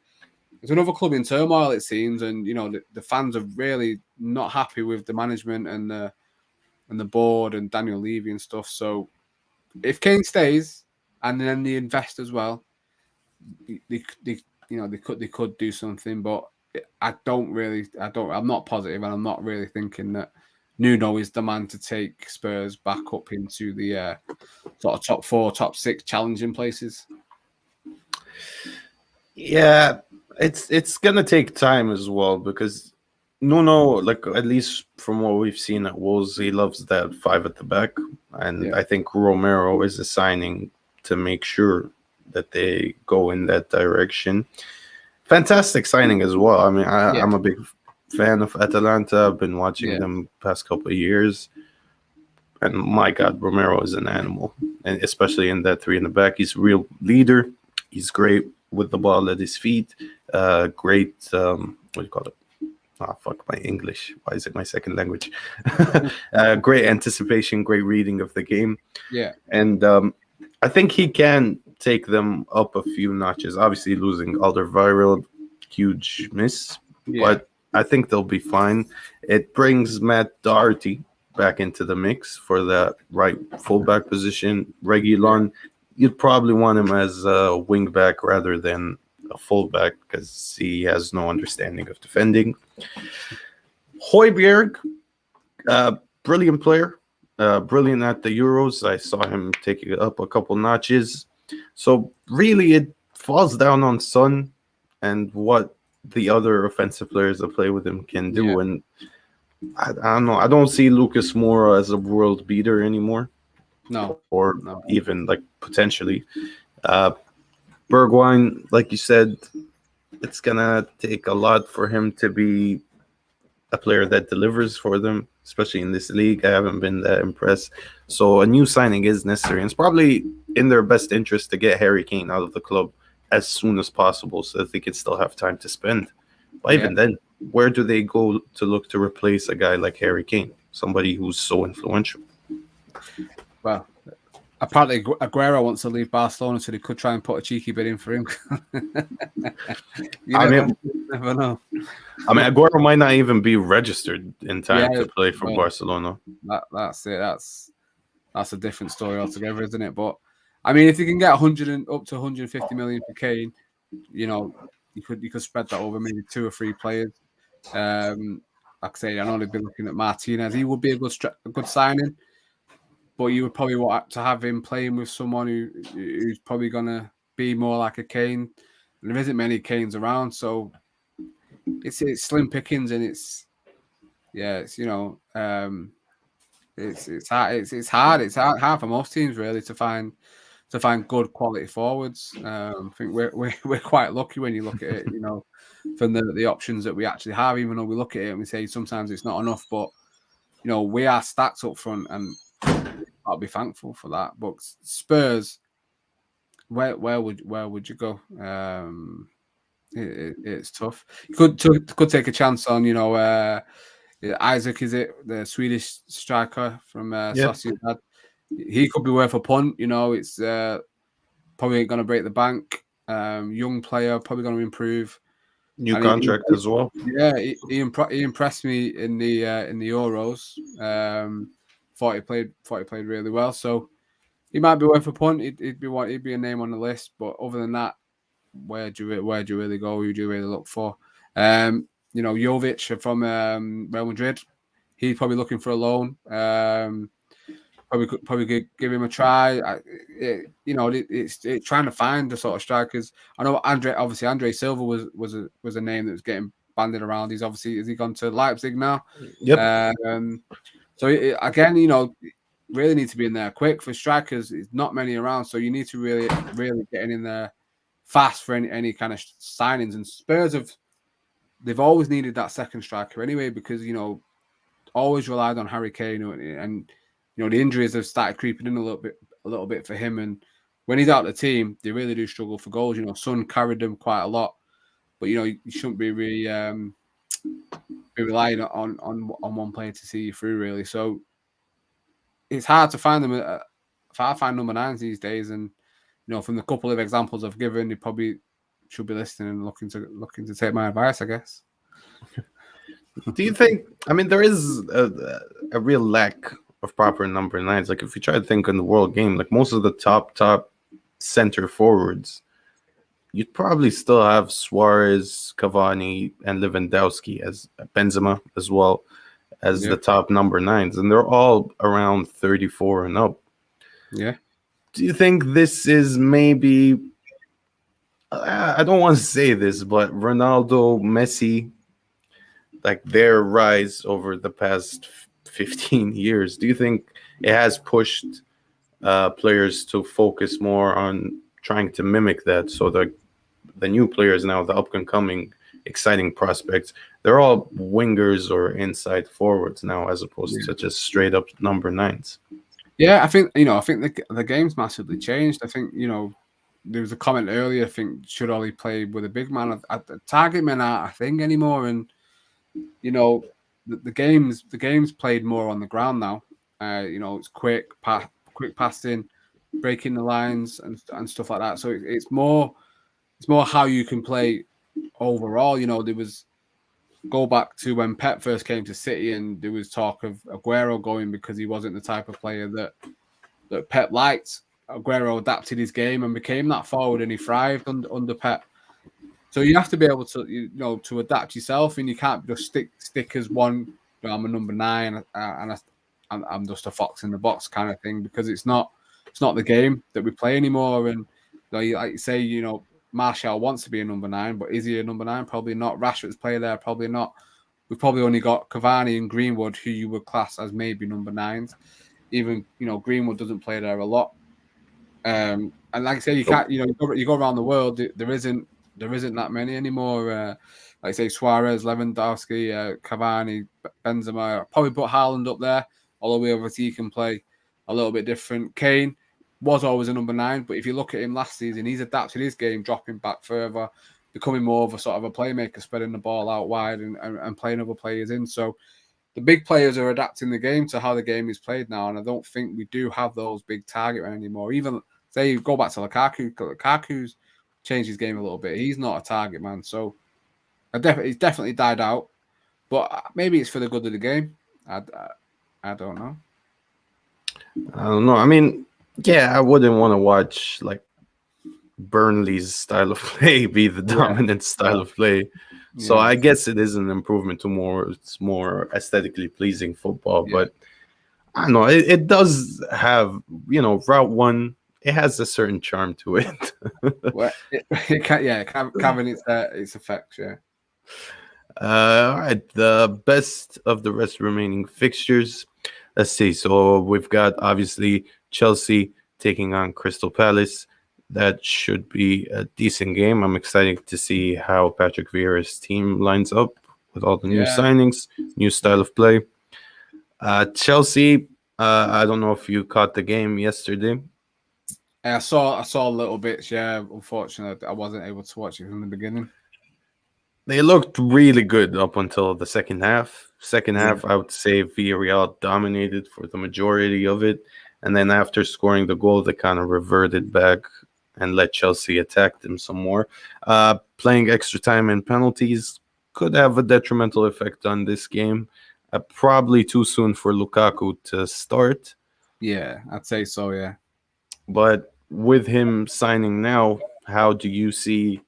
another club in turmoil, it seems, and the fans are really not happy with the management and the board and Daniel Levy and stuff. So if Kane stays, and then they invest as well, they could do something. But I'm not positive, and I'm not really thinking that Nuno is the man to take Spurs back up into the sort of top 4, top 6 challenging places. Yeah, it's gonna take time as well, because Nuno, like, at least from what we've seen at Wolves, he loves that 5 at the back, and I think Romero is a signing to make sure that they go in that direction. Fantastic signing as well. I mean, I'm a big fan of Atalanta. I've been watching them past couple of years, and my God, Romero is an animal, and especially in that 3 in the back, he's a real leader. He's great with the ball at his feet. Great, what do you call it? Fuck my English. Why is it my second language? Great anticipation, great reading of the game. Yeah. And I think he can take them up a few notches. Obviously, losing Alderweireld, huge miss. But I think they'll be fine. It brings Matt Doherty back into the mix for that right fullback position. Reguilon, you'd probably want him as a wing back rather than a fullback, because he has no understanding of defending. Højbjerg, brilliant player, brilliant at the Euros. I saw him take it up a couple notches. So really, it falls down on Son and what the other offensive players that play with him can do. Yeah. And I don't know. I don't see Lucas Moura as a world beater anymore. No. Even like potentially. Bergwijn, like you said, it's gonna take a lot for him to be a player that delivers for them, especially in this league. I haven't been that impressed. So a new signing is necessary. And it's probably in their best interest to get Harry Kane out of the club as soon as possible so that they can still have time to spend. But even then, where do they go to look to replace a guy like Harry Kane, somebody who's so influential? Well, apparently Aguero wants to leave Barcelona, so they could try and put a cheeky bid in for him. Never know. I mean, Aguero might not even be registered in time to play for Barcelona. That's it. That's a different story altogether, isn't it? But I mean, if you can get 100 and up to 150 million for Kane, you could spread that over maybe 2 or 3 players. Like I say, I know they've been looking at Martinez. He would be a good signing, but you would probably want to have him playing with someone who's probably gonna be more like a Kane. And there isn't many Kanes around, so it's slim pickings, and it's hard. It's hard for most teams really to find good quality forwards. I think we're quite lucky when you look at it, from the options that we actually have. Even though we look at it and we say sometimes it's not enough, but we are stacked up front, and got to be thankful for that. But Spurs, where would you go? It's tough. You could take a chance on Isaac, is it the Swedish striker from Sociedad? He could be worth a punt. It's probably going to break the bank. Young player, probably going to improve. New contract as well. Yeah, he impressed me in the Euros. Thought he played really well. So he might be worth a punt. He'd be a name on the list. But other than that, where do you really go? Who do you really look for? Jovic from Real Madrid. He's probably looking for a loan. Probably could give him a try. It's trying to find the sort of strikers. I know Andre Silva was a name that was getting banded around. Has he gone to Leipzig now? Yep. So again, really need to be in there quick for strikers. There's not many around, so you need to really get in there fast for any kind of signings. And Spurs they've always needed that second striker anyway, because always relied on Harry Kane, and the injuries have started creeping in a little bit for him. And when he's out of the team, they really do struggle for goals. Son carried them quite a lot, but you shouldn't be really be relying on one player to see you through, really. So it's hard to find them. I find number 9s these days, and from the couple of examples I've given, you probably should be listening and looking to take my advice, I guess. Do you think? I mean, there is a real lack of proper number 9s. Like, if you try to think in the world game, like most of the top center forwards, you'd probably still have Suarez, Cavani, and Lewandowski, as Benzema as well as the top number 9s, and they're all around 34 and up. Yeah. Do you think this is maybe? I don't want to say this, but Ronaldo, Messi, like their rise over the past 15 years, do you think it has pushed players to focus more on trying to mimic that? So the new players now, the up and coming exciting prospects, they're all wingers or inside forwards now, as opposed to just straight up number 9s. Yeah, I think the game's massively changed. I think there was a comment earlier. I think should Ollie play with a big man? Target men aren't a thing anymore, and the game's played more on the ground now. It's quick passing, breaking the lines and stuff like that. So it's more how you can play overall. There was, go back to when Pep first came to City, and there was talk of Aguero going because he wasn't the type of player that Pep liked. Aguero adapted his game and became that forward, and he thrived under Pep. So you have to be able to, to adapt yourself, and you can't just stick as one. I'm a number 9, and I'm just a fox in the box kind of thing, because it's not the game that we play anymore. And like you say, Martial wants to be a number 9, but is he a number 9? Probably not. Rashford's played there, probably not. We've probably only got Cavani and Greenwood, who you would class as maybe number 9s. Even Greenwood doesn't play there a lot. And like I say, you can't. You go around the world. There isn't that many anymore. Like I say, Suarez, Lewandowski, Cavani, Benzema. Probably put Haaland up there, although he can play a little bit different. Kane was always a number 9, but if you look at him last season, he's adapted his game, dropping back further, becoming more of a sort of a playmaker, spreading the ball out wide and playing other players in. So the big players are adapting the game to how the game is played now, and I don't think we do have those big target men anymore. Even say go back to Lukaku. Lukaku's changed his game a little bit. He's not a target man, so he's definitely died out. But maybe it's for the good of the game. I don't know. I don't know. I mean, yeah, I wouldn't want to watch like Burnley's style of play be the dominant style of play. So I guess it is an improvement to it's more aesthetically pleasing football. But I don't know, it does have, Route 1, it has a certain charm to it. Well, it can have its effects, yeah. All right, the best of the rest remaining fixtures. Let's see. So we've got obviously Chelsea taking on Crystal Palace. That should be a decent game. I'm excited to see how Patrick Vieira's team lines up with all the new signings, new style of play. Chelsea, I don't know if you caught the game yesterday. I saw little bits. Yeah, unfortunately, I wasn't able to watch it from the beginning. They looked really good up until the second half. Second Yeah. half, I would say Villarreal dominated for the majority of it. And then after scoring the goal, they kind of reverted back and let Chelsea attack them some more. Playing extra time and penalties could have a detrimental effect on this game. Probably too soon for Lukaku to start. Yeah, I'd say so. Yeah. But with him signing now, how do you see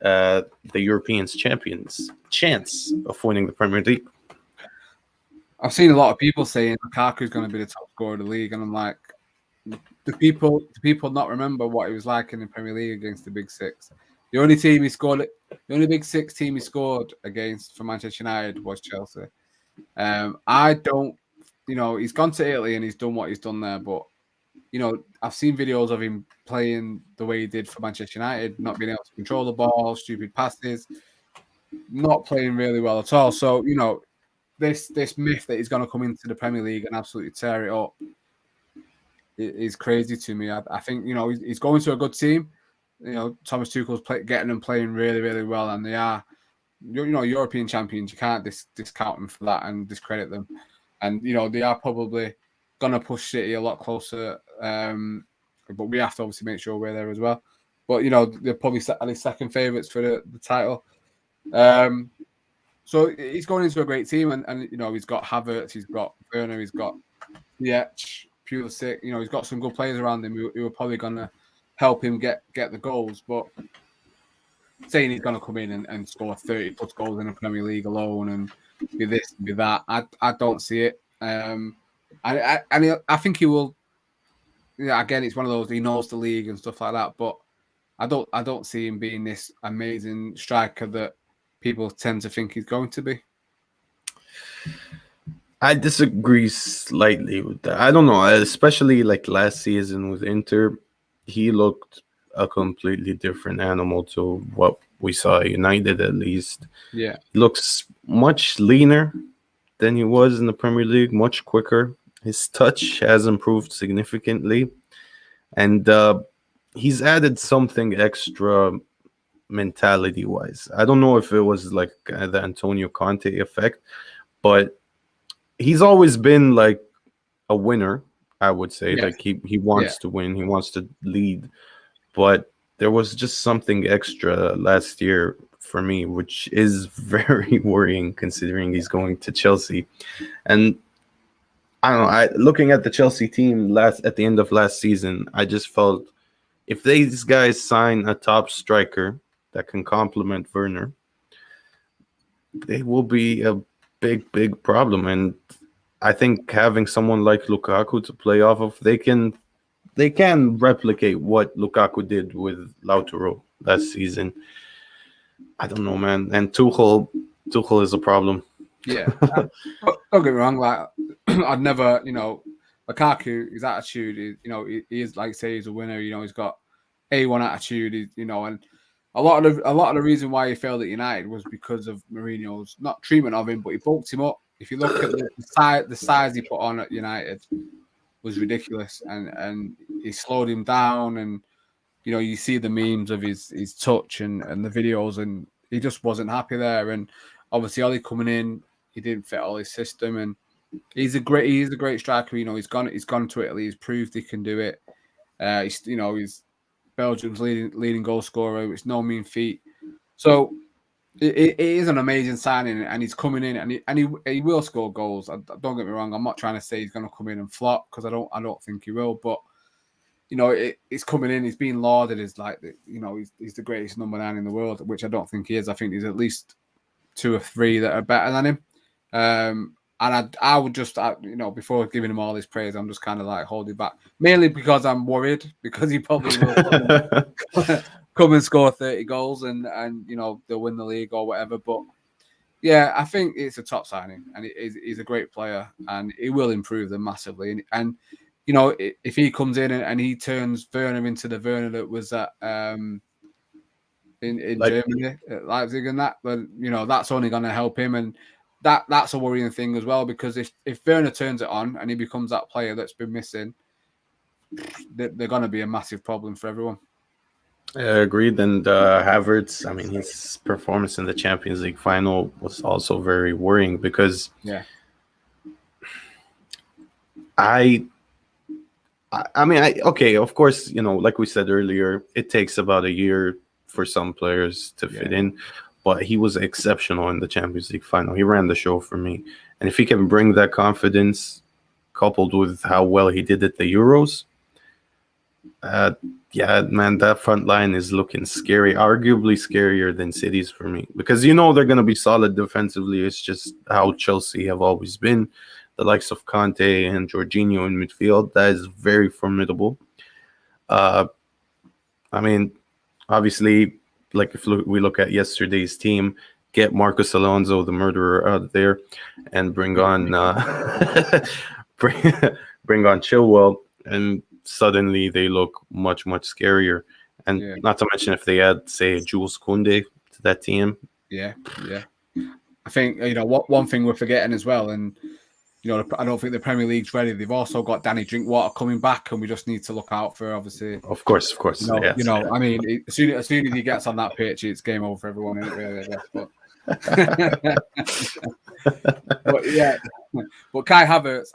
the Europeans champions' chance of winning the Premier League? I've seen a lot of people saying Lukaku's going to be the top scorer of the league, and I'm like, do people not remember what he was like in the Premier League against the Big Six? The only Big Six team he scored against for Manchester United was Chelsea. I don't, he's gone to Italy and he's done what he's done there, but I've seen videos of him playing the way he did for Manchester United, not being able to control the ball, stupid passes, not playing really well at all. So, this myth that he's going to come into the Premier League and absolutely tear it up is crazy to me. I think, he's going to a good team. Thomas Tuchel's getting them playing really, really well, and they are, European champions. You can't discount them for that and discredit them. And, they are probably going to push City a lot closer. But we have to obviously make sure we're there as well. But, they're probably at least second favourites for the title. So he's going into a great team, and he's got Havertz, he's got Werner, he's got Ziyech, Pulisic. He's got some good players around him who are probably going to help him get the goals. But saying he's going to come in and score 30 plus goals in the Premier League alone and be this and be that, I don't see it. I think he will. Again, it's one of those, he knows the league and stuff like that, but I don't see him being this amazing striker that people tend to think he's going to be. I disagree slightly with that. I don't know, especially like last season with Inter, he looked a completely different animal to what we saw at United, at least. Yeah. He looks much leaner than he was in the Premier League, much quicker. His touch has improved significantly. And he's added something extra mentality-wise. I don't know if it was like the Antonio Conte effect, but he's always been like a winner, I would say. Yes. Like he wants to win, he wants to lead. But there was just something extra last year for me, which is very worrying considering he's going to Chelsea. And I don't know, looking at the Chelsea team at the end of last season, I just felt if these guys sign a top striker that can complement Werner, they will be a big problem. And I think having someone like Lukaku to play off of, they can replicate what Lukaku did with Lautaro last season. I don't know, man. And Tuchel is a problem. Yeah. Don't get me wrong. Like, I'd never, Lukaku, his attitude is, he is, like, say, he's a winner. He's got A1 attitude. And a lot of the reason why he failed at United was because of Mourinho's not treatment of him, but he bulked him up. If you look at the size he put on at United was ridiculous, and he slowed him down. And you see the memes of his touch and the videos, and he just wasn't happy there. And obviously, Ollie coming in, he didn't fit all his system, and he's a great striker. He's gone to Italy. He's proved he can do it. He's Belgium's leading goal scorer. It's no mean feat. So it is an amazing signing, and he's coming in, and he will score goals. Don't get me wrong. I'm not trying to say he's going to come in and flop, because I don't think he will. But it's coming in. He's being lauded as like he's the greatest number 9 in the world, which I don't think he is. I think there's at least 2 or 3 that are better than him. And I would just, before giving him all this praise, I'm just kind of like holding back, mainly because I'm worried, because he probably will come and score 30 goals and they'll win the league or whatever. But yeah, I think it's a top signing, and he's a great player, and he will improve them massively. And if he comes in and he turns Werner into the Werner that was at in Germany, at Leipzig, and that, then that's only going to help him. And that's a worrying thing as well, because if Werner turns it on and he becomes that player that's been missing, they're going to be a massive problem for everyone. Agreed. And Havertz, I mean, his performance in the Champions League final was also very worrying because Yeah. Okay, of course, like we said earlier, it takes about a year for some players to fit in, but he was exceptional in the Champions League final. He ran the show for me. And if he can bring that confidence coupled with how well he did at the Euros, yeah, man, that front line is looking scary, arguably scarier than City's for me, because they're going to be solid defensively. It's just how Chelsea have always been. The likes of Conte and Jorginho in midfield, that is very formidable. I mean, obviously, like if we look at yesterday's team, get Marcos Alonso, the murderer, out of there, and bring on bring on Chilwell, and suddenly they look much, much scarier. And not to mention if they add, say, Jules Koundé to that team. Yeah. I think, one thing we're forgetting as well, and, I don't think the Premier League's ready. They've also got Danny Drinkwater coming back, and we just need to look out for, obviously. Of course. Yes. I mean, as soon as he gets on that pitch, it's game over for everyone, isn't it, really, I guess. But Kai Havertz,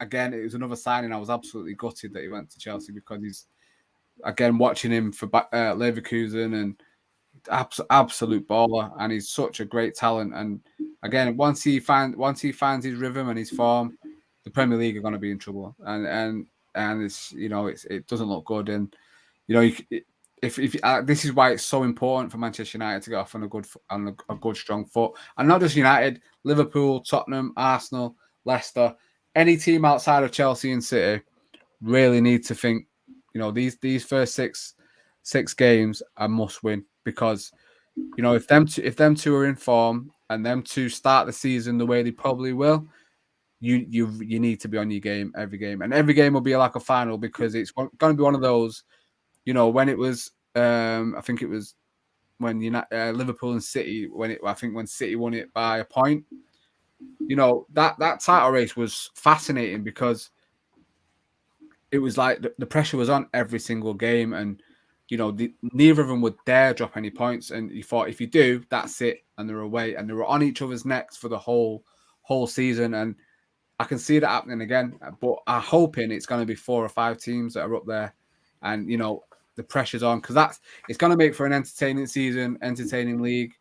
again, it was another signing. I was absolutely gutted that he went to Chelsea, because he's, again, watching him for Leverkusen, and absolute baller, and he's such a great talent. And again, once he finds his rhythm and his form, the Premier League are going to be in trouble. And it's it doesn't look good. And if this is why it's so important for Manchester United to get off on a good strong foot, and not just United, Liverpool, Tottenham, Arsenal, Leicester, any team outside of Chelsea and City really need to think, these first six games are must win, because if them two are in form and them two start the season the way they probably will, you need to be on your game every game, and every game will be like a final, because it's going to be one of those, when it was I think it was when Liverpool and City, when City won it by a point, that title race was fascinating, because it was like the pressure was on every single game, and neither of them would dare drop any points. And you thought, if you do, that's it, and they're away, and they were on each other's necks for the whole season. And I can see that happening again, but I'm hoping it's going to be 4 or 5 teams that are up there, and the pressure's on, because it's going to make for an entertaining season, entertaining league,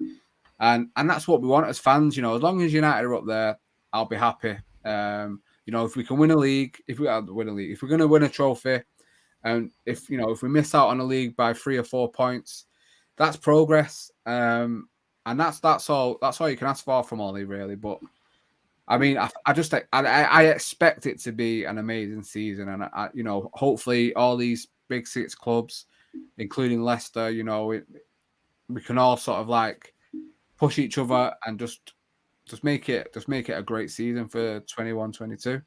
and that's what we want as fans. As long as United are up there, I'll be happy. If we can win a league, if we're going to win a trophy, and if we miss out on a league by 3 or 4 points, that's progress. And that's all you can ask for from Ollie, really. But I mean, I expect it to be an amazing season, and hopefully all these big 6 clubs, including Leicester, we can all sort of like push each other and just make it a great season for 21-22.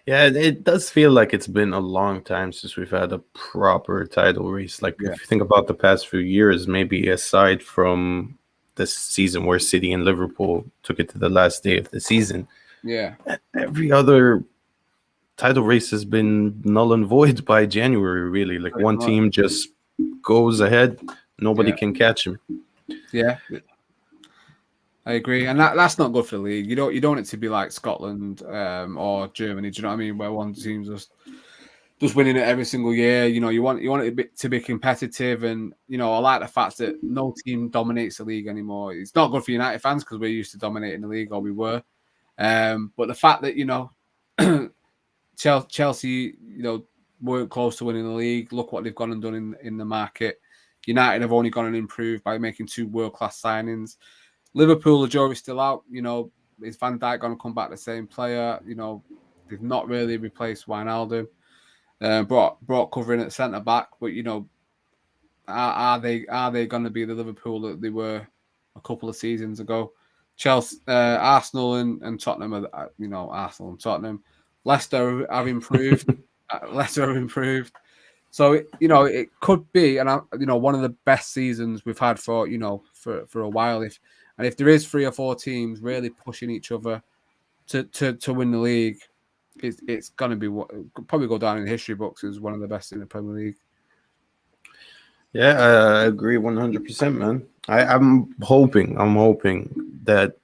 Yeah, it does feel like it's been a long time since we've had a proper title race. Like, if you think about the past few years, maybe aside from this season where City and Liverpool took it to the last day of the season, every other title race has been null and void by January, really. Like, one team just goes ahead, nobody can catch them. Yeah, I agree, and that's not good for the league. You don't want it to be like Scotland or Germany. Do you know what I mean? Where one team's just winning it every single year. You want it to be competitive, and I like the fact that no team dominates the league anymore. It's not good for United fans, because we're used to dominating the league, or we were. But the fact that Chelsea weren't close to winning the league. Look what they've gone and done in the market. United have only gone and improved by making 2 world-class signings. Liverpool, the jury's still out. Is Van Dijk going to come back the same player? They've not really replaced Wijnaldum. Brought covering at centre back, but are they going to be the Liverpool that they were a couple of seasons ago? Chelsea, Arsenal, and Tottenham are Arsenal and Tottenham. Leicester have improved. So it could be, and one of the best seasons we've had for a while. And if there is 3 or 4 teams really pushing each other to win the league, it's going to be what probably go down in the history books as one of the best in the Premier League. Yeah, I agree 100%, man. I'm hoping that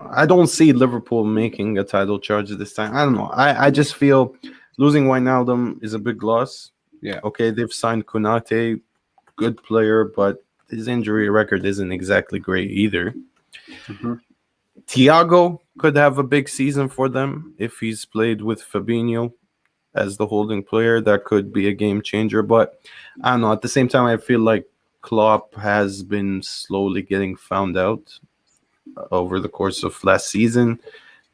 I don't see Liverpool making a title charge this time. I don't know. I just feel losing Wijnaldum is a big loss. Yeah. Okay, they've signed Konate, good player, but his injury record isn't exactly great either. Mm-hmm. Thiago could have a big season for them if he's played with Fabinho as the holding player. That could be a game changer. But I don't know. At the same time, I feel like Klopp has been slowly getting found out over the course of last season.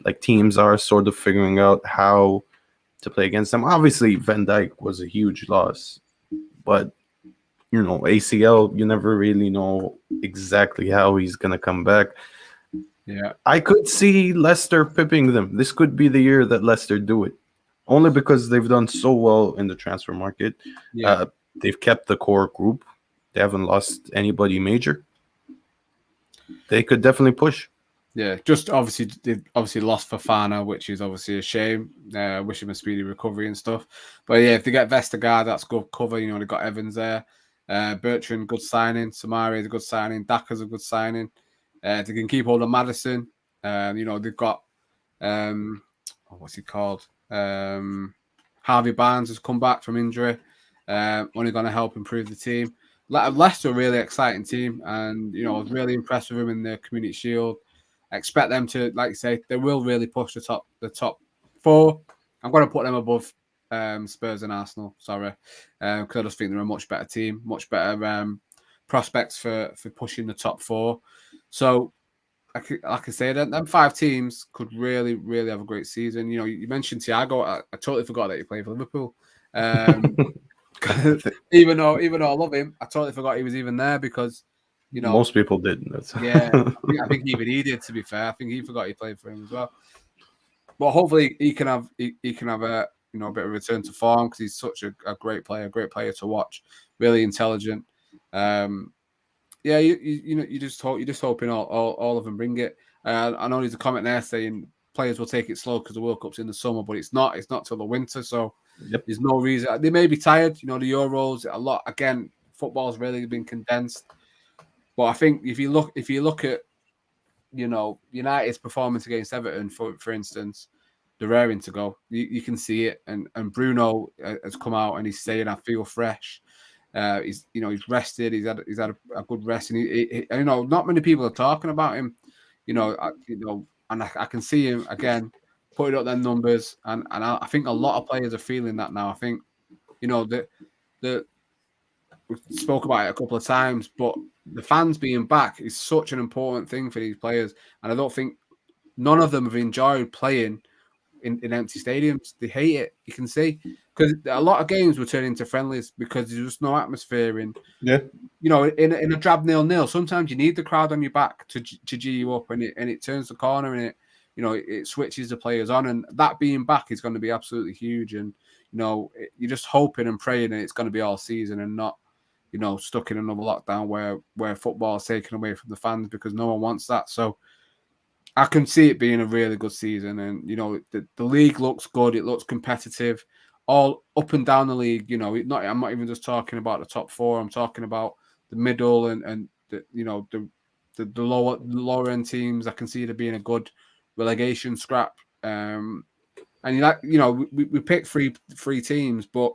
Like teams are sort of figuring out how to play against them. Obviously, Van Dijk was a huge loss, but you know, ACL, you never really know exactly how he's gonna come back. Yeah, I could see Leicester pipping them. This could be the year that Leicester do it, only because they've done so well in the transfer market. yeah, They've kept the core group. They haven't lost anybody major. They could definitely push. yeah. Just obviously, they obviously lost Fofana, which is obviously a shame. Wish him a speedy recovery and stuff. But yeah, if they get Vestergaard, that's good cover. You know, they've got Evans there. Bertrand, good signing. Samari is a good signing. Daka's a good signing. They can keep hold of Madison. You know, they've got what's he called? Harvey Barnes has come back from injury. Only going to help improve the team. Leicester a really exciting team, and you know, I was really impressed with them in the Community Shield. I expect them to, like you say, they will really push the top 4. I'm going to put them above Spurs and Arsenal. Sorry, because I just think they're a much better team, much better prospects for pushing the top 4. So, like I say, them 5 teams could really, really have a great season. You know, you mentioned Thiago. I totally forgot that he played for Liverpool. even though I love him, I totally forgot he was even there because, you know, most people did. Yeah, I think even he did. To be fair, I think he forgot he played for him as well. But hopefully he can have a you know, a bit of return to form because he's such a great player to watch. Really intelligent. Yeah, you know, you're just hoping all of them bring it. I know there's a comment there saying players will take it slow because the World Cup's in the summer, but it's not till the winter, so Yep. there's no reason. They may be tired, you know, the Euros a lot. Again, football's really been condensed, but I think if you look at, you know, United's performance against Everton, for instance, they're raring to go. You can see it, and Bruno has come out and he's saying, "I feel fresh." He's rested. He's had a good rest, and he you know, not many people are talking about him. You know, and I can see him again putting up their numbers, and I think a lot of players are feeling that now. I think, you know, the we spoke about it a couple of times, but the fans being back is such an important thing for these players, and I don't think none of them have enjoyed playing in empty stadiums. They hate it. You can see, because a lot of games were turned into friendlies because there's just no atmosphere. And Yeah, you know, in a drab 0-0, sometimes you need the crowd on your back to G you up, and it turns the corner, and it switches the players on, and that being back is going to be absolutely huge. And you know, you're just hoping and praying that it's going to be all season and not, you know, stuck in another lockdown where football is taken away from the fans, because no one wants that. So I can see it being a really good season, and you know, the league looks good. It looks competitive, all up and down the league. You know, I'm not even just talking about the top 4. I'm talking about the middle and the, you know, the lower end teams. I can see there being a good relegation scrap. And you know, we picked three teams, but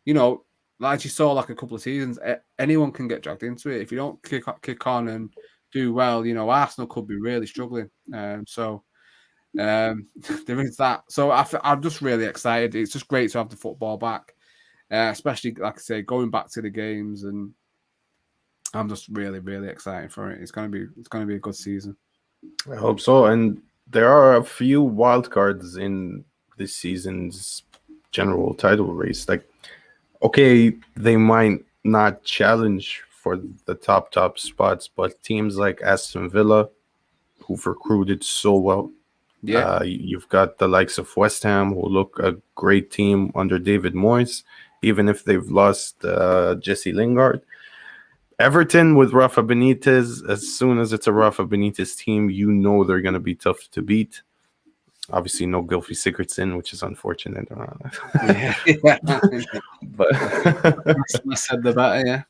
you know, like you saw like a couple of seasons, anyone can get dragged into it if you don't kick on and do well. You know, Arsenal could be really struggling. So there is that. So I'm just really excited. It's just great to have the football back, especially, like I say, going back to the games, and I'm just really, really excited for it. It's gonna be a good season. I hope so. And there are a few wild cards in this season's general title race. Like, okay, they might not challenge for the top spots, but teams like Aston Villa, who've recruited so well. Yeah, You've got the likes of West Ham, who look a great team under David Moyes, even if they've lost Jesse Lingard. Everton with Rafa Benitez, as soon as it's a Rafa Benitez team, they're going to be tough to beat. Obviously, no Gylfi Sigurdsson, which is unfortunate. Yeah. But I said the better, yeah.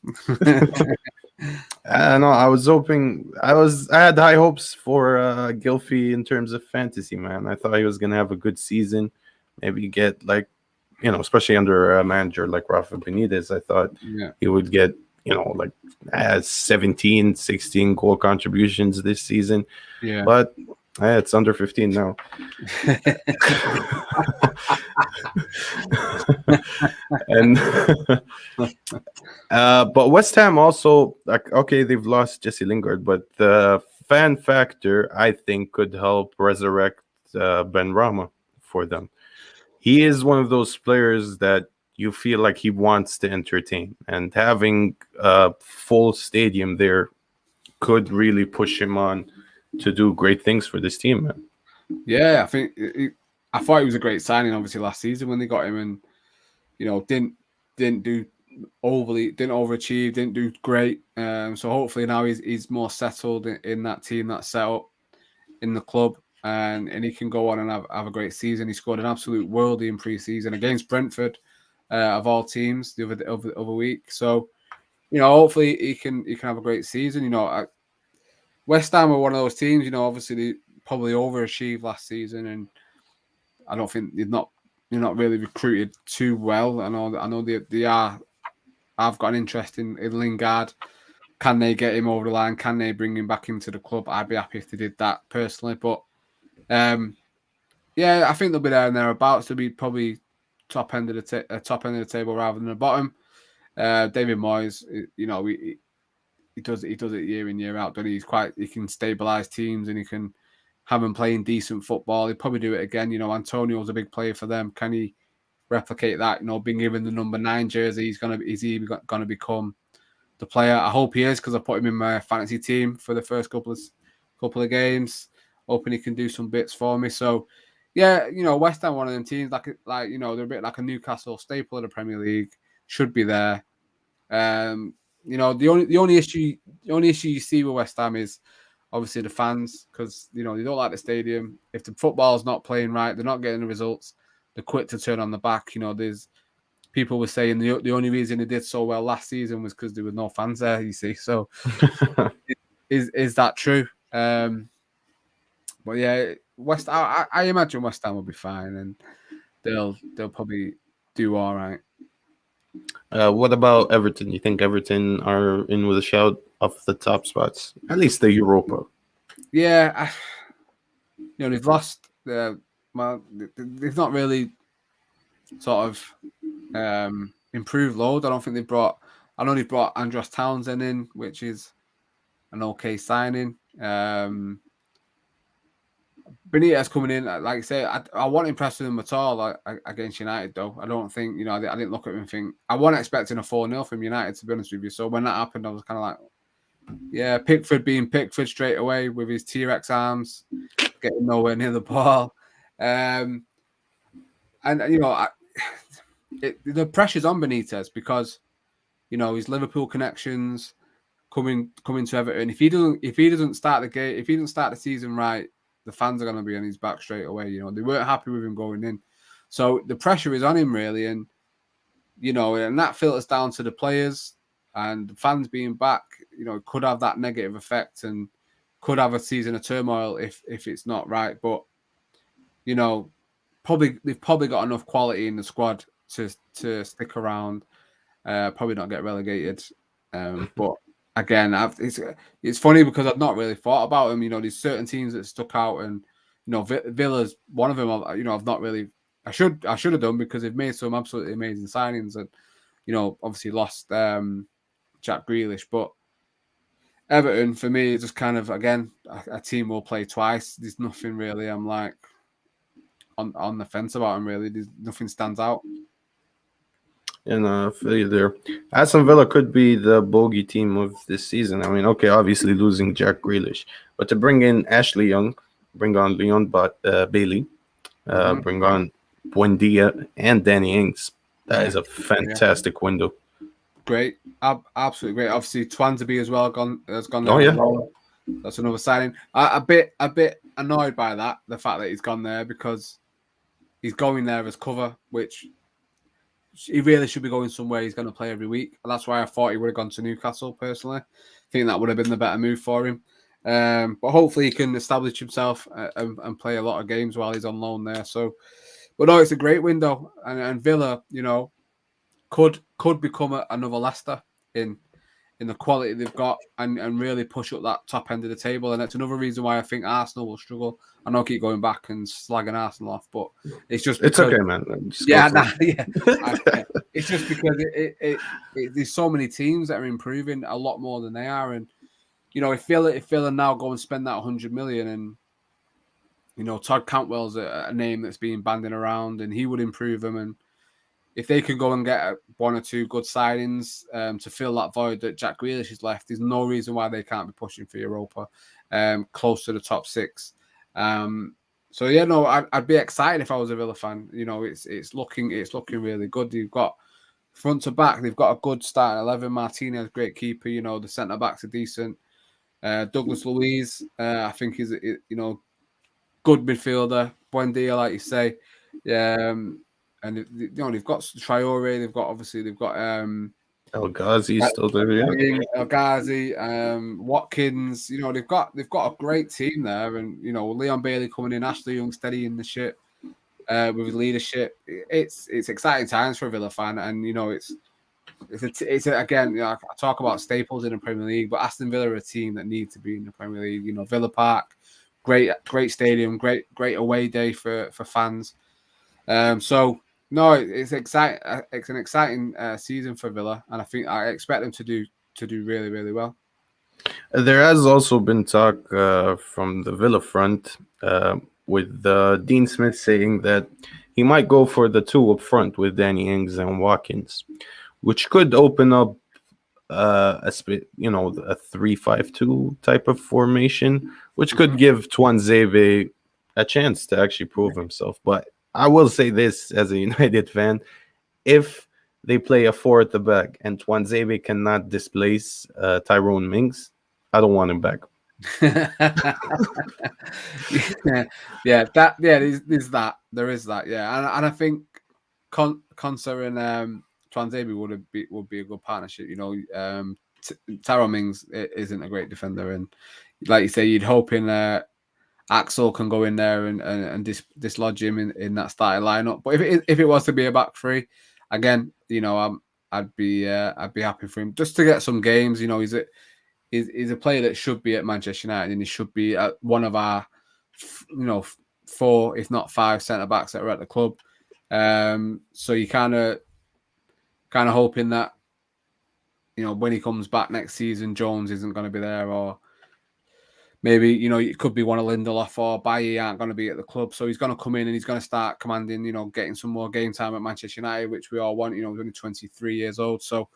I know I was hoping I had high hopes for Gylfi in terms of fantasy, man. I thought he was gonna have a good season, maybe get like, especially under a manager like Rafa Benitez. I thought Yeah. he would get, like 17, 16 goal contributions this season. Yeah. But it's under 15 now. And but West Ham also, like, okay, they've lost Jesse Lingard, but the fan factor I think could help resurrect Ben Rama for them. He is one of those players that you feel like he wants to entertain, and having a full stadium there could really push him on to do great things for this team, man. Yeah, I think I thought he was a great signing, obviously, last season when they got him, and didn't overachieve, didn't do great. So hopefully now he's more settled in that team, that setup in the club, and he can go on and have a great season. He scored an absolute worldie in pre-season against Brentford, of all teams, the other week. So hopefully he can have a great season. West Ham are one of those teams. Obviously they probably overachieved last season, and I don't think they're not really recruited too well. I know they are. I've got an interest in Lingard. Can they get him over the line? Can they bring him back into the club? I'd be happy if they did that personally. But yeah, I think they'll be there and thereabouts. They'll be probably top end of the table rather than the bottom. David Moyes, he does it year in, year out. But he can stabilize teams, and he can have them playing decent football. He'd probably do it again. Antonio's a big player for them. Can he replicate that? Being given the number 9 jersey, is he gonna become the player? I hope he is, because I put him in my fantasy team for the first couple of games. Hoping he can do some bits for me. So yeah, West Ham, one of them teams, like they're a bit like a Newcastle staple of the Premier League. Should be there. The only issue you see with West Ham is obviously the fans, because they don't like the stadium. If the football's not playing right, they're not getting the results, they're quick to turn on the back. There's people were saying the only reason they did so well last season was because there were no fans there, you see. So is that true? But yeah, I imagine West Ham will be fine, and they'll probably do all right. What about Everton? You think Everton are in with a shout of the top spots, at least the Europa? Yeah, they've lost. They've not really sort of improved loads. I don't think they've brought. I know they've brought Andros Townsend in, which is an okay signing. Benitez coming in, like I say, I wasn't impressed with him at all against United, though. I don't think, I didn't look at him and think, I wasn't expecting a 4-0 from United, to be honest with you. So when that happened, I was kind of like, yeah, Pickford being Pickford straight away with his T-Rex arms, getting nowhere near the ball. And, the pressure's on Benitez because, his Liverpool connections coming to Everton. If he doesn't start the game, if he doesn't start the season right, the fans are going to be on his back straight away. They weren't happy with him going in. So the pressure is on him, really. And, and that filters down to the players, and the fans being back, could have that negative effect and could have a season of turmoil if it's not right. But, they've probably got enough quality in the squad to stick around, probably not get relegated. But again, it's funny because I've not really thought about them. There's certain teams that stuck out, and Villa's one of them. I've not really. I should have done, because they've made some absolutely amazing signings, and obviously lost Jack Grealish. But Everton, for me, is just kind of, again, a team will play twice. There's nothing really I'm like on the fence about them, really. There's nothing stands out. And I feel you there. Aston Villa could be the bogey team of this season. I mean, okay, obviously losing Jack Grealish, but to bring in Ashley Young, bring on Leon Bailey, bring on Buendia and Danny Ings, that is a fantastic window. great, absolutely great. Obviously, Twanzebe as well has gone there. Oh, yeah. Alone. That's another signing. A bit annoyed by that, the fact that he's gone there, because he's going there as cover, which he really should be going somewhere he's going to play every week. And that's why I thought he would have gone to Newcastle, personally. I think that would have been the better move for him. But hopefully he can establish himself and play a lot of games while he's on loan there. So, but no, it's a great window. And Villa, could become another Leicester in the quality they've got and really push up that top end of the table. And that's another reason why I think Arsenal will struggle. I know I keep going back and slagging Arsenal off, but it's just because, it's okay, man. It's just because there's so many teams that are improving a lot more than they are. And, if Villa now go and spend that 100 million, and, Todd Cantwell's a name that's being bandied around, and he would improve them. And if they can go and get one or two good signings to fill that void that Jack Grealish has left, there's no reason why they can't be pushing for Europa, close to the top 6. So yeah, no, I'd be excited if I was a Villa fan. It's looking really good. You've got front to back, they've got a good starting 11. Martinez, great keeper. The centre backs are decent. Douglas Luiz, I think is good midfielder. Buendia, like you say, and they've got Traore. They've got El Ghazi's still there, yeah. El Ghazi, Watkins. They've got a great team there, and Leon Bailey coming in, Ashley Young steadying the ship with his leadership. It's exciting times for a Villa fan, and again, I talk about staples in the Premier League, but Aston Villa are a team that need to be in the Premier League. Villa Park, great stadium, great away day for fans. So no, it's exciting. It's an exciting season for Villa, and I expect them to do really, really well. There has also been talk from the Villa front with Dean Smith saying that he might go for the 2 up front with Danny Ings and Watkins, which could open up a 3-5-2 type of formation, which could give Twanzebe a chance to actually prove himself. But I will say this as a United fan: if they play a 4 at the back and Twanzebe cannot displace Tyrone Mings, I don't want him back. There's that. There is that, yeah. And I think Konsa and Twanzebe would be a good partnership. Tyrone Mings isn't a great defender, and like you say, you'd hope in Axel can go in there and dislodge him in that starting lineup. But if it was to be a back 3, again, I'd be happy for him just to get some games. He's a player that should be at Manchester United, and he should be at one of our 4, if not 5 centre backs that are at the club. So you kind of hoping that when he comes back next season, Jones isn't going to be there, or maybe, it could be one of Lindelof or Bailly aren't going to be at the club. So he's going to come in and he's going to start commanding, getting some more game time at Manchester United, which we all want. He's only 23 years old. So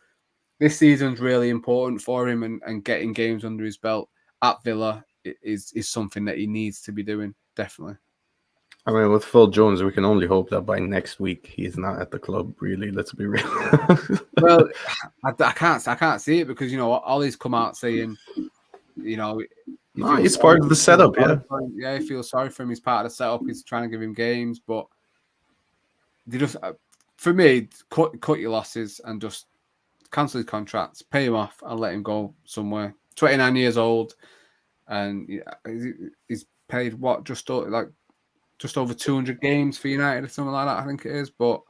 this season's really important for him, and getting games under his belt at Villa is something that he needs to be doing, definitely. I mean, with Phil Jones, we can only hope that by next week he's not at the club, really. Let's be real. Well, I can't see it because, Ollie's come out saying, he's part of the setup, yeah. Yeah, he feels sorry for him. He's part of the setup. He's trying to give him games, but they just, for me, cut your losses and just cancel his contracts, pay him off, and let him go somewhere. 29 years old, and he's paid just over 200 games for United or something like that, I think it is. But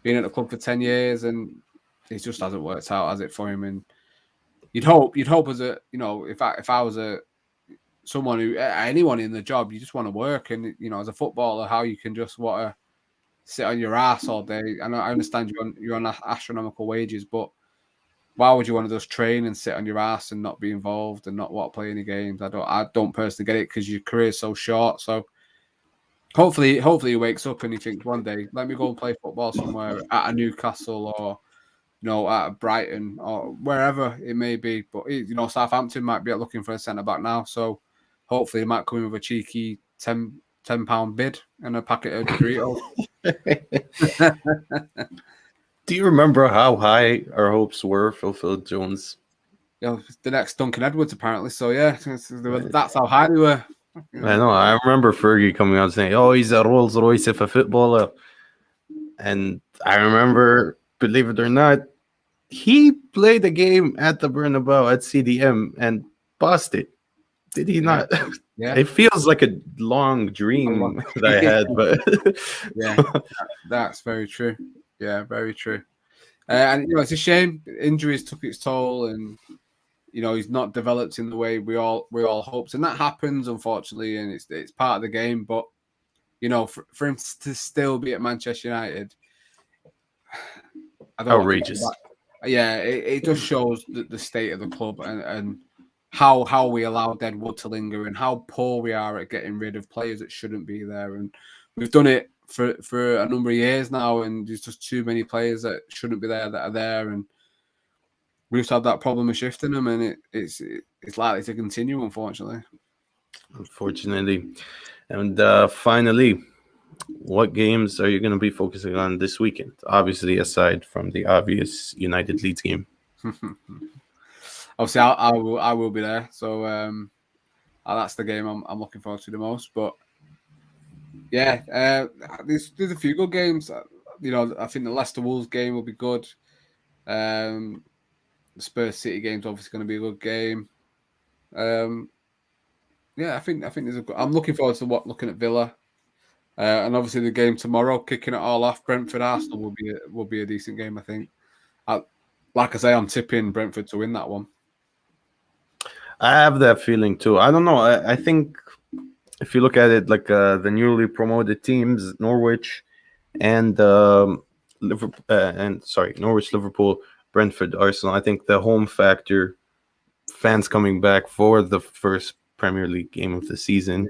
being at the club for 10 years, and it just hasn't worked out, has it, for him? And you'd hope as a, if I was someone anyone in the job, you just want to work, and as a footballer, how you can just want to sit on your ass all day. And I understand you're on astronomical wages, but why would you want to just train and sit on your ass and not be involved and not want to play any games? I don't personally get it, because your career is so short. So hopefully he wakes up and he thinks one day, let me go and play football somewhere at a Newcastle or at a Brighton or wherever it may be. But Southampton might be looking for a centre back now, so hopefully he might come in with a cheeky £10 bid and a packet of Doritos. Do you remember how high our hopes were for Phil Jones? You know, the next Duncan Edwards, apparently. So yeah, that's how high they were. I know. I remember Fergie coming out saying, "Oh, he's a Rolls Royce of a footballer," and I remember, believe it or not, he played a game at the Bernabeu at CDM and bossed it. Did he not? Yeah. It feels like a long dream that I had, but yeah, that's very true. Yeah, very true. And it's a shame. Injuries took its toll, and he's not developed in the way we all hoped, and that happens, unfortunately, and it's part of the game. But for him to still be at Manchester United, I don't outrageous. Yeah, it just shows the state of the club and how we allow Deadwood to linger and how poor we are at getting rid of players that shouldn't be there. And we've done it for a number of years now, and there's just too many players that shouldn't be there that are there, and we just had that problem of shifting them, and it's likely to continue, unfortunately. And finally, what games are you going to be focusing on this weekend? Obviously, aside from the obvious United Leeds game. Obviously, I will be there, so that's the game I'm looking forward to the most. But yeah, there's a few good games. I think the Leicester Wolves game will be good. The Spurs City game's obviously going to be a good game. Yeah, I think there's I'm looking forward to looking at Villa, and obviously the game tomorrow, kicking it all off. Brentford Arsenal will be a decent game, I think. Like I say, I'm tipping Brentford to win that one. I have that feeling too. I don't know. I think if you look at it like the newly promoted teams, Norwich and Norwich, Liverpool, Brentford, Arsenal. I think the home factor, fans coming back for the first Premier League game of the season.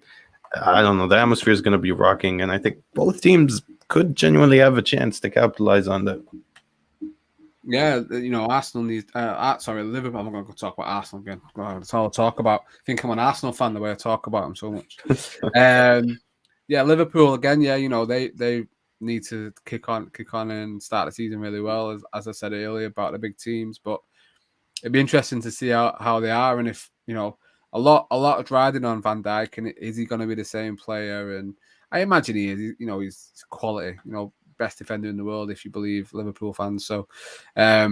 I don't know. The atmosphere is going to be rocking, and I think both teams could genuinely have a chance to capitalize on that. Yeah, Arsenal needs. Liverpool. I'm not going to talk about Arsenal again. That's all I talk about. I think I'm an Arsenal fan the way I talk about them so much. Yeah, Liverpool again. Yeah, they need to kick on and start the season really well, as I said earlier about the big teams. But it'd be interesting to see how they are, and if a lot of riding on Van Dijk, and is he going to be the same player? And I imagine he is. He's quality. Best defender in the world if you believe Liverpool fans. So, yeah,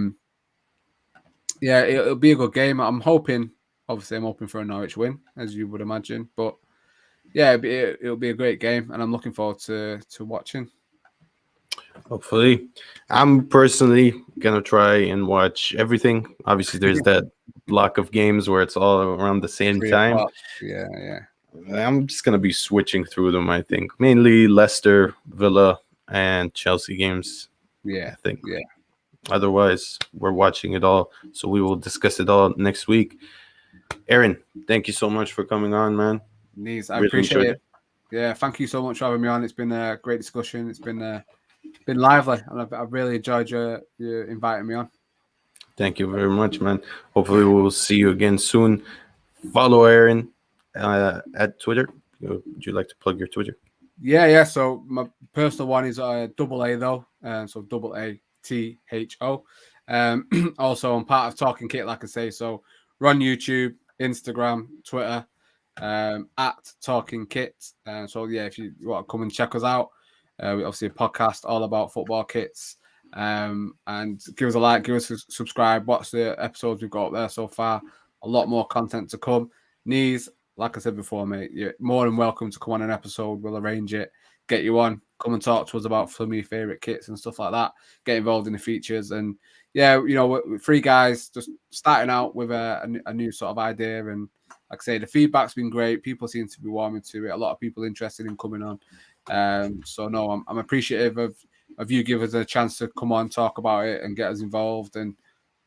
it'll be a good game. I'm hoping for a Norwich win, as you would imagine. But yeah, it'll be a great game, and I'm looking forward to watching. Hopefully, I'm personally gonna try and watch everything. Obviously, there's that block of games where it's all around the same time. Yeah. I'm just gonna be switching through them. I think mainly Leicester, Villa, and Chelsea games. Yeah, I think. Yeah. Otherwise, we're watching it all, so we will discuss it all next week. Aaron, thank you so much for coming on, man. Neez, I really appreciate it. Yeah, thank you so much for having me on. It's been a great discussion. It's been lively, and I've really enjoyed you inviting me on. Thank you very much, man. Hopefully, we'll see you again soon. Follow Aaron at Twitter. Would you like to plug your Twitter? Yeah. So my personal one is double A though, so double ATHO. Also, I'm part of Talking Kit, like I say. So we're on YouTube, Instagram, Twitter, at Talking Kit. So yeah, if you want to come and check us out, we obviously a podcast all about football kits. And give us a like, give us a subscribe, watch the episodes we've got up there so far. A lot more content to come. Neez, like I said before, mate, you're more than welcome to come on an episode. We'll arrange it, get you on, come and talk to us about some of your favorite kits and stuff like that. Get involved in the features, and yeah, we're three guys just starting out with a new sort of idea. And like I say, the feedback's been great. People seem to be warming to it. A lot of people interested in coming on. So no, I'm appreciative of you giving us a chance to come on, talk about it, and get us involved, and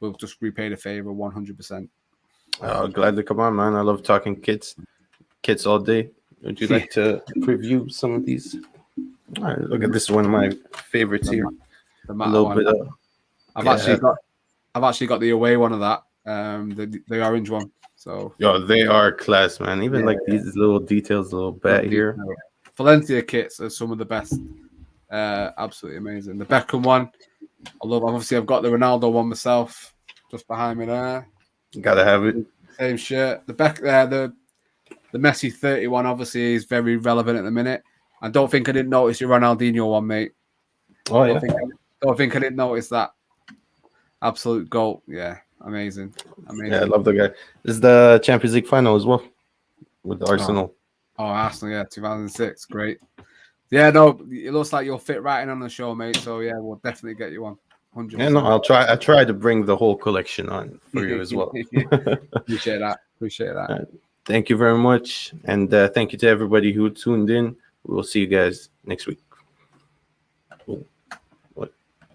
we'll just repay the favor 100%. Glad to come on, man. I love talking kits all day. Would you like to preview some of these? All right, look at this one of my favorites here. A little bit of. I've actually got the away one of that. The orange one. So they are class, man. Even these little details, little bat here. Valencia kits are some of the best. Absolutely amazing. The Beckham one, Obviously, I've got the Ronaldo one myself, just behind me there. Gotta have it. Same shirt. The back there, the Messi 31 obviously is very relevant at the minute. I don't think I didn't notice your Ronaldinho one, mate. Oh yeah. Don't think I didn't notice that. Absolute goal. Yeah, amazing. Yeah, I love the guy. This is the Champions League final as well with Arsenal. Oh, Arsenal, yeah, 2006. Great. Yeah, no, it looks like you'll fit right in on the show, mate. So yeah, we'll definitely get you on. 100%. Yeah, no, I'll try. I try to bring the whole collection on for you as well. Appreciate that. Right. Thank you very much, and thank you to everybody who tuned in. We will see you guys next week. Cool.